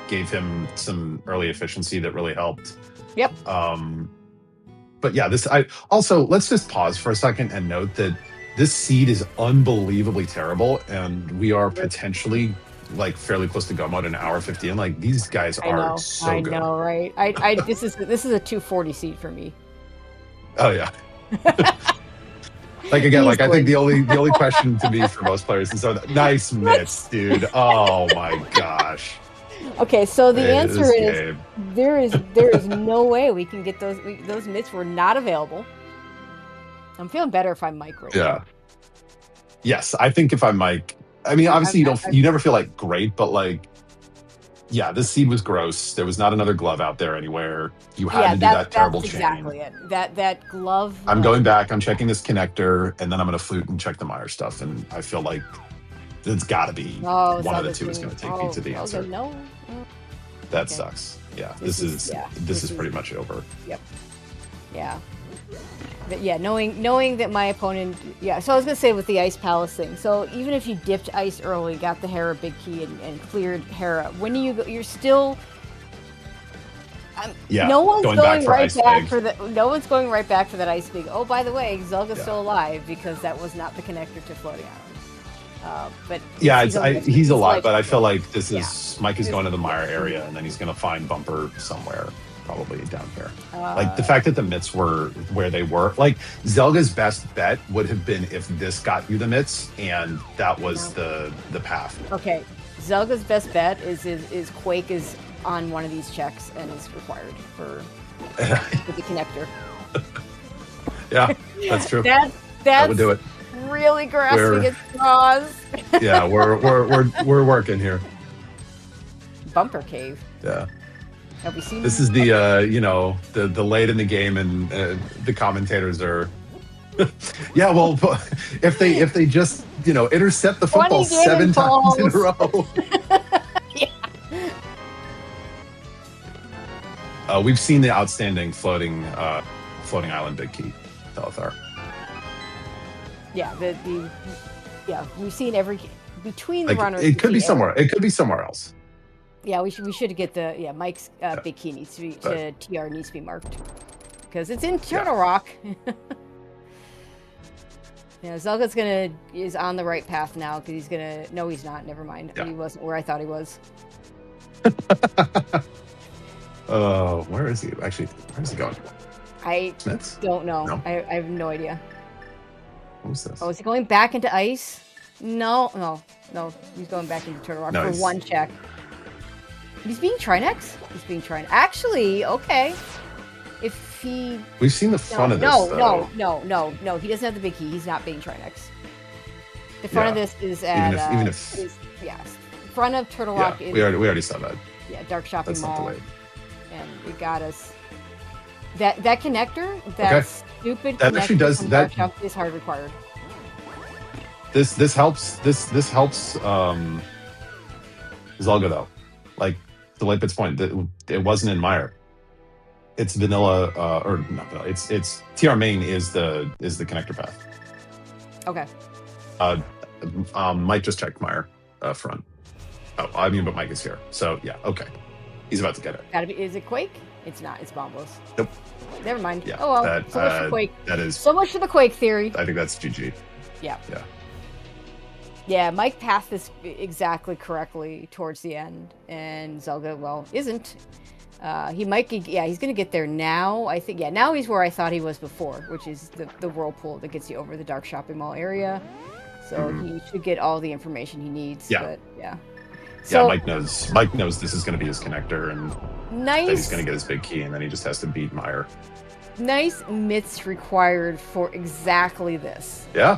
gave him some early efficiency that really helped. Yep. But yeah, let's just pause for a second and note that this seed is unbelievably terrible, and we are potentially like fairly close to go mode, an hour 50 in. Like these guys are so good. I know, right? This is a 240 seed for me. Oh yeah. Like again, like I think the only question to me for most players is nice mitts, dude. Oh my gosh. Okay, so the answer is there is no way we can get those mitts were not available. I'm feeling better if I'm Mike right now. Yes, I think if I'm Mike, I mean, obviously you never feel like great, but like, yeah, this seed was gross. There was not another glove out there anywhere. You had to do that terrible chain. Exactly it. That glove. I'm going back. I'm checking this connector, and then I'm going to flute and check the Meyer stuff. And I feel like it's got to be one of the two is going to take me to the answer. No. That sucks. Yeah, this is pretty much over. Yep. Yeah. But yeah, knowing that my opponent, so I was gonna say with the Ice Palace thing. So even if you dipped ice early, got the Hera big key and cleared Hera, when you go, you're still. No one's going right back for that. No one's going right back for that ice big. Oh, by the way, Zelda's still alive because that was not the connector to Floating Island. But he's alive. But I feel like this is Mike is going to the Meyer area, and then he's going to find Bumper somewhere. Probably down here. Like the fact that the mitts were where they were, like Zelda's best bet would have been if this got you the mitts and that was the path. Okay, Zelda's best bet is Quake is on one of these checks and is required for the connector. Yeah, that's true. That would do it. Really grasping at straws. Yeah, we're working here. Bumper cave. Yeah. Have we seen this? Is the the late in the game, and the commentators are. Yeah, well, if they just intercept the football 7 times in a row. Yeah. We've seen the outstanding floating island big key, Telethar. Yeah, we've seen every between the Like runners. it could the be somewhere. It could be somewhere else. Yeah, we should get the Mike's big key needs to be TR needs to be marked because it's in Turtle Rock. Yeah, Zelga's is on the right path now because he's gonna. No, he's not. Never mind. Yeah. He wasn't where I thought he was. Oh, where is he? Actually, where is he going? I Smiths? don't know. No? I have no idea. What's this? Oh, is he going back into ice? No. He's going back into Turtle Rock for one check. He's being Trinex? He's being Trinex. Actually, okay. If he... We've seen the front of this, No. He doesn't have the big key. He's not being Trinex. The front of this is at... Even if... front of Turtle Rock is... we already saw that. Yeah, Dark Shopping That's Mall. not delayed. And it got us... That connector, that stupid that connector actually does from that Dark Shop is hard required. This helps Zelga though. Like the Lightbit's point, that it wasn't in Mire. It's vanilla or not vanilla. It's TR main is the connector path. Okay. Mike just checked Mire front. Oh, I mean, but Mike is here. So yeah, okay. He's about to get it. Gotta be. Is it Quake? It's not. It's Bombos. Nope. Never mind. Yeah. Oh well. So much for Quake. That is. So much for the Quake theory. I think that's GG. Yeah. Yeah. Yeah. Mike passed this exactly correctly towards the end, and Zelga, isn't. He might. He's gonna get there now. I think. Yeah. Now he's where I thought he was before, which is the whirlpool that gets you over the Dark Shopping Mall area. So he should get all the information he needs. Yeah. But, yeah. So, Mike knows this is going to be his connector, and nice. that he's going to get his big key, and then he just has to beat Mire. Nice myths required for exactly this. Yeah.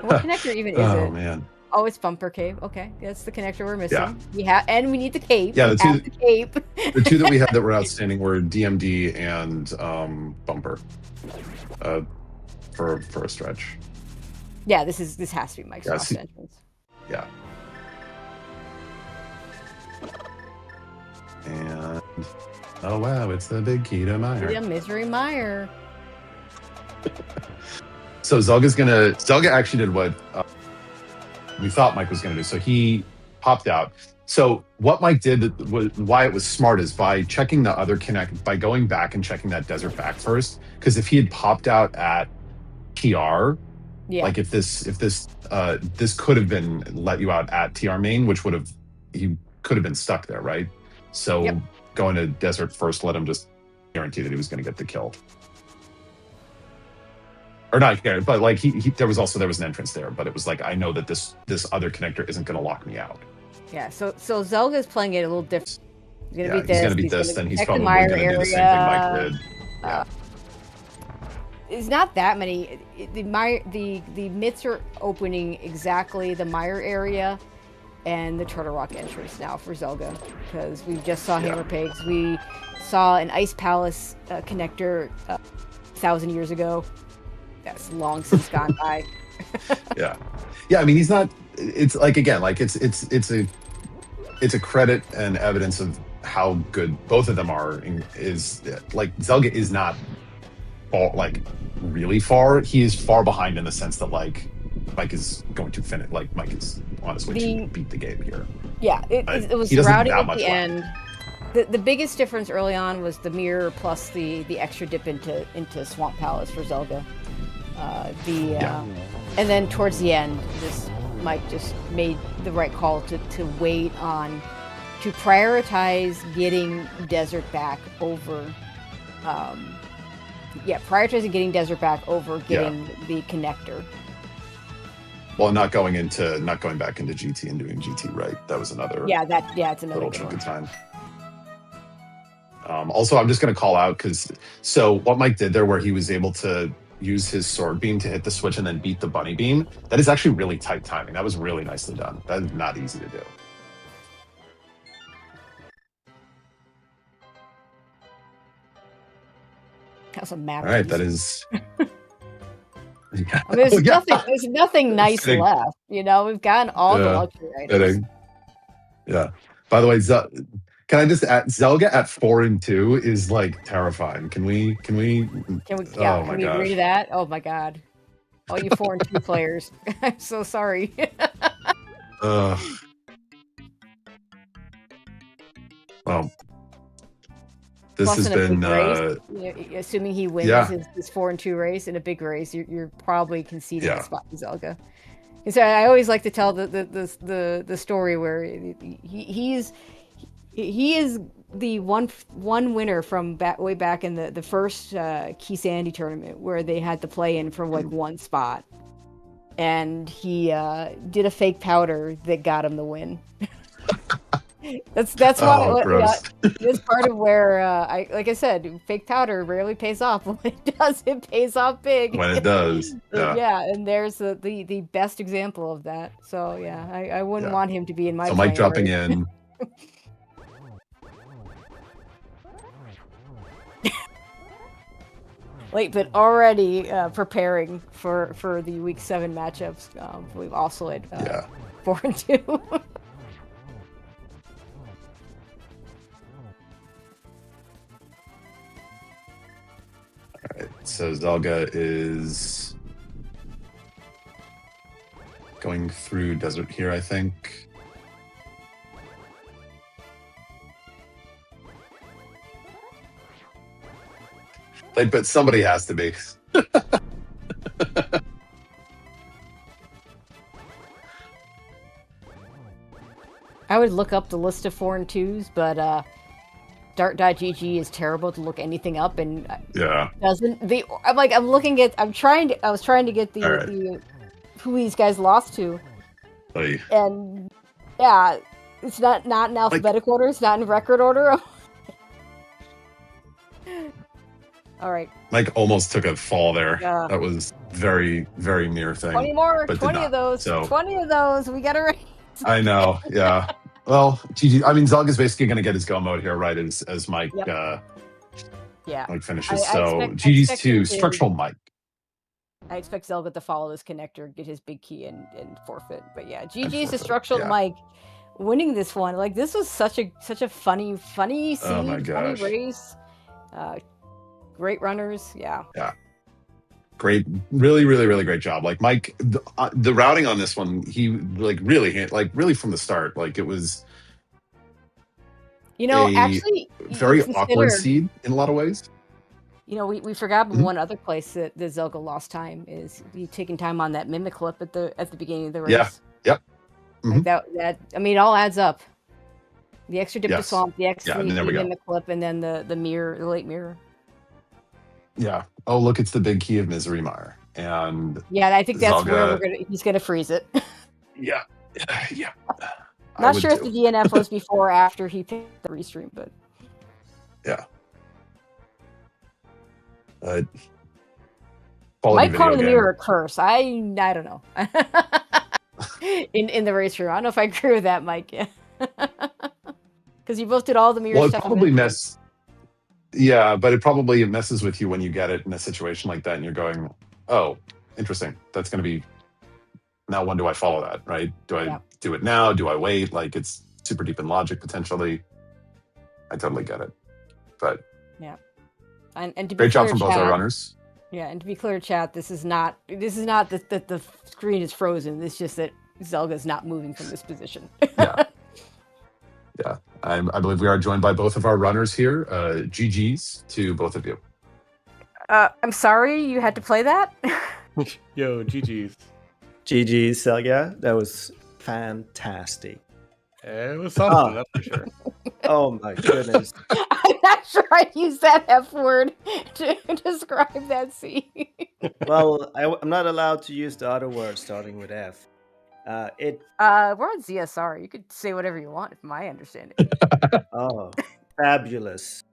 What connector even is it? Oh man. Oh, it's Bumper Cave. Okay, that's the connector we're missing. Yeah. And we need the cape. Yeah, the cape. The two that we had that were outstanding were DMD and Bumper. For a stretch. Yeah, this has to be Mike's lost entrance. Yeah. And oh wow, it's the big key to Mire. Yeah, Misery Mire. So Zelga actually did what we thought Mike was gonna do. So he popped out. So what Mike did why it was smart is by checking the other by going back and checking that desert back first. Because if he had popped out at TR, like if this could have been let you out at TR main, which he could have been stuck there, right? So going to desert first let him just guarantee that he was going to get the kill, or not guarantee, but like there was an entrance there, but it was like I know that this other connector isn't going to lock me out. Yeah. So Zelga's playing it a little different. He's going to beat this. He's going to beat this. Then he's probably going to do the same thing Mike did. Yeah. It's not that many. The myths are opening exactly the Mire area and the Turtle Rock entrance now for Zelga, because we just saw Hammer Pigs. We saw an Ice Palace connector 1,000 years ago. That's long since gone by. Yeah. I mean, he's not. It's like again, like it's a credit and evidence of how good both of them are. Is like Zelga is not like really far. He is far behind in the sense that like Mike is going to finish. Like Mike is on his way to beat the game here. Yeah, it was routing at the end. The biggest difference early on was the mirror plus the extra dip into Swamp Palace for Zelda. And then towards the end, Mike just made the right call to wait on, to prioritize getting Desert back over. Prioritizing getting Desert back over getting the connector. Well, not going back into GT and doing GT right. That was another. It's another little chunk of time. Also, I'm just going to call out so what Mike did there, where he was able to use his sword beam to hit the switch and then beat the bunny beam, that is actually really tight timing. That was really nicely done. That is not easy to do. That's a map. All right, that is. Yeah. I mean, there's nothing nice left. We've gotten all the luxury items. Yeah. By the way, can I just add, Zelga at 4 and 2 is like terrifying. Can we agree to that? Oh my god. all you 4 and 2 players. I'm so sorry. Well, this Plus has in a been big race, assuming he wins his 4 and 2 race in a big race, you're probably conceding a spot to Zelga. And so I always like to tell the story where he is the one winner from way back in the first Key Sandy tournament where they had to play in for like one spot, and he did a fake powder that got him the win. That's why it's part of where like I said, fake powder rarely pays off. When it does, it pays off big. When it does, yeah. And there's the best example of that. So yeah, I wouldn't want him to be in my. So Mike dropping in. Late, but already preparing for the week 7 matchups. We've also had 4 and 2. Alright, so Zelga is going through desert here, I think. But somebody has to be. I would look up the list of 4 and 2s, but Dart.gg is terrible to look anything up, and doesn't the I'm looking at I was trying to get the who these guys lost to, and it's not in alphabetical order, it's not in record order. All right, Mike almost took a fall there. That was very, very near thing. 20 more, 20 of those, so 20 of those. We got to race. I know, yeah. Well, GG. I mean, Zelga's basically going to get his go mode here, right? As Mike, Mike finishes. GG's to StructuralMike. I expect Zelda to follow this connector, get his big key, and forfeit. But yeah, GG's to StructuralMike winning this one. Like, this was such a funny scene, funny race. Great runners, yeah. Great, really, really, really great job. Like Mike, the routing on this one, he really from the start, like it was. Actually, very awkward seed in a lot of ways. We forgot one other place that Zelga lost time is he taking time on that mimic clip at the beginning of the race. Yeah. Yep. Like that. I mean, it all adds up. The extra dip to swamp, the extra mimic clip, and then the late mirror. Yeah. Oh, look, it's the big key of Misery Mire. And I think that's where he's gonna freeze it. Yeah. Not sure if the DNF was before or after he picked the restream, but Mike called the mirror a curse. I don't know. in the race room, I don't know if I agree with that, Mike. Because you both did all the mirror stuff. It probably messed. Yeah, but it probably messes with you when you get it in a situation like that, and you're going, "Oh, interesting. That's going to be now. When do I follow that? Right? Do I do it now? Do I wait? Like it's super deep in logic potentially. I totally get it, but and to be great job from both our runners. Yeah, and to be clear, chat, this is not that the screen is frozen. It's just that Zelga's not moving from this position. Yeah. I believe we are joined by both of our runners here. GG's to both of you. I'm sorry you had to play that. Yo, GG's. GG's, Zelga. That was fantastic. It was something, that's for sure. Oh my goodness. I'm not sure I'd use that F word to describe that scene. Well, I'm not allowed to use the other word starting with F. We're on ZSR. You could say whatever you want, from my understanding. Oh, fabulous.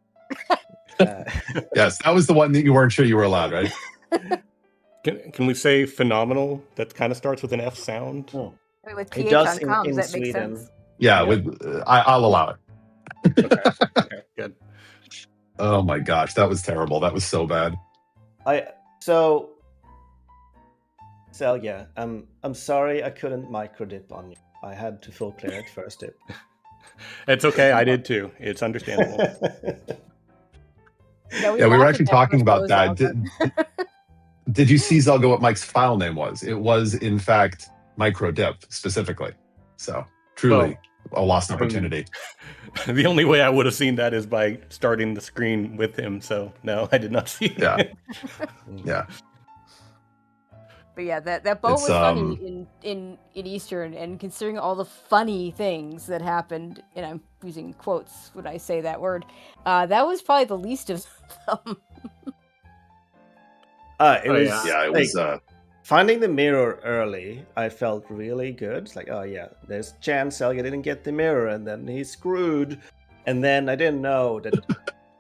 Yes, that was the one that you weren't sure you were allowed, right? Can we say phenomenal? That kind of starts with an F sound. Oh. With PH on comms, that makes sense. Yeah, I'll allow it. Okay, good. Oh my gosh, that was terrible. That was so bad. Zelga, I'm sorry I couldn't micro dip on you. I had to full clear at first dip. It's okay, I did too. It's understandable. We were actually talking about that. Did you see, Zelga, what Mike's file name was? It was, in fact, microdip specifically. So truly a lost opportunity. The only way I would have seen that is by starting the screen with him. So no, I did not see it. Yeah. Yeah. But yeah, that boat It's, was funny in Easter, and considering all the funny things that happened, and I'm using quotes when I say that word, that was probably the least of them. It was was. finding the mirror early. I felt really good. It's like, oh yeah, there's a chance Zelda didn't get the mirror, and then he's screwed. And then I didn't know that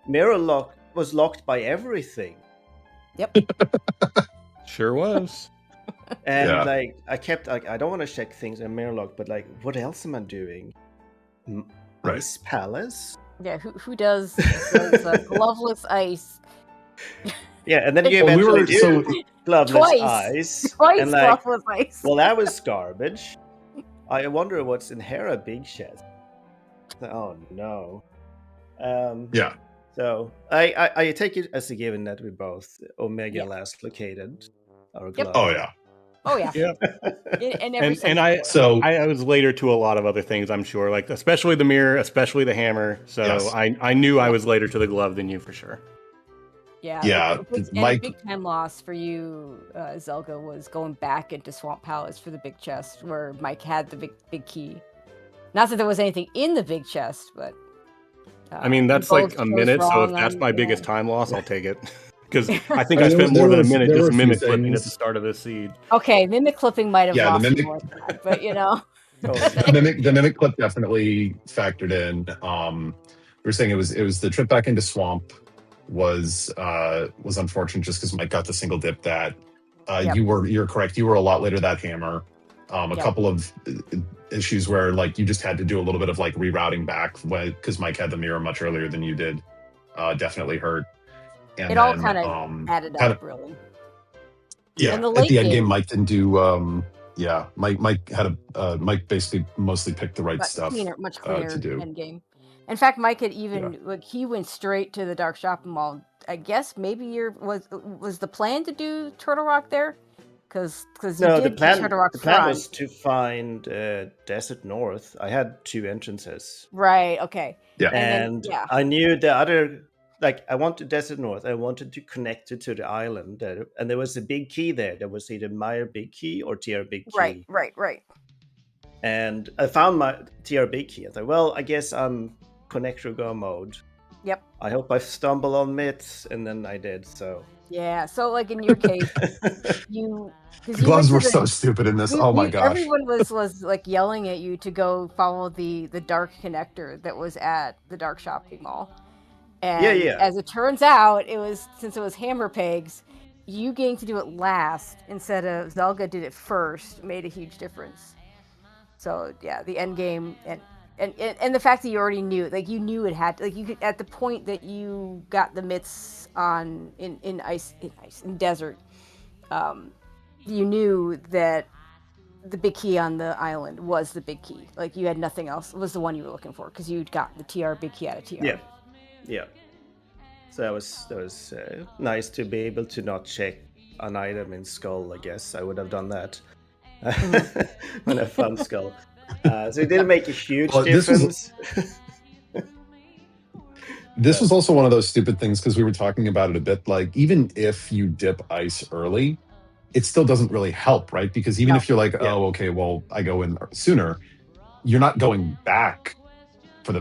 mirror lock was locked by everything. Yep. Sure was. And Yeah. like I kept like, I don't want to check things in mirror lock, but like, what else am I doing? Right. Ice Palace? Yeah, who does gloveless ice? Yeah, and then you Well, we eventually were do gloveless Twice. ice. Twice and like, gloveless ice. well, that was garbage. I wonder what's in Hera Big Chest. Oh no. Yeah. So I take it as a given that we both Omega Yeah. last located our Yep. glove. Oh, yeah. Oh yeah. Yeah. In every And I So I was later to a lot of other things, I'm sure, like especially the mirror, especially the hammer. So Yes. I knew I was later to the glove than you for sure. Yeah, and Mike- a big time loss for you, Zelga, was going back into Swamp Palace for the big chest, where Mike had the big key. Not that there was anything in the big chest, but I mean, that's you like both a chose minute, so if wrong that's on- my yeah. biggest time loss, I'll take it. Because I think I I mean, spent there more than a was- minute there were just a few mimic flipping at things. the start of this seed. Okay, mimic clipping might have Yeah, the lost mimic- you more time, but you know. the mimic clip definitely factored in. We were saying it was the trip back into Swamp was unfortunate just because Mike got the single dip that Yep. you're correct. You were a lot later that hammer. A Yep. couple of issues where like you just had to do a little bit of like rerouting back because Mike had the mirror much earlier than you did. Definitely hurt. And It all then, kind of added kind up, really. Yeah, And the at late the end game, game- Mike didn't do. Yeah, Mike had Mike basically mostly picked the right Much stuff much cleaner to do. end game. In fact, Mike had even like he went straight to the Dark Shopping Mall. I guess maybe was the plan to do Turtle Rock there, because No, you the did plan Turtle Rock the plan front. was to find Desert North. I had 2 entrances. Right. Okay. Yeah. And then, And yeah. I knew the other, like I wanted Desert North. I wanted to connect it to the island, and there was a big key there. There was either Meyer Big Key or TR Big Key. Right. And I found my TR Big Key. I thought, well, I guess I'm connect to go mode. Yep. I hope I stumble on myths, and then I did. So Yeah. So like in your case, you The gloves were so stupid in this. Oh my gosh. Everyone was like yelling at you to go follow the dark connector that was at the Dark Shopping Mall. And Yeah. as it turns out, since it was hammer pegs, you getting to do it last instead of Zelga did it first made a huge difference. So yeah, the end game and the fact that you already knew, like you knew it had, like you could, at the point that you got the mitts on in desert, you knew that the big key on the island was the big key. Like you had nothing else. It was the one you were looking for because you'd got the TR big key out of TR. Yeah. So that was nice to be able to not check an item in Skull. I guess I would have done that when I found Skull. So it didn't make a huge difference. This was also one of those stupid things because we were talking about it a bit. Like even if you dip ice early, it still doesn't really help, right? Because even if you're like, oh, okay, well, I go in sooner, you're not going back for the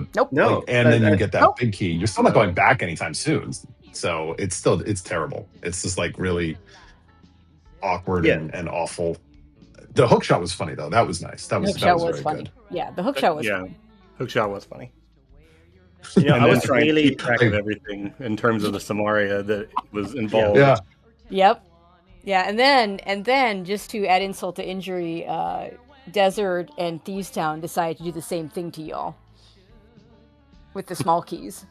and then you get that big key. You're still not going back anytime soon. So it's terrible. It's just like really awkward and awful. The hook shot was funny though. That was nice. That was very funny. good. Yeah, the hook shot was funny. Hook shot was funny. You know, and I then was trying really to keep track of everything in terms of the Samaria that was involved. Yeah. Yep. Yeah, and then just to add insult to injury, Desert and Thieves Town decided to do the same thing to y'all with the small keys,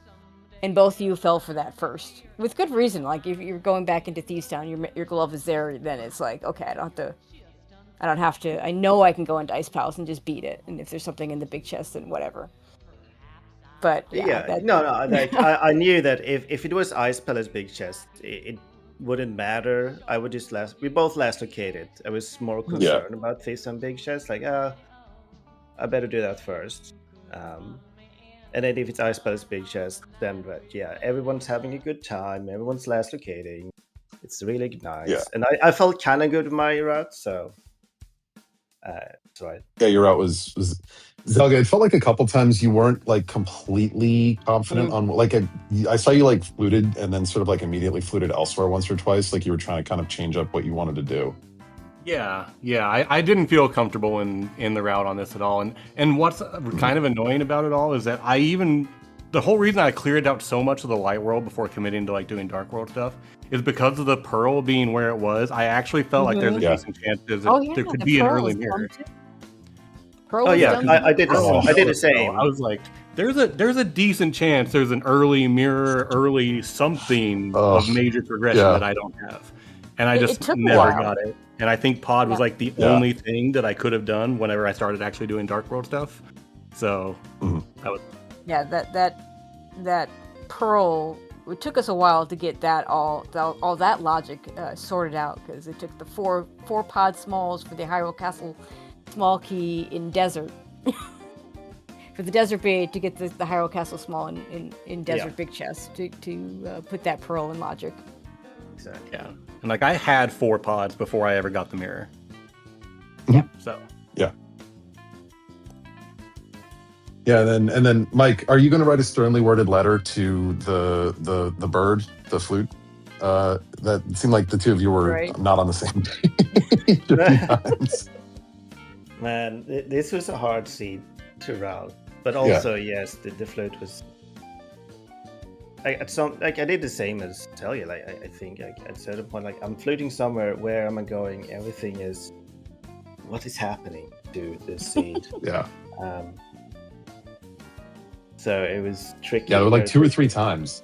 and both of you fell for that first with good reason. Like if you're going back into Thieves Town, your glove is there. Then it's like, okay, I don't have to. I know I can go into Ice Palace and just beat it. And if there's something in the big chest, then whatever. But I knew that if it was Ice Palace Big Chest, it wouldn't matter. I would just we both last located. I was more concerned about this on big chests. Like, I better do that first. And then if it's Ice Palace big chest, then yeah, everyone's having a good time. Everyone's last locating. It's really nice. Yeah. And I felt kind of good with my route, so that's right. Yeah, your route was Zelga. It felt like a couple times you weren't like completely confident on like I saw you like fluted and then sort of like immediately fluted elsewhere once or twice, like you were trying to kind of change up what you wanted to do. Yeah. I didn't feel comfortable in the route on this at all. And what's kind of annoying about it all is that the whole reason I cleared out so much of the light world before committing to like doing dark world stuff is because of the pearl being where it was. I actually felt like there's a decent chance there could be an early mirror. I did the same. I was like, there's a decent chance there's an early mirror, early something of major progression that I don't have. And I just never got it. And I think pod was like the only thing that I could have done whenever I started actually doing dark world stuff. So that was that pearl. It took us a while to get that all that logic sorted out, because it took the four pod smalls for the Hyrule Castle small key in desert for the desert big to get the Hyrule Castle small in desert big chest to put that pearl in logic. Exactly. Yeah. And like I had 4 pods before I ever got the mirror. Yeah. So. Yeah. Yeah, and then Mike, are you going to write a sternly worded letter to the bird, the flute? That seemed like the two of you were not on the same page. Man, this was a hard seed to route, but also yes, the flute was. I did the same as Talia. Like I think at a certain point, like I'm floating somewhere. Where am I going? Everything is. What is happening to this seed? Yeah. So it was tricky. Yeah, like 2 or 3 times,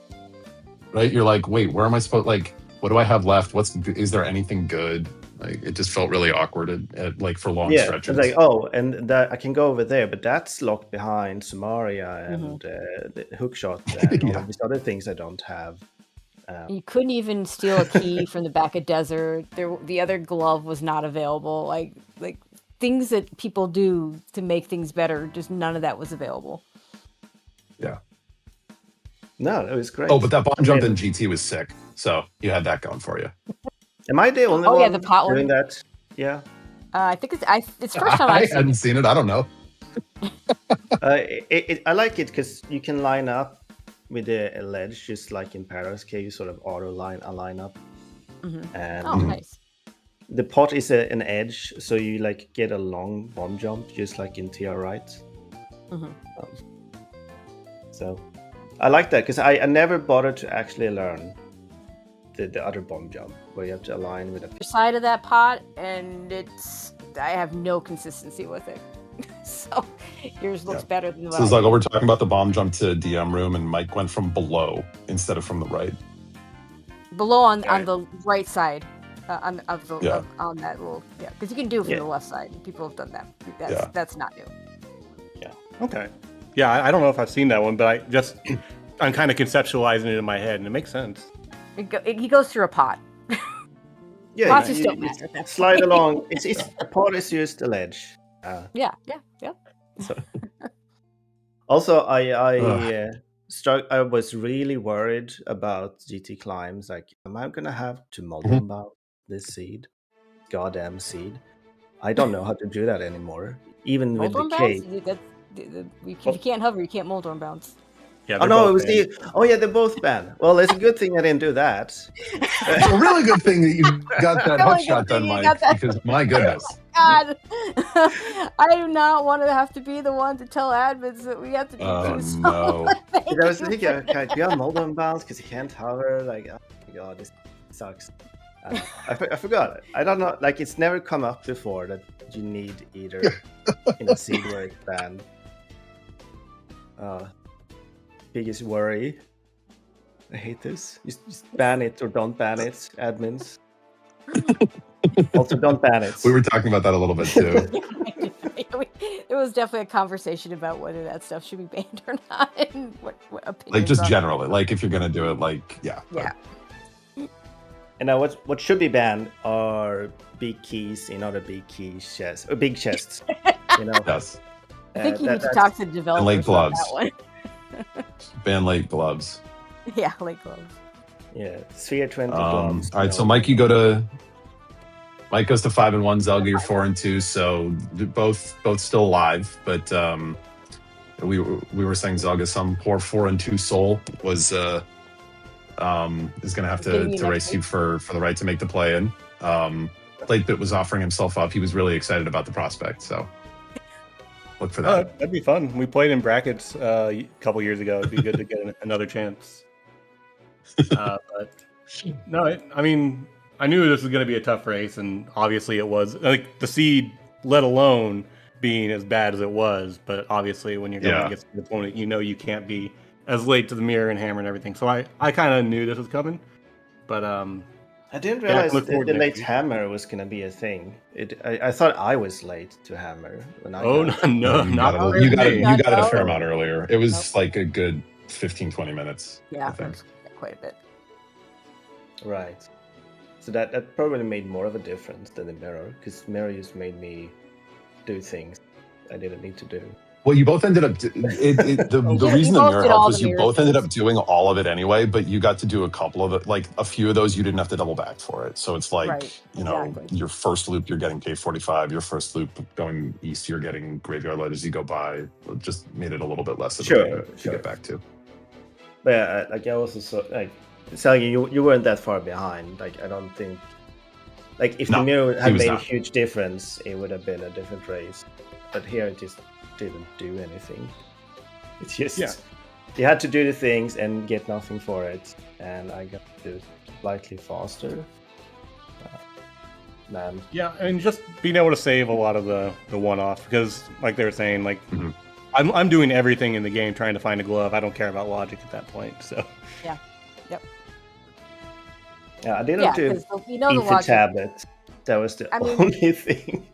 right? You're like, wait, where am I supposed? Like, what do I have left? Is there anything good? Like, it just felt really awkward like for long stretches. Yeah, like and that I can go over there, but that's locked behind Samaria and the hookshot and all these other things I don't have. You couldn't even steal a key from the back of desert. The other glove was not available. Like things that people do to make things better, just none of that was available. Yeah. No, it was great. Oh, but that bomb jump in GT was sick. So you had that going for you. Am I the only one the pot doing one? that? Yeah. I think it's first time I hadn't seen it. I don't know. I like it because you can line up with the ledge, just like in Paradise Cave, you sort of auto line up. And nice. The pot is an edge, so you like get a long bomb jump, just like in TR right. So I like that because I never bothered to actually learn the other bomb jump where you have to align with a side of that pot, and I have no consistency with it. So yours looks better than So it's like, we're talking about the bomb jump to DM room, and Mike went from below instead of from the right. Below on the right side, on that little because you can do it from the left side. People have done that. That's not new. Yeah. Okay. Yeah, I don't know if I've seen that one, but I'm kind of conceptualizing it in my head, and it makes sense. He goes through a pot. Yeah, pots just don't matter. Slide along. It's a pot is just a ledge. Yeah. So. Also, I was really worried about GT climbs. Like, am I gonna have to muddle about this seed? Goddamn seed! I don't know how to do that anymore. Even with the cave. If you can't hover, you can't molder and bounce. Yeah, oh no, it was they're both banned. Well, it's a good thing I didn't do that. It's a really good thing that you got that hookshot done, Mike, because my goodness. God, I do not want to have to be the one to tell admins that we have to do this. No. I was thinking, do you have molder and bounce because you can't hover? Like, oh my god, this sucks. I forgot it. I don't know. Like, it's never come up before that you need either in a seed where it's banned. Biggest worry. I hate this. Just ban it or don't ban it, admins. Also, don't ban it. We were talking about that a little bit too. There was definitely a conversation about whether that stuff should be banned or not, and what opinions. Like, just generally, like if you're gonna do it, like, yeah. Yeah. And now what should be banned are big keys in other big key chests or big chests. You know. Yes. I think you that- need to that's- talk to the And developers late about gloves. that one. Ban late gloves. Yeah, late gloves. Yeah, Sphere 20 All gloves. right, so Mike, Mike goes to 5 and 1. Zelga, you're 4 and 2. So both still alive, but we were saying Zelga, some poor 4 and 2 soul was is going to have to race you for the right to make the play in. Late Bit was offering himself up. He was really excited about the prospect. So look for that. That'd be fun. We played in brackets a couple years ago. It'd be good to get another chance. But no, I mean, I knew this was going to be a tough race, and obviously it was. Like the seed, let alone being as bad as it was, but obviously when you're going against the opponent, you know you can't be as late to the mirror and hammer and everything. So I kind of knew this was coming, but I didn't realize look the forward to late next week. hammer was going to be a thing. I thought I was late to hammer when I no, You not got really. it a fair No. amount earlier. It was like a good 15-20 minutes. I Yeah, think. that's quite a bit. Right. So that probably made more of a difference than the mirror, because mirror just made me do things I didn't need to do. Well, you both ended up. The reason the both mirror did helped all was the you mirror both ended up things. doing all of it anyway, but you got to do a couple of it. Like a few of those, you didn't have to double back for it. So it's like, Right, you know, exactly. your first loop, you're getting K45. Your first loop going east, you're getting graveyard light as you go by. It just made it a little bit less of a thing to get back to. But yeah, like I also saw, like, Selgi, you weren't that far behind. Like I don't think, like if the mirror had was made a not. huge difference, it would have been a different race. But here it just didn't do anything. It's just you had to do the things and get nothing for it, and I got to do it slightly faster. Man, Yeah, and just being able to save a lot of the one-offs, because like they were saying, like I'm doing everything in the game trying to find a glove. I don't care about logic at that point. So Yeah. Yep. yeah, I didn't Yeah, do because you know eat the the logic. tablet. That was the I mean- only thing.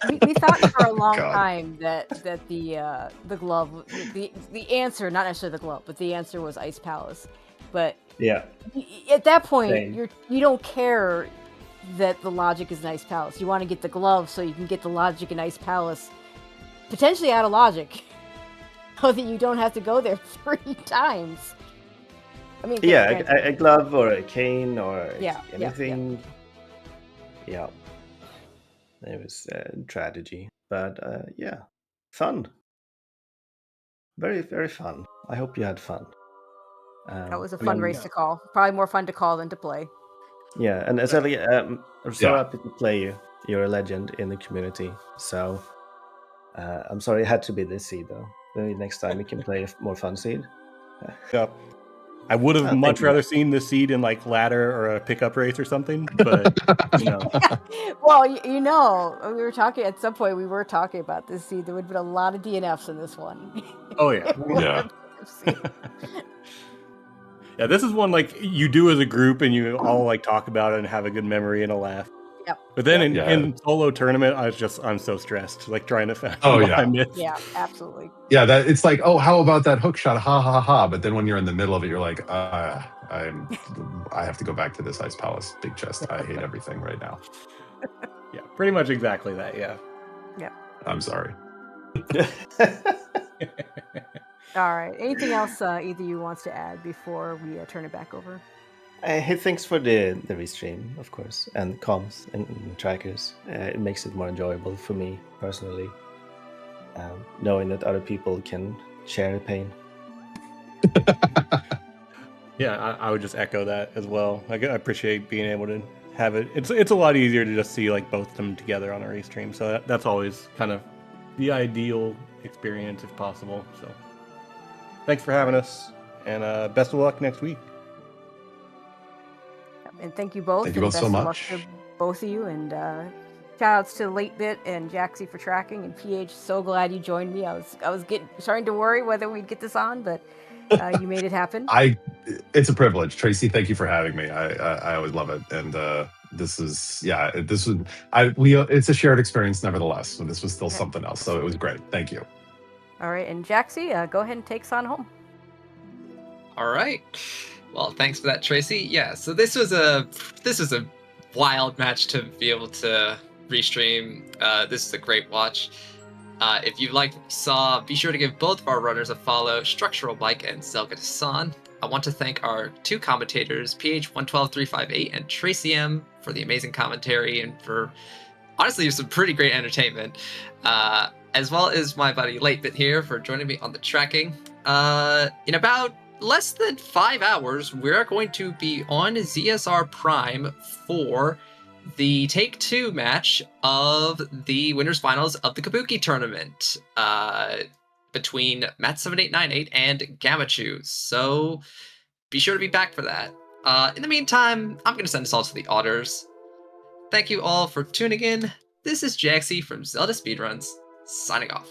We thought for a long God. time that the glove, the answer, not necessarily the glove, but the answer was Ice Palace. But Yeah, at that point, Same. you don't care that the logic is an Ice Palace. You want to get the glove so you can get the logic in Ice Palace, potentially out of logic, so that you don't have to go there 3 times. I mean, yeah, granted- a glove or a cane or Yeah, yeah, anything. Yeah, it was a tragedy, but yeah, fun. Very, very fun. I hope you had fun. that was a and fun then- race to call. Probably more fun to call than to play. Yeah, and as I'm so Yeah. happy to play you. You're a legend in the community. So I'm sorry it had to be this seed though. Maybe next time we can play a more fun seed. yeah, I would have Thank much you. rather seen this seed in like ladder or a pickup race or something. But you know, Well, you know, we were talking at some point. We were talking about this seed. There would have been a lot of DNFs in this one. oh yeah, Yeah. yeah. This is one like you do as a group and you all like talk about it and have a good memory and a laugh. Yep. But then Yeah. in solo tournament, I'm so stressed, like trying to find Oh, what yeah. I missed. Yeah, absolutely. Yeah, that it's like, oh, how about that hook shot? Ha ha ha! But then when you're in the middle of it, you're like, I have to go back to this Ice Palace big chest. I hate everything right now. Yeah, pretty much exactly that. Yeah. I'm sorry. All right. Anything else either you wants to add before we turn it back over? Hey, thanks for the restream, of course, and comms and trackers. It makes it more enjoyable for me personally, knowing that other people can share the pain. Yeah, I would just echo that as well. I appreciate being able to have it. It's a lot easier to just see like both of them together on a race stream. So that's always kind of the ideal experience if possible. So thanks for having us, and best of luck next week. And thank you both. Thank you and both best so of luck much. to both of you. And shout outs to Late Bit and Jaxie for tracking. And PH, so glad you joined me. I was starting to worry whether we'd get this on, but you made it happen. It's a privilege, Tracy. Thank you for having me. I always love it, and it's a shared experience nevertheless. So this was still something else. So it was great. Thank you. All right, and Jaxie, go ahead and take us on home. All right. Well, thanks for that, Tracy. Yeah, so this was a wild match to be able to restream. This is a great watch. If you liked what you saw, be sure to give both of our runners a follow, StructuralMike and zelgadissan. I want to thank our two commentators, PH112358 and Tracy M, for the amazing commentary and for honestly some pretty great entertainment, as well as my buddy Latebit here for joining me on the tracking. In about less than 5 hours, we're going to be on ZSR Prime for the Take 2 match of the winners finals of the Kabuki tournament between Matt7898 and Gamachu. So be sure to be back for that. In the meantime, I'm going to send us all to the otters. Thank you all for tuning in. This is Jaxie from Zelda Speedruns, signing off.